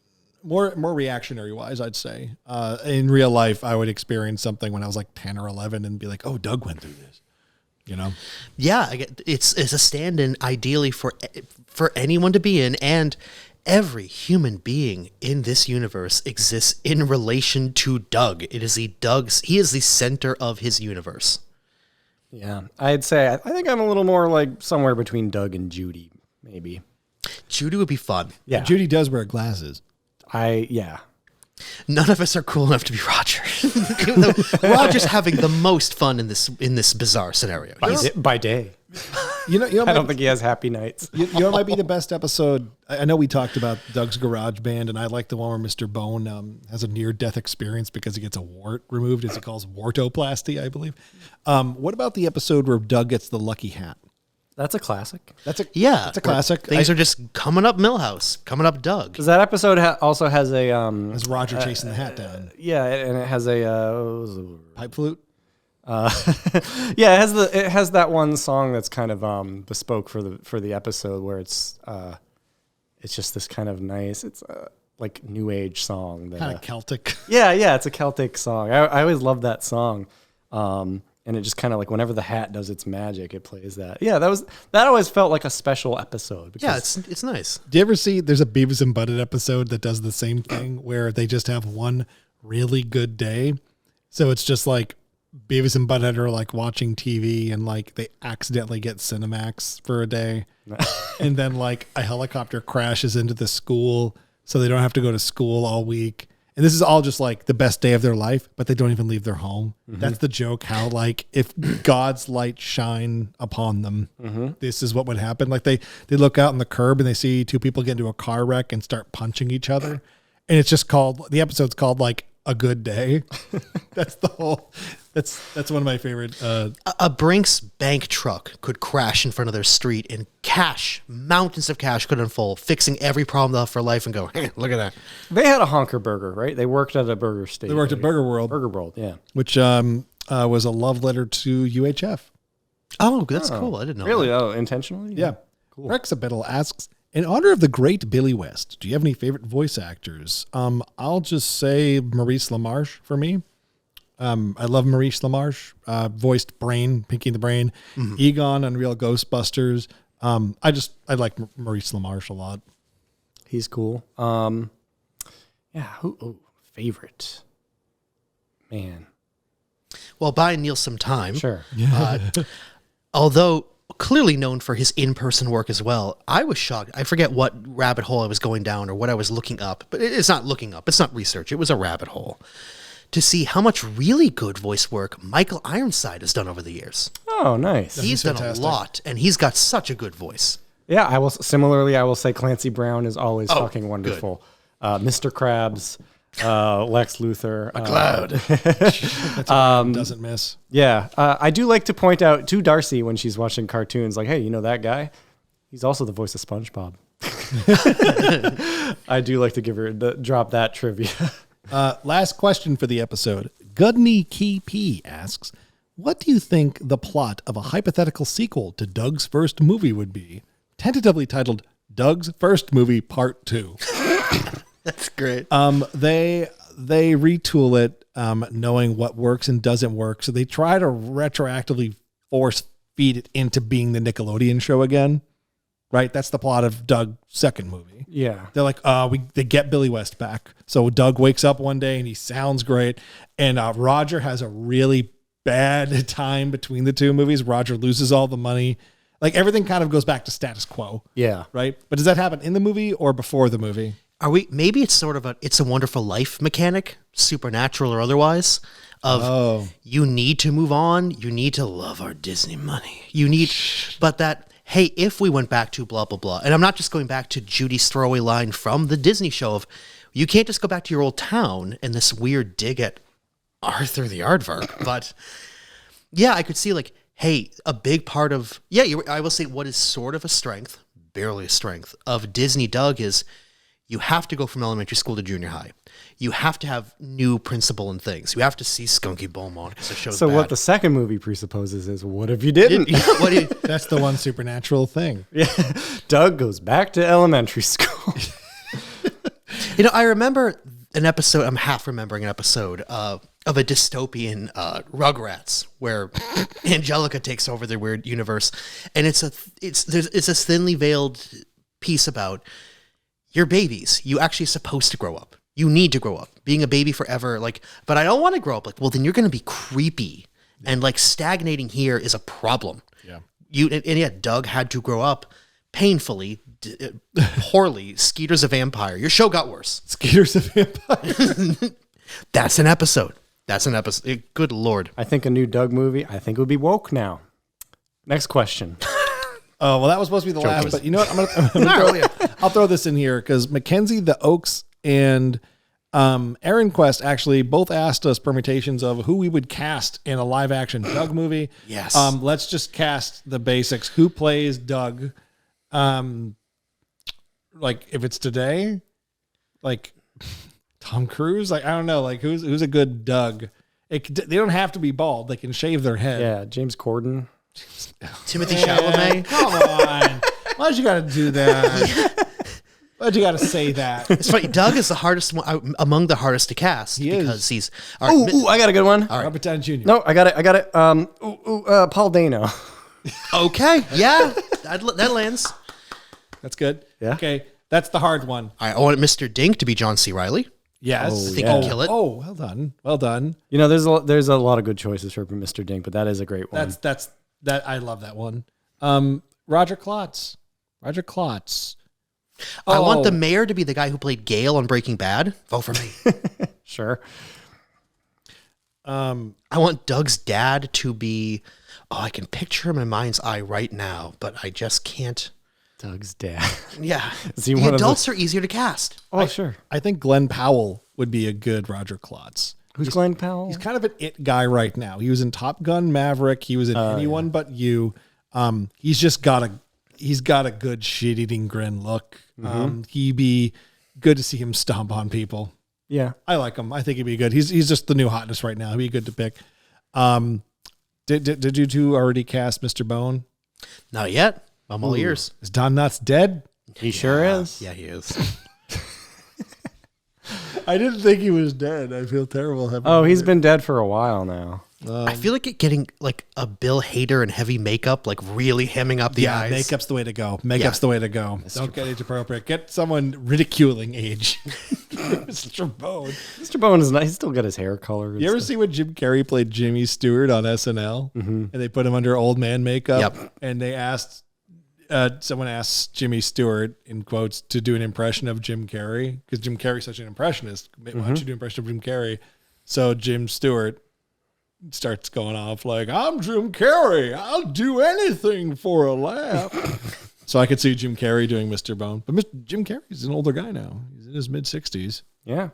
wise, I'd say. In real life, I would experience something when I was like 10 or 11 and be like, oh, Doug went through this. You know? Yeah, it's a stand-in ideally for anyone to be in, and every human being in this universe exists in relation to Doug. He is the center of his universe. Yeah, I'd say I think I'm a little more like somewhere between Doug and Judy, maybe. Judy would be fun. Yeah, Judy does wear glasses. None of us are cool enough to be Roger. Even though Roger's having the most fun in this bizarre scenario. By day. You know, I don't think he has happy nights. You know, it might be the best episode. I know we talked about Doug's Garage Band, and I like the one where Mr. Bone has a near-death experience because he gets a wart removed, as he calls wartoplasty, I believe. What about the episode where Doug gets the lucky hat? That's a classic. That's a classic. Things are just coming up Millhouse, coming up Doug. Because that episode also has a As Roger chasing the hat down. Yeah, and it has a Pipe flute? yeah, it has that one song that's kind of bespoke for the episode where it's just this kind of nice, it's like new age song that, Kind of Celtic. yeah, it's a Celtic song. I always love that song, and it just kind of like whenever the hat does its magic, it plays that. Yeah, that always felt like a special episode. Yeah, it's nice. Do you ever see there's a Beavis and Butthead episode that does the same thing where they just have one really good day? So it's just like Beavis and Butthead are like watching TV and like they accidentally get Cinemax for a day. And then like a helicopter crashes into the school so they don't have to go to school all week. And this is all just like the best day of their life, but they don't even leave their home. That's the joke. How like if God's light shine upon them, this is what would happen. Like they look out on the curb and they see two people get into a car wreck and start punching each other. And it's just the episode's called like A Good Day. That's one of my favorite. A Brinks bank truck could crash in front of their street and mountains of cash could unfold, fixing every problem they'll have for life and go, hey, look at that. They had a honker burger, right? They worked at a burger station. They worked at Burger World. Burger World, yeah. Which was a love letter to UHF. Oh, that's cool. I didn't know Really? that. Oh, intentionally? Yeah. Cool. Rexabiddle asks, in honor of the great Billy West, do you have any favorite voice actors? I'll just say Maurice LaMarche for me. I love Maurice LaMarche, voiced Brain, Pinky and the Brain, Egon on Real Ghostbusters. I like Maurice LaMarche a lot. He's cool. Favorite. Man. Well, buying Neil some time. Sure. Although clearly known for his in-person work as well, I was shocked. I forget what rabbit hole I was going down or what I was looking up, but it's not looking up. It's not research. It was a rabbit hole to see how much really good voice work Michael Ironside has done over the years. Oh, nice. He's done a lot, and he's got such a good voice. Yeah, I will say Clancy Brown is always fucking wonderful. Mr. Krabs, Lex Luthor. That's doesn't miss. Yeah. I do like to point out to Darcy when she's watching cartoons, like, hey, you know that guy? He's also the voice of SpongeBob. I do like to give her drop that trivia. Last question for the episode. Gudney Key P asks, what do you think the plot of a hypothetical sequel to Doug's first movie would be? Tentatively titled Doug's First Movie Part 2. That's great. They retool it, knowing what works and doesn't work. So they try to retroactively force feed it into being the Nickelodeon show again. Right? That's the plot of Doug's second movie. Yeah. They're like, they get Billy West back. So Doug wakes up one day and he sounds great. And Roger has a really bad time between the two movies. Roger loses all the money. Like everything kind of goes back to status quo. Yeah. Right? But does that happen in the movie or before the movie? Maybe it's sort of It's a Wonderful Life mechanic, supernatural or otherwise, of you need to move on. You need to love our Disney money. Hey, if we went back to blah, blah, blah, and I'm not just going back to Judy's throwaway line from the Disney show of, you can't just go back to your old town and this weird dig at Arthur the Aardvark. But yeah, I could see like, hey, a big part of, I will say what is sort of a strength, barely a strength, of Disney Doug is you have to go from elementary school to junior high. You have to have new principal and things. You have to see Skunky Beaumont because the show's So bad. what the second movie presupposes is, what if you didn't? That's the one supernatural thing. Yeah. Doug goes back to elementary school. I remember an episode, I'm half remembering an episode of a dystopian Rugrats where Angelica takes over their weird universe. And it's a thinly veiled piece about your babies. You actually supposed to grow up. You need to grow up. Being a baby forever, but I don't want to grow up. Well, then you're going to be creepy. And stagnating here is a problem. Yeah. Doug had to grow up painfully, poorly. Skeeter's a vampire. Your show got worse. Skeeter's a vampire. That's an episode. Good Lord. I think a new Doug movie, I think it would be woke now. Next question. Oh, well, that was supposed to be the last, but you know what? I'll throw this in here because Mackenzie, the Oaks, and Aaron Quest actually both asked us permutations of who we would cast in a live action Doug movie. Yes. Let's just cast the basics. Who plays Doug? If it's today, Tom Cruise. I don't know. Who's a good Doug? They don't have to be bald. They can shave their head. Yeah, James Corden. Timothy Chalamet. Come on. Why'd you got to do that? Why'd you got to say that? It's funny. Doug is the hardest one, among the hardest to cast because he's. All right, I got a good one. All right. Robert Downey Jr. No, I got it. Paul Dano. Okay. Yeah. That lands. That's good. Yeah. Okay. That's the hard one. I want Mr. Dink to be John C. Reilly. Yes. I think he'll kill it. Oh, well done. Well done. There's a lot of good choices for Mr. Dink, but that is a great one. That I love that one. Roger Klotz. I want the Oh. mayor to be the guy who played Gale on Breaking Bad. Vote for me. Sure. I want Doug's dad to be. Oh, I can picture him in my mind's eye right now, but I just can't. Doug's dad. Yeah, Is he the one of the- adults are easier to cast. Oh, sure. I think Glenn Powell would be a good Roger Klotz. Who's Glenn Powell? He's kind of an it guy right now. He was in Top Gun Maverick. He was in Anyone But You. He's just got a good shit eating grin look. He'd be good to see him stomp on people. Yeah. I like him. I think he'd be good. He's just the new hotness right now. He'd be good to pick. Did you two already cast Mr. Bone? Not yet. I'm all ears. Is Don Knotts dead? He sure is. Yeah, he is. I didn't think he was dead. I feel terrible. Oh, he's been dead for a while now. I feel like getting like a Bill Hader and heavy makeup, like really hemming up the eyes. Makeup's the way to go. Makeup's the way to go. Don't get age appropriate. Get someone ridiculing age. Mr. Bone. Mr. Bone is nice. He's still got his hair color. You ever see when Jim Carrey played Jimmy Stewart on SNL? And they put him under old man makeup? Yep. And they asked, someone asked Jimmy Stewart, in quotes, to do an impression of Jim Carrey, because Jim Carrey's such an impressionist. Why don't you do an impression of Jim Carrey? So Jim Stewart starts going off like, I'm Jim Carrey. I'll do anything for a laugh. So I could see Jim Carrey doing Mr. Bone. But Jim Carrey's an older guy now. He's in his mid-60s. Yeah.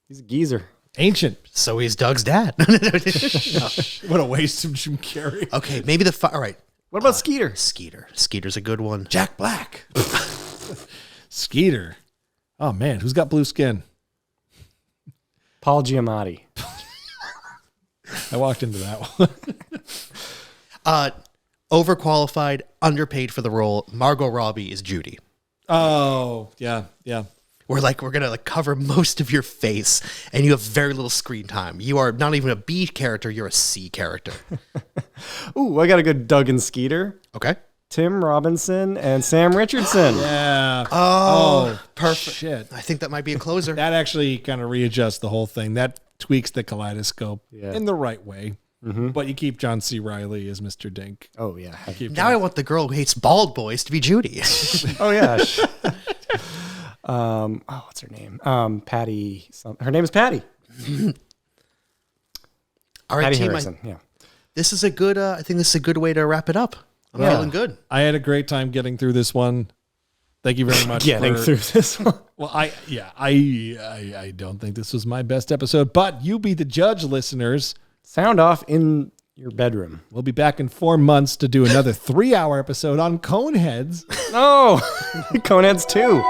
He's a geezer. Ancient. So he's Doug's dad. What a waste of Jim Carrey. Okay, maybe all right. What about Skeeter? Skeeter's a good one. Jack Black. Skeeter. Oh, man. Who's got blue skin? Paul Giamatti. I walked into that one. Overqualified, underpaid for the role. Margot Robbie is Judy. Oh, yeah. Yeah. We're gonna cover most of your face, and you have very little screen time. You are not even a B character; you're a C character. Ooh, I got a good Doug and Skeeter. Okay. Tim Robinson and Sam Richardson. Yeah. Oh, perfect. Shit. I think that might be a closer. That actually kind of readjusts the whole thing. That tweaks the kaleidoscope Yeah. in the right way. But you keep John C. Reilly as Mr. Dink. Oh, yeah. Now I want the girl who hates bald boys to be Judy. Oh, yeah. What's her name? Patti. Her name is Patti. All right, Patti team. Harrison. Yeah. This is a good. I think this is a good way to wrap it up. I'm feeling good. I had a great time getting through this one. Thank you very much. Getting through this one. Well, I don't think this was my best episode, but you be the judge, listeners. Sound off in your bedroom. We'll be back in 4 months to do another 3-hour episode on Coneheads. No. Coneheads 2.